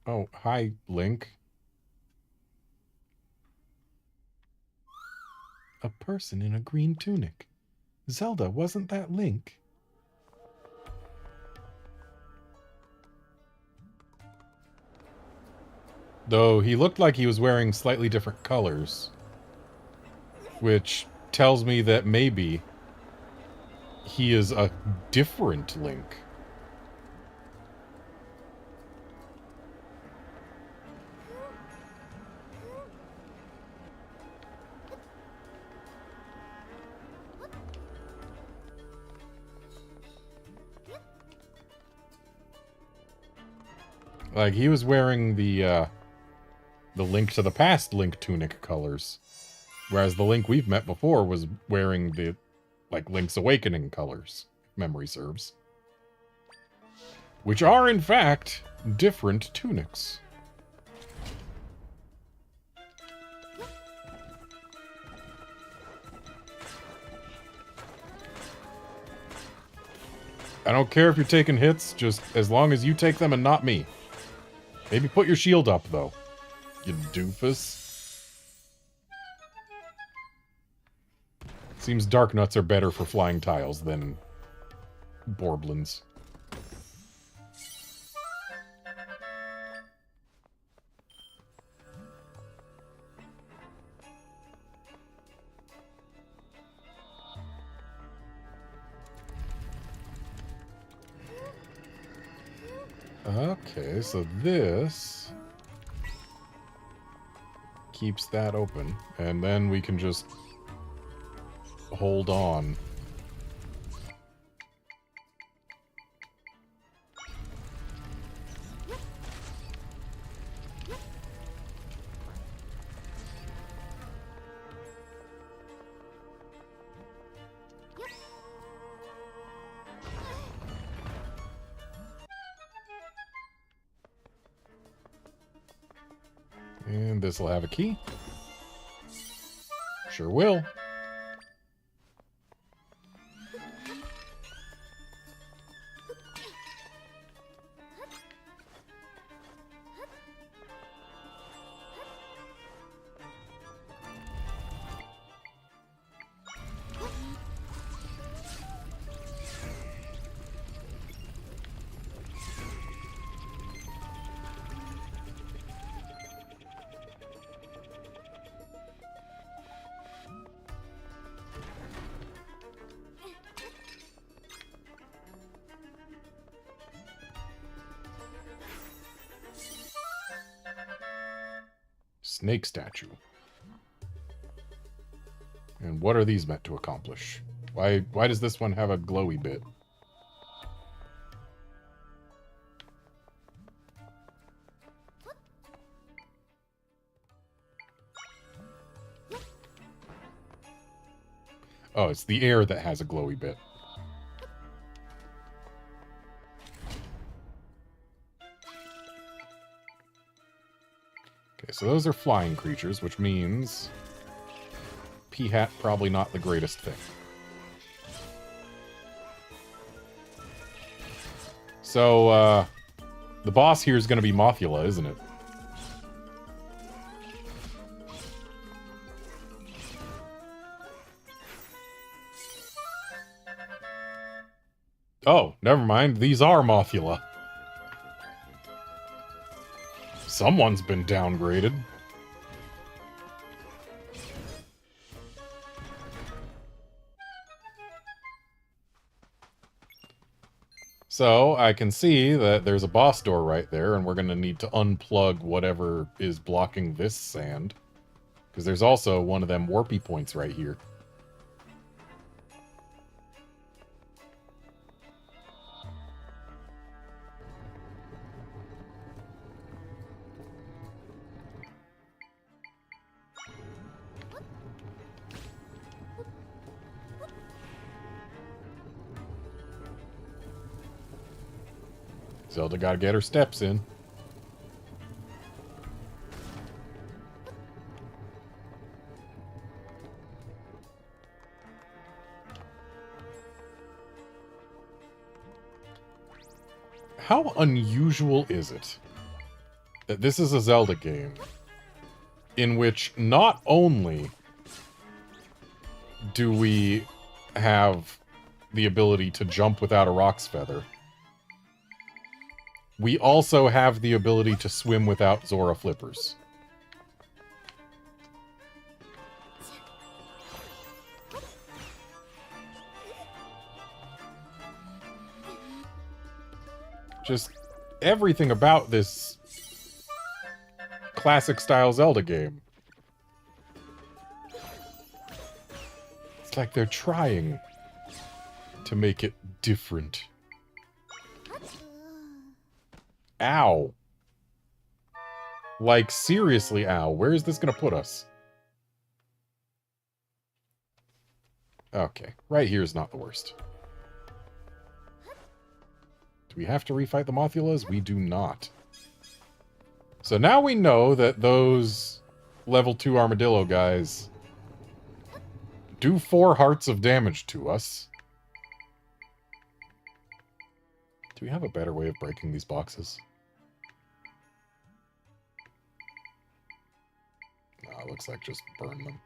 Oh, hi, Link. A person in a green tunic. Zelda, wasn't that Link? Though he looked like he was wearing slightly different colors, which tells me that maybe he is a different Link. Like, he was wearing the Link to the Past Link tunic colors. Whereas the Link we've met before was wearing the, like, Link's Awakening colors, if memory serves. Which are, in fact, different tunics. I don't care if you're taking hits, just as long as you take them and not me. Maybe put your shield up, though. You doofus. Seems dark nuts are better for flying tiles than Borblins. Okay, so this keeps that open, and then we can just hold on. And this'll have a key. Sure will. Snake statue. And what are these meant to accomplish? Why does this one have a glowy bit? Oh, it's the air that has a glowy bit. Okay, so those are flying creatures, which means P-Hat probably not the greatest thing. So, the boss here is going to be Mothula, isn't it? Oh, never mind. These are Mothula. Someone's been downgraded. So, I can see that there's a boss door right there, and we're going to need to unplug whatever is blocking this sand. Because there's also one of them warpy points right here. Zelda gotta get her steps in. How unusual is it that this is a Zelda game in which not only do we have the ability to jump without a Rock's Feather, we also have the ability to swim without Zora flippers. Just everything about this classic-style Zelda game. It's like they're trying to make it different. Ow. Like, seriously, ow. Where is this gonna put us? Okay, right here is not the worst. Do we have to refight the Mothulas? We do not. So now we know that those level 2 armadillo guys do 4 hearts of damage to us. Do we have a better way of breaking these boxes? No, it looks like just burn them.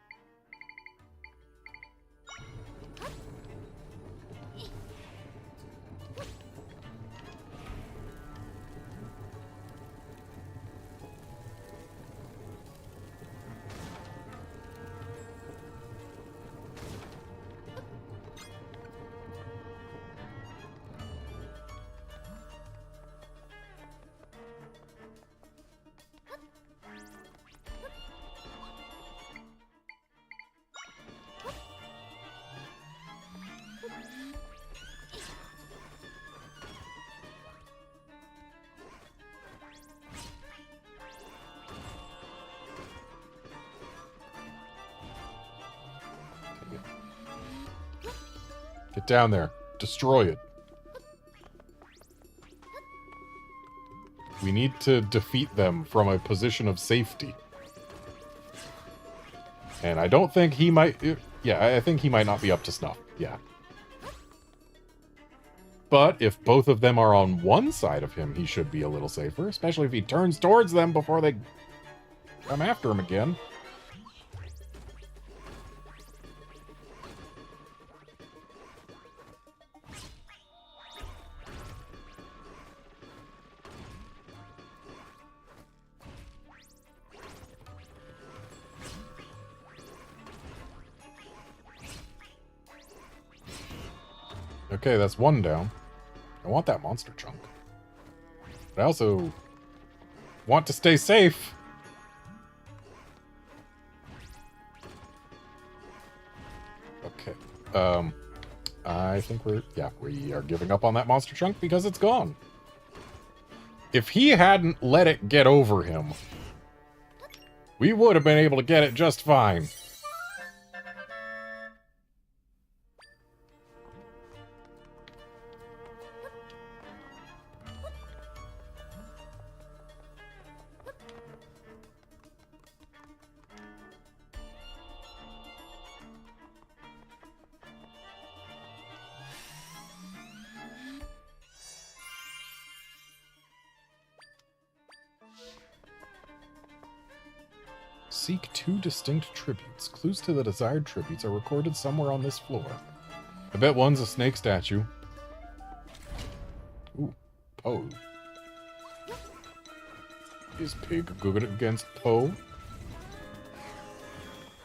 Get down there. Destroy it. We need to defeat them from a position of safety. And I don't think he might... Yeah, I think he might not be up to snuff. Yeah. But if both of them are on one side of him, he should be a little safer. Especially if he turns towards them before they come after him again. Okay, that's one down. I want that monster chunk. But I also want to stay safe. Okay. I think we are giving up on that monster chunk because it's gone. If he hadn't let it get over him, we would have been able to get it just fine. Seek 2 distinct tributes. Clues to the desired tributes are recorded somewhere on this floor. I bet one's a snake statue. Ooh, Poe. Is Pig good against Poe?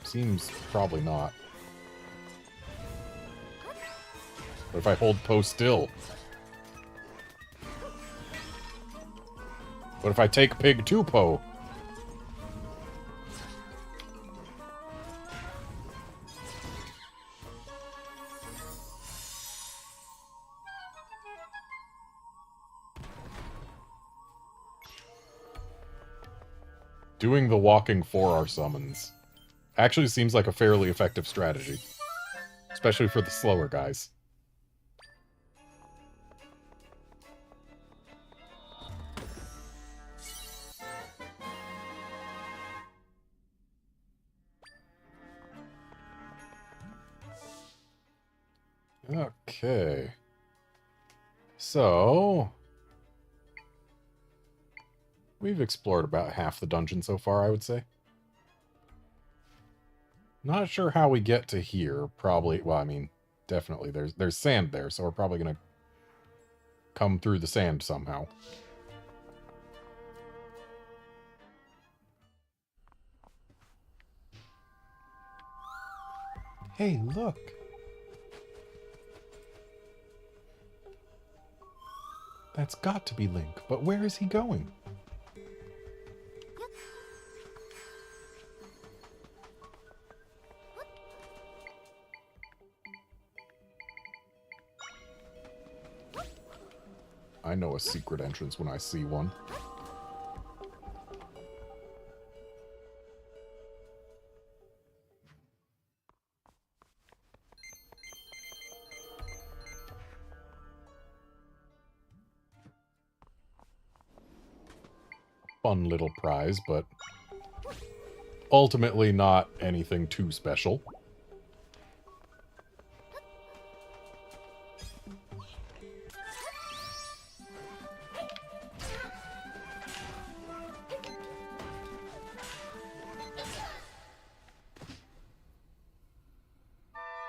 Seems probably not. What if I hold Poe still? What if I take Pig to Poe? Doing the walking for our summons actually seems like a fairly effective strategy. Especially for the slower guys. Okay. So... we've explored about half the dungeon so far, I would say. Not sure how we get to here. Probably, well, I mean, definitely there's sand there, so we're probably going to come through the sand somehow. Hey, look. That's got to be Link, but where is he going? I know a secret entrance when I see one. Fun little prize, but ultimately not anything too special.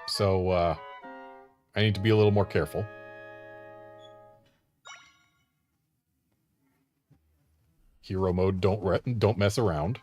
So, I need to be a little more careful. Hero mode, don't mess around.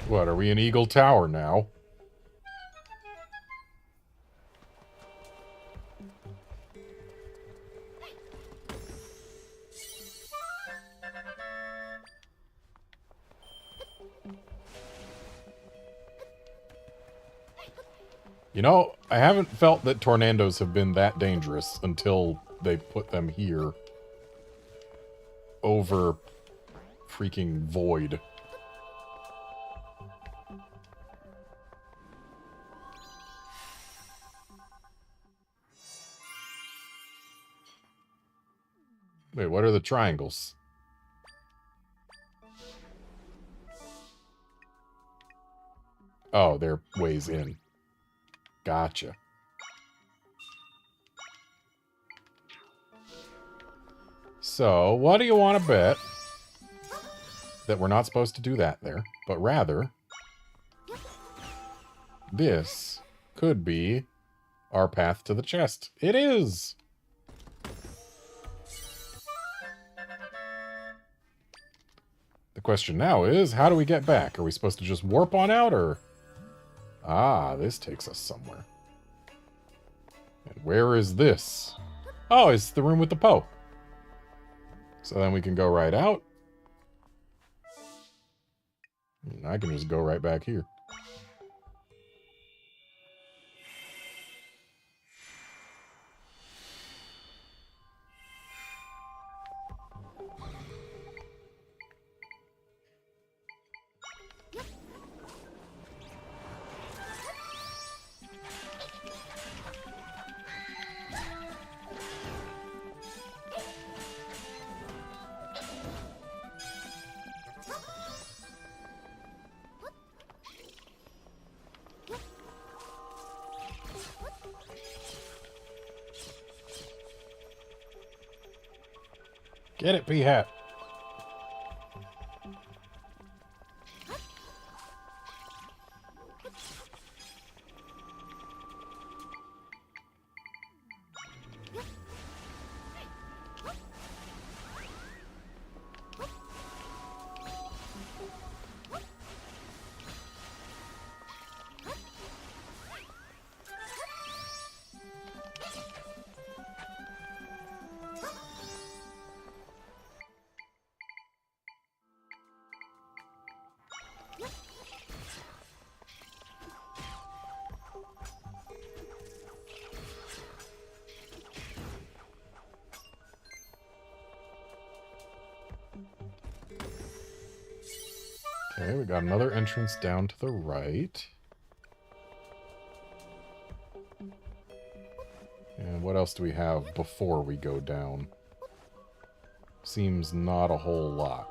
What, are we in Eagle Tower now? You know, I haven't felt that tornadoes have been that dangerous until they put them here. Over freaking void. Wait, what are the triangles? Oh, they're ways in. Gotcha. So, what do you want to bet? That we're not supposed to do that there, but rather, this could be our path to the chest. It is! The question now is, how do we get back? Are we supposed to just warp on out, or... Ah, this takes us somewhere. And where is this? Oh, it's the room with the Poe. So then we can go right out. And I can just go right back here. Get it, P-Hat. Okay, we got another entrance down to the right. And what else do we have before we go down? Seems not a whole lot.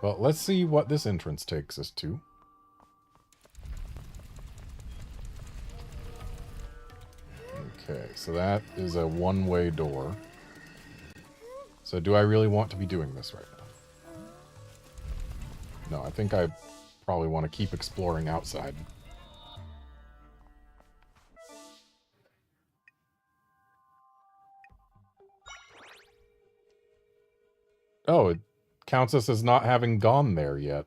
Well, let's see what this entrance takes us to. Okay, so that is a one-way door. So do I really want to be doing this right now? No, I think I probably want to keep exploring outside. Oh, it counts us as not having gone there yet.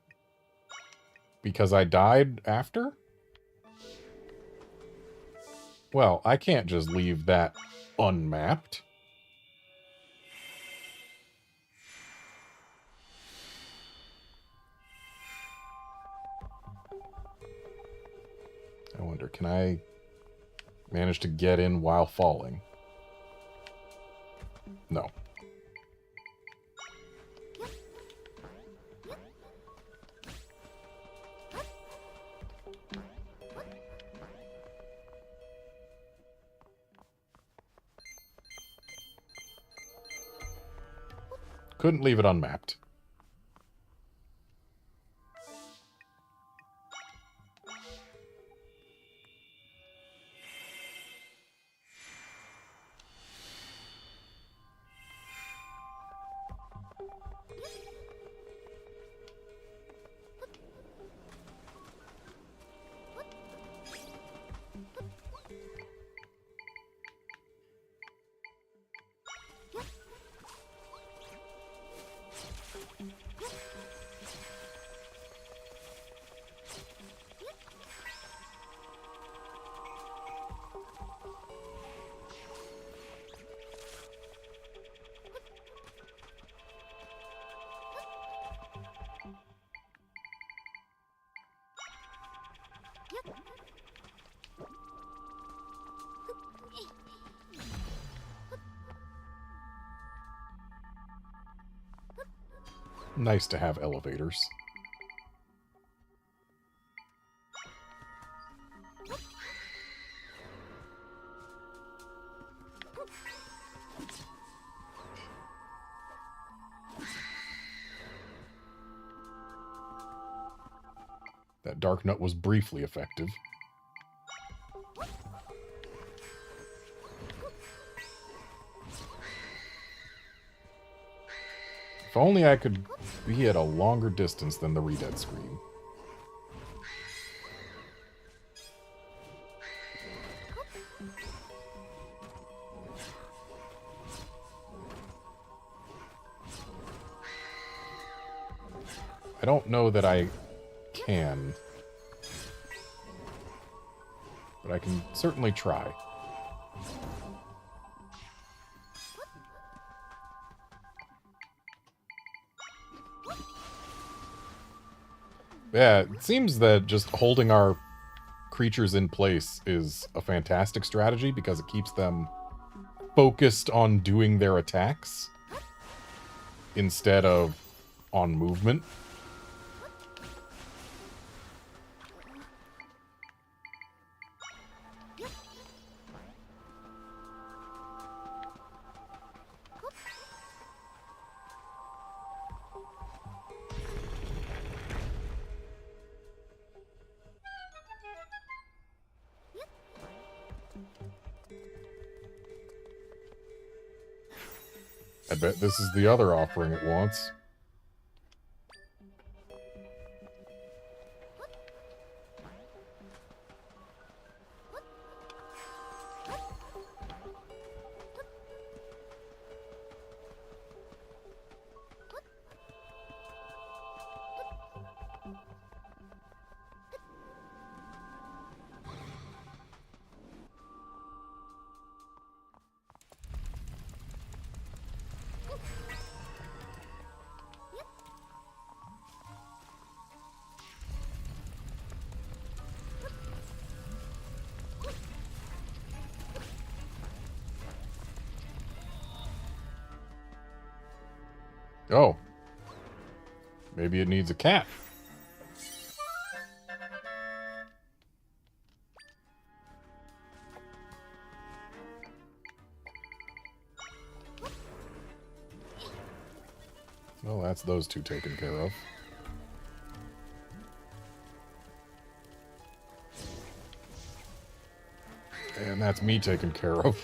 Because I died after? Well, I can't just leave that unmapped. I wonder, can I manage to get in while falling? No. Couldn't leave it unmapped. Nice to have elevators. That dark nut was briefly effective. If only I could be at a longer distance than the redead screen. I don't know that I can, but I can certainly try. Yeah, it seems that just holding our creatures in place is a fantastic strategy because it keeps them focused on doing their attacks instead of on movement. I bet this is the other offering it wants. Oh. Maybe it needs a cat. Well, that's those two taken care of. And that's me taken care of.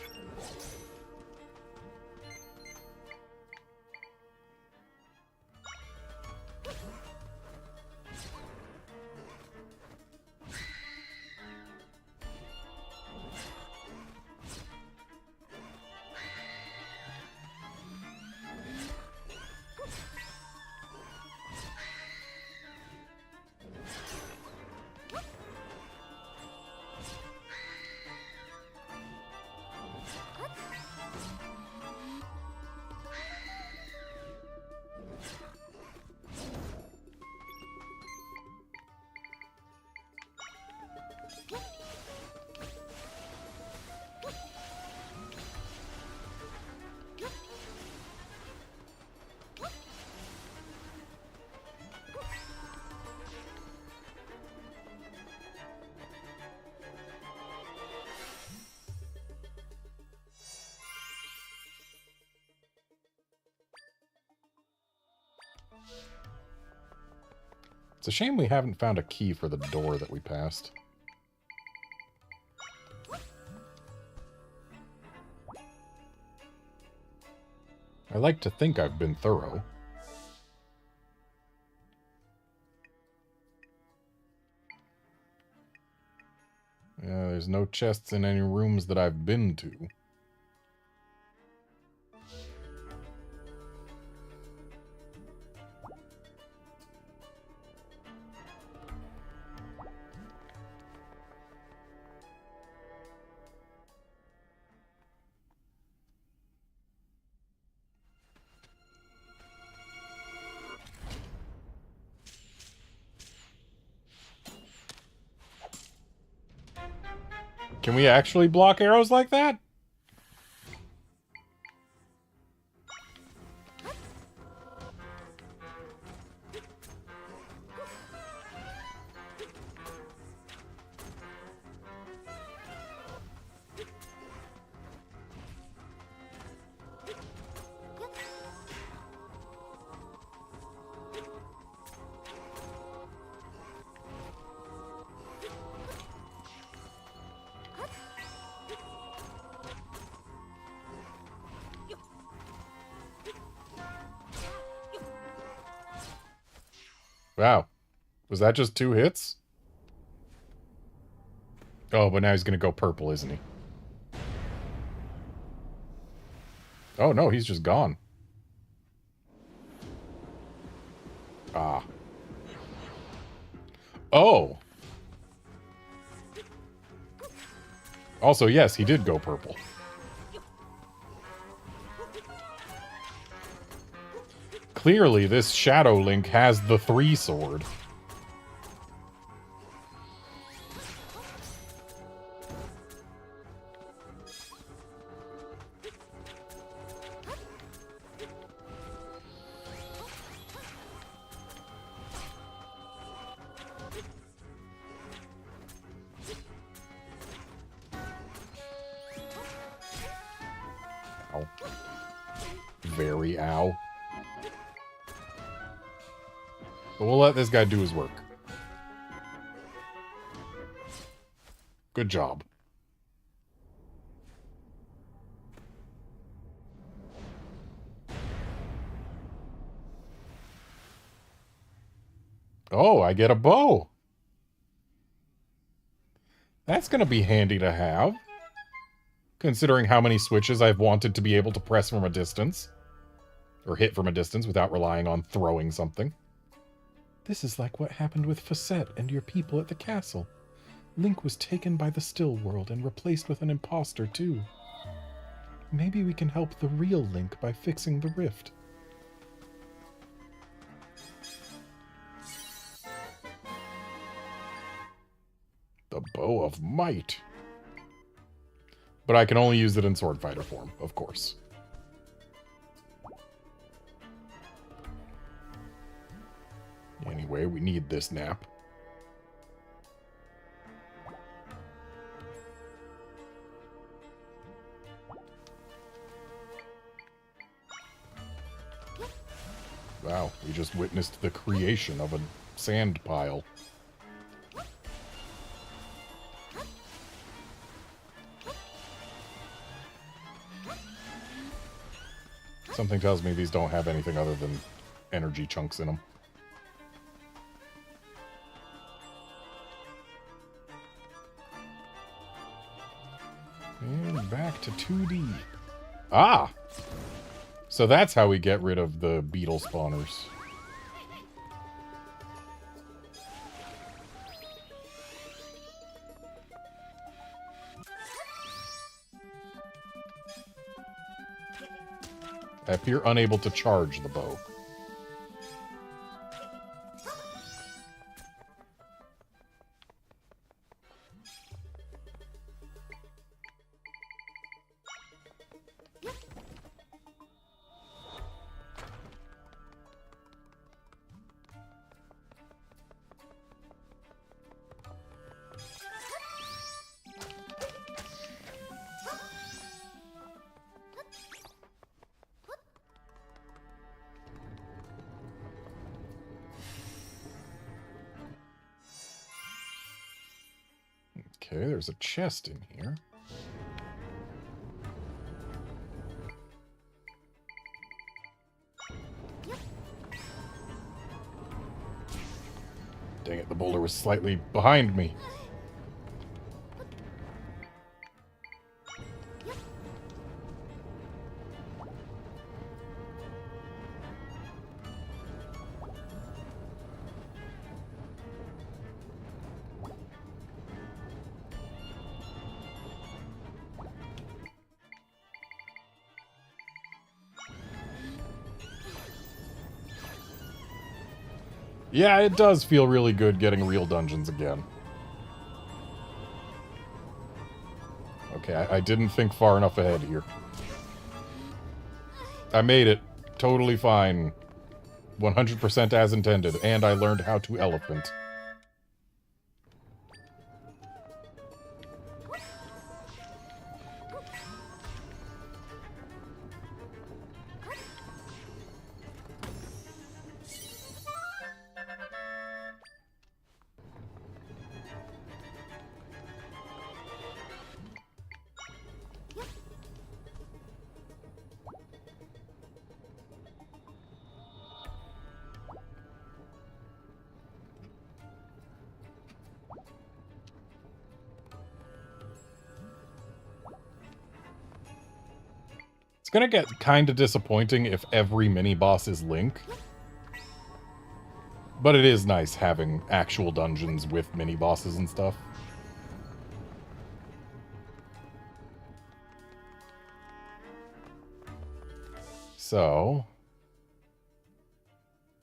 It's a shame we haven't found a key for the door that we passed. I like to think I've been thorough. Yeah, there's no chests in any rooms that I've been to. Can we actually block arrows like that? Wow. Was that just 2 hits? Oh, but now he's going to go purple, isn't he? Oh, no, he's just gone. Ah. Oh. Also, yes, he did go purple. Clearly, this Shadow Link has the 3 sword. Ow. Very ow. But we'll let this guy do his work. Good job. Oh, I get a bow. That's going to be handy to have. Considering how many switches I've wanted to be able to press from a distance. Or hit from a distance without relying on throwing something. This is like what happened with Facette and your people at the castle. Link was taken by the still world and replaced with an imposter too. Maybe we can help the real Link by fixing the rift. The Bow of Might. But I can only use it in Sword Fighter form, of course. Anyway, we need this nap. Wow, we just witnessed the creation of a sand pile. Something tells me these don't have anything other than energy chunks in them. And back to 2D. Ah! So that's how we get rid of the beetle spawners. I appear unable to charge the bow. Okay, there's a chest in here. Dang it, the boulder was slightly behind me. Yeah, it does feel really good getting real dungeons again. Okay, I didn't think far enough ahead here. I made it. Totally fine. 100% as intended. And I learned how to elephant. It's gonna get kind of disappointing if every mini-boss is Link. But it is nice having actual dungeons with mini-bosses and stuff. So...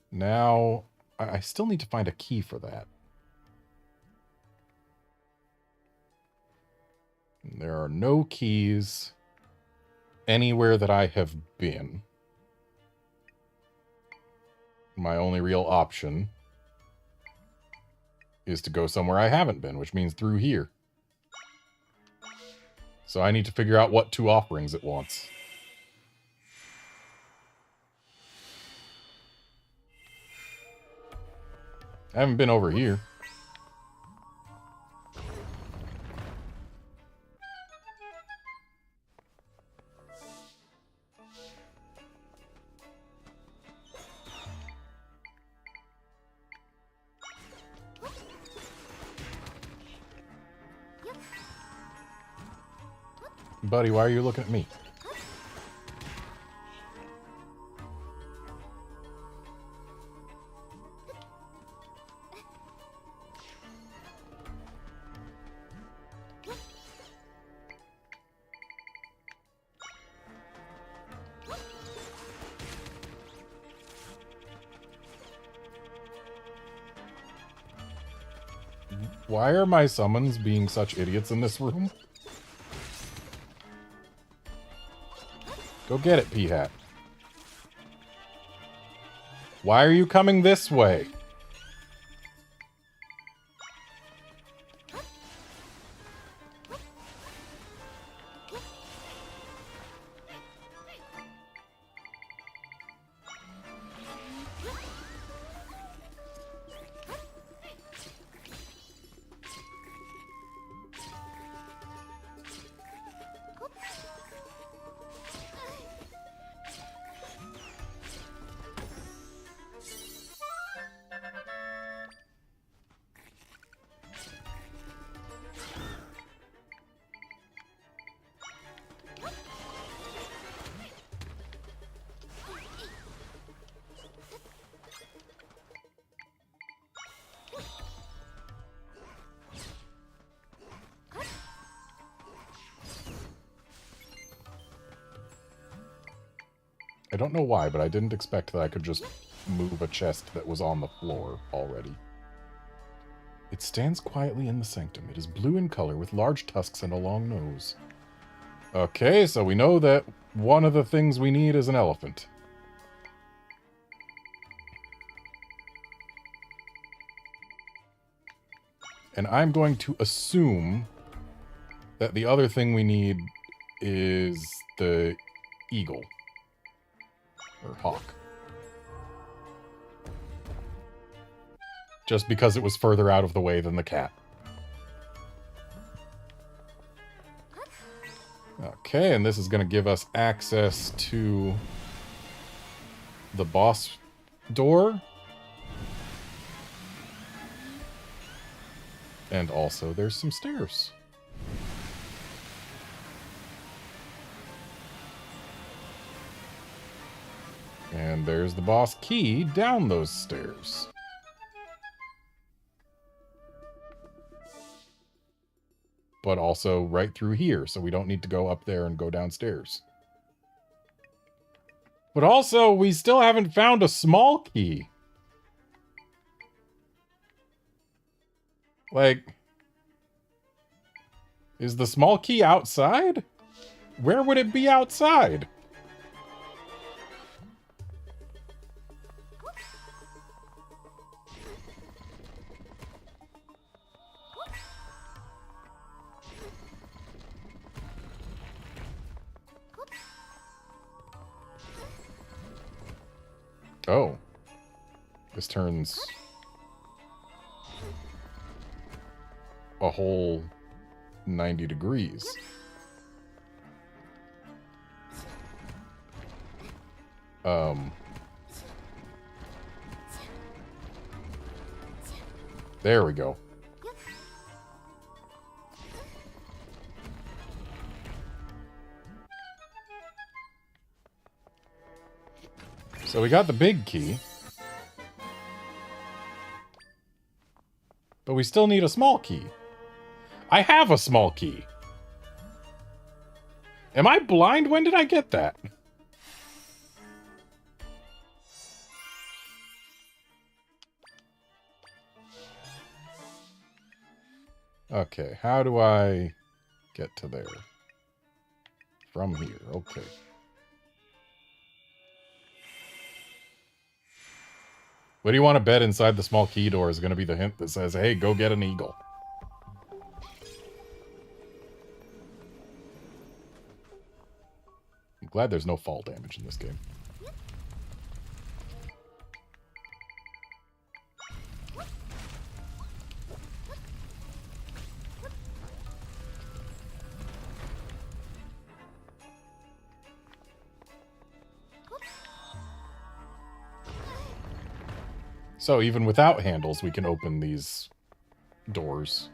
now... I still need to find a key for that. There are no keys anywhere that I have been. My only real option is to go somewhere I haven't been, which means through here. So I need to figure out what 2 offerings it wants. I haven't been over here. Buddy, why are you looking at me? Why are my summons being such idiots in this room? Go get it, P-Hat. Why are you coming this way? I don't know why, but I didn't expect that I could just move a chest that was on the floor already. It stands quietly in the sanctum. It is blue in color with large tusks and a long nose. Okay, so we know that one of the things we need is an elephant. And I'm going to assume that the other thing we need is the eagle. Or hawk. Just because it was further out of the way than the cat. Okay, and this is going to give us access to the boss door. And also there's some stairs. And there's the boss key down those stairs. But also right through here, so we don't need to go up there and go downstairs. But also, we still haven't found a small key. Like... Is the small key outside? Where would it be outside? Oh. This turns a whole 90 degrees. There we go. So we got the big key. But we still need a small key. I have a small key. Am I blind? When did I get that? Okay, how do I get to there? From here, okay. What do you want to bet inside the small key door is going to be the hint that says, hey, go get an eagle. I'm glad there's no fall damage in this game. So even without handles, we can open these doors.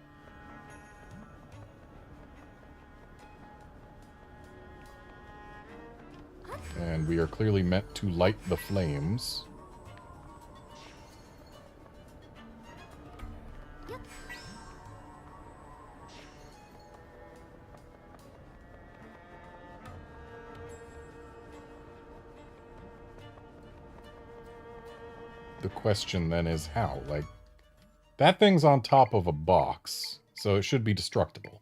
And we are clearly meant to light the flames. The question then is how? Like, that thing's on top of a box, so it should be destructible.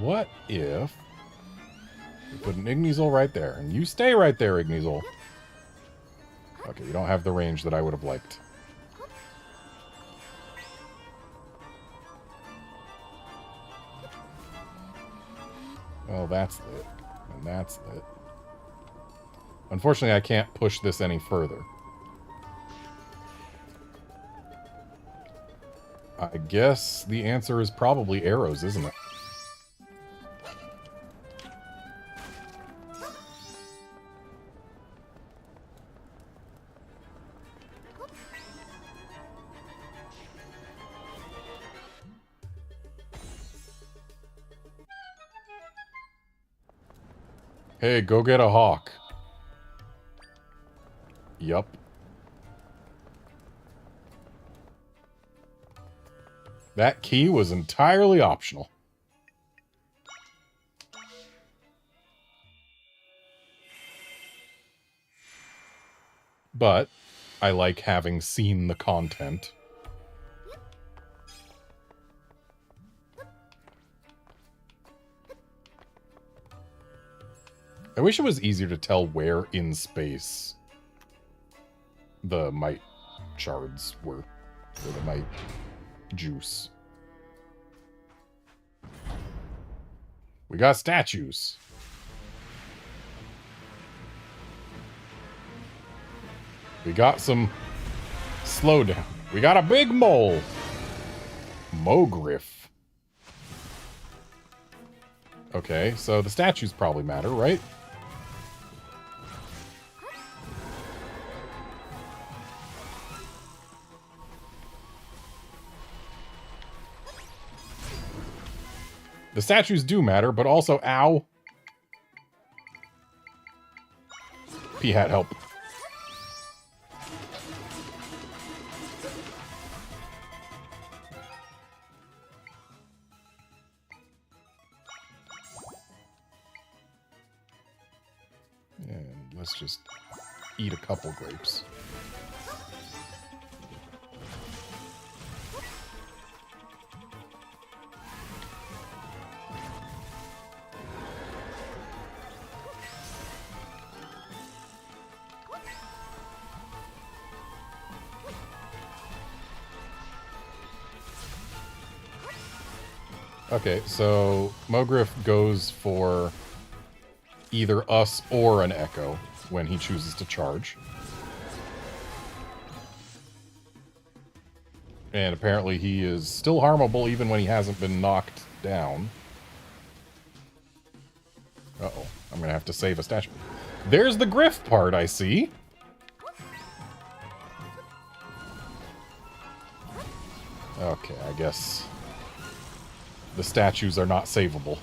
What if we put an Ignizel right there, and you stay right there, Ignizel. Okay, you don't have the range that I would have liked. Well, that's lit. And that's lit. Unfortunately, I can't push this any further. I guess the answer is probably arrows, isn't it? Hey, go get a hawk. Yup. That key was entirely optional. But I like having seen the content. I wish it was easier to tell where in space the might shards were, or the might juice. We got statues. We got some slowdown. We got a big mole. Mogriff. Okay, so the statues probably matter, right? The statues do matter, but also, ow. P-hat, help. And let's just eat a couple grapes. Okay, so Mogriff goes for either us or an Echo when he chooses to charge. And apparently he is still harmable even when he hasn't been knocked down. Uh-oh. I'm going to have to save a statue. There's the Griff part, I see. Okay, I guess the statues are not savable.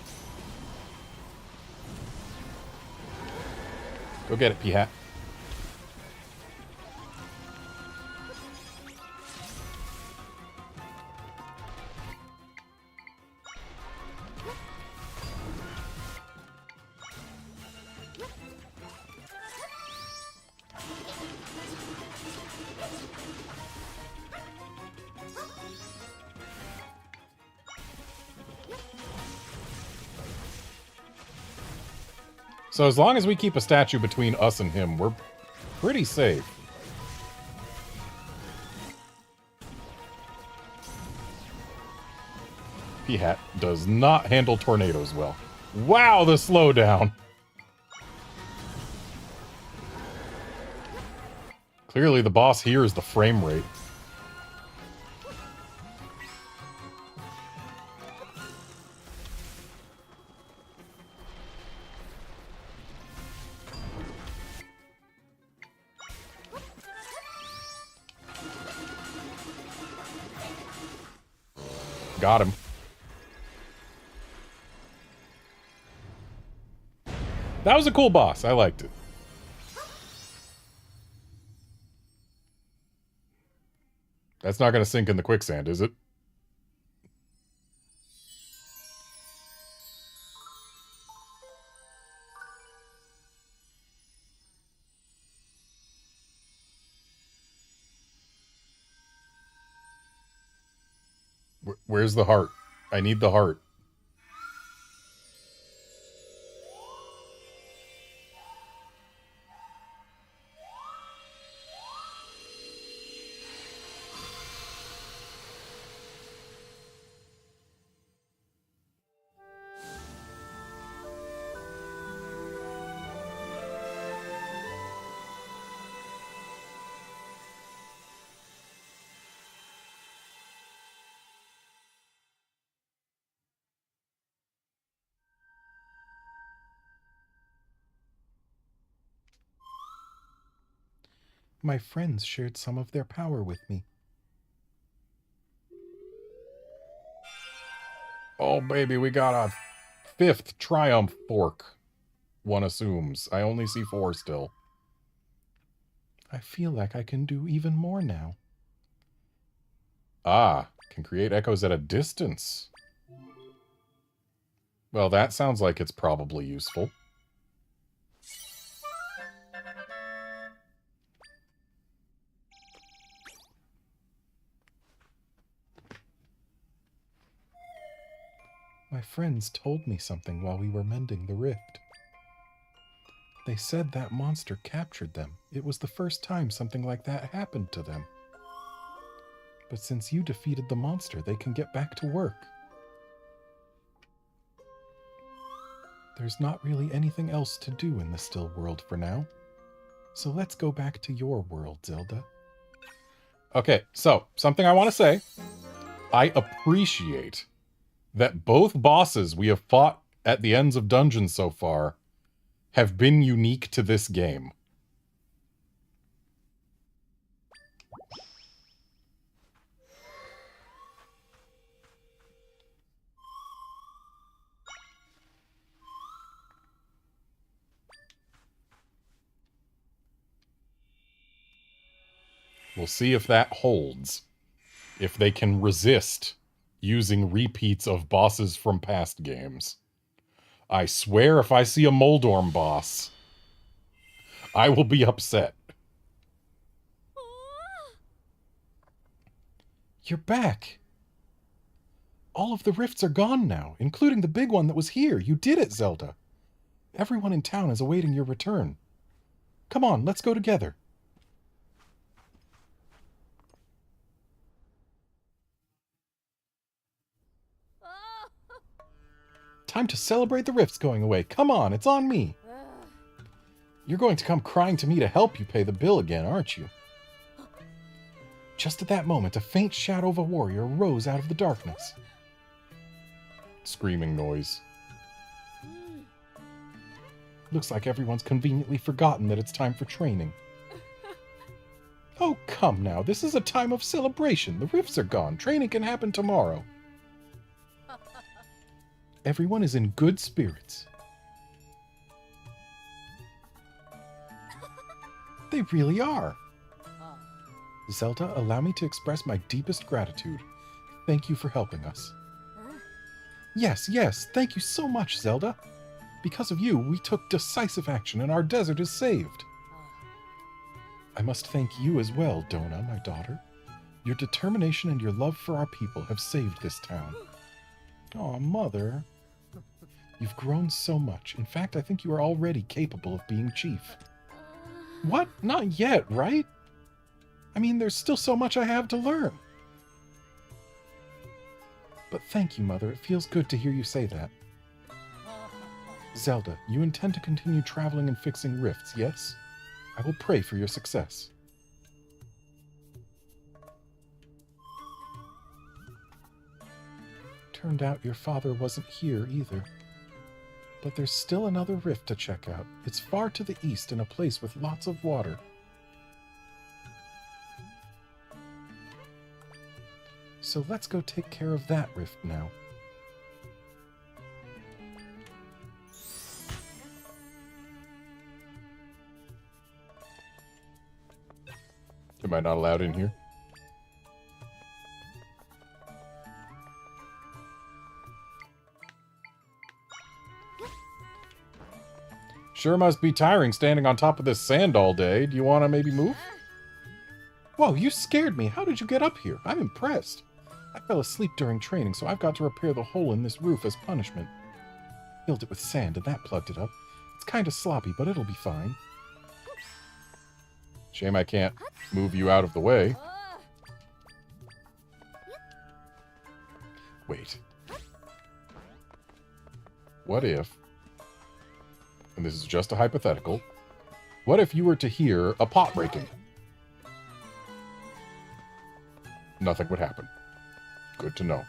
Go get it, P-Hat. So as long as we keep a statue between us and him, we're pretty safe. P-Hat does not handle tornadoes well. Wow, the slowdown! Clearly the boss here is the frame rate. Got him. That was a cool boss. I liked it. That's not going to sink in the quicksand, is it? Where's the heart? I need the heart. My friends shared some of their power with me. Oh, baby, we got a 5th Triumph fork. One assumes. I only see 4 still. I feel like I can do even more now. Ah, can create echoes at a distance. Well, that sounds like it's probably useful. My friends told me something while we were mending the rift. They said that monster captured them. It was the first time something like that happened to them. But since you defeated the monster, they can get back to work. There's not really anything else to do in the still world for now. So let's go back to your world, Zelda. Okay, so, something I want to say. I appreciate that both bosses we have fought at the ends of dungeons so far have been unique to this game. We'll see if that holds. If they can resist using repeats of bosses from past games. I swear if I see a Moldorm boss, I will be upset. You're back. All of the rifts are gone now, including the big one that was here. You did it, Zelda. Everyone in town is awaiting your return. Come on, let's go together. Time to celebrate the rifts going away. Come on, it's on me. You're going to come crying to me to help you pay the bill again, aren't you? Just at that moment, a faint shadow of a warrior rose out of the darkness. Screaming noise. Looks like everyone's conveniently forgotten that it's time for training. Oh, come now. This is a time of celebration. The rifts are gone. Training can happen tomorrow. Everyone is in good spirits. They really are. Zelda, allow me to express my deepest gratitude. Thank you for helping us. Yes, yes. Thank you so much, Zelda. Because of you, we took decisive action and our desert is saved. I must thank you as well, Dona, my daughter. Your determination and your love for our people have saved this town. Aw, Mother. You've grown so much. In fact, I think you are already capable of being chief. What? Not yet, right? I mean, there's still so much I have to learn. But thank you, Mother. It feels good to hear you say that. Zelda, you intend to continue traveling and fixing rifts, yes? I will pray for your success. Turned out your father wasn't here either. But there's still another rift to check out. It's far to the east in a place with lots of water. So let's go take care of that rift now. Am I not allowed in here? Sure must be tiring standing on top of this sand all day. Do you want to maybe move? Whoa, you scared me. How did you get up here? I'm impressed. I fell asleep during training, so I've got to repair the hole in this roof as punishment. Filled it with sand, and that plugged it up. It's kind of sloppy, but it'll be fine. Shame I can't move you out of the way. Wait. What if, and this is just a hypothetical, what if you were to hear a pot breaking? Nothing would happen. Good to know.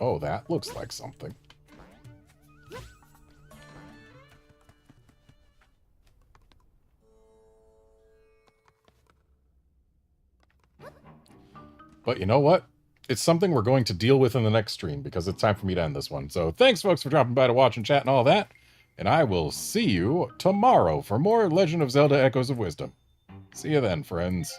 Oh, that looks like something. But you know what? It's something we're going to deal with in the next stream because it's time for me to end this one. So thanks, folks, for dropping by to watch and chat and all that. And I will see you tomorrow for more Legend of Zelda Echoes of Wisdom. See you then, friends.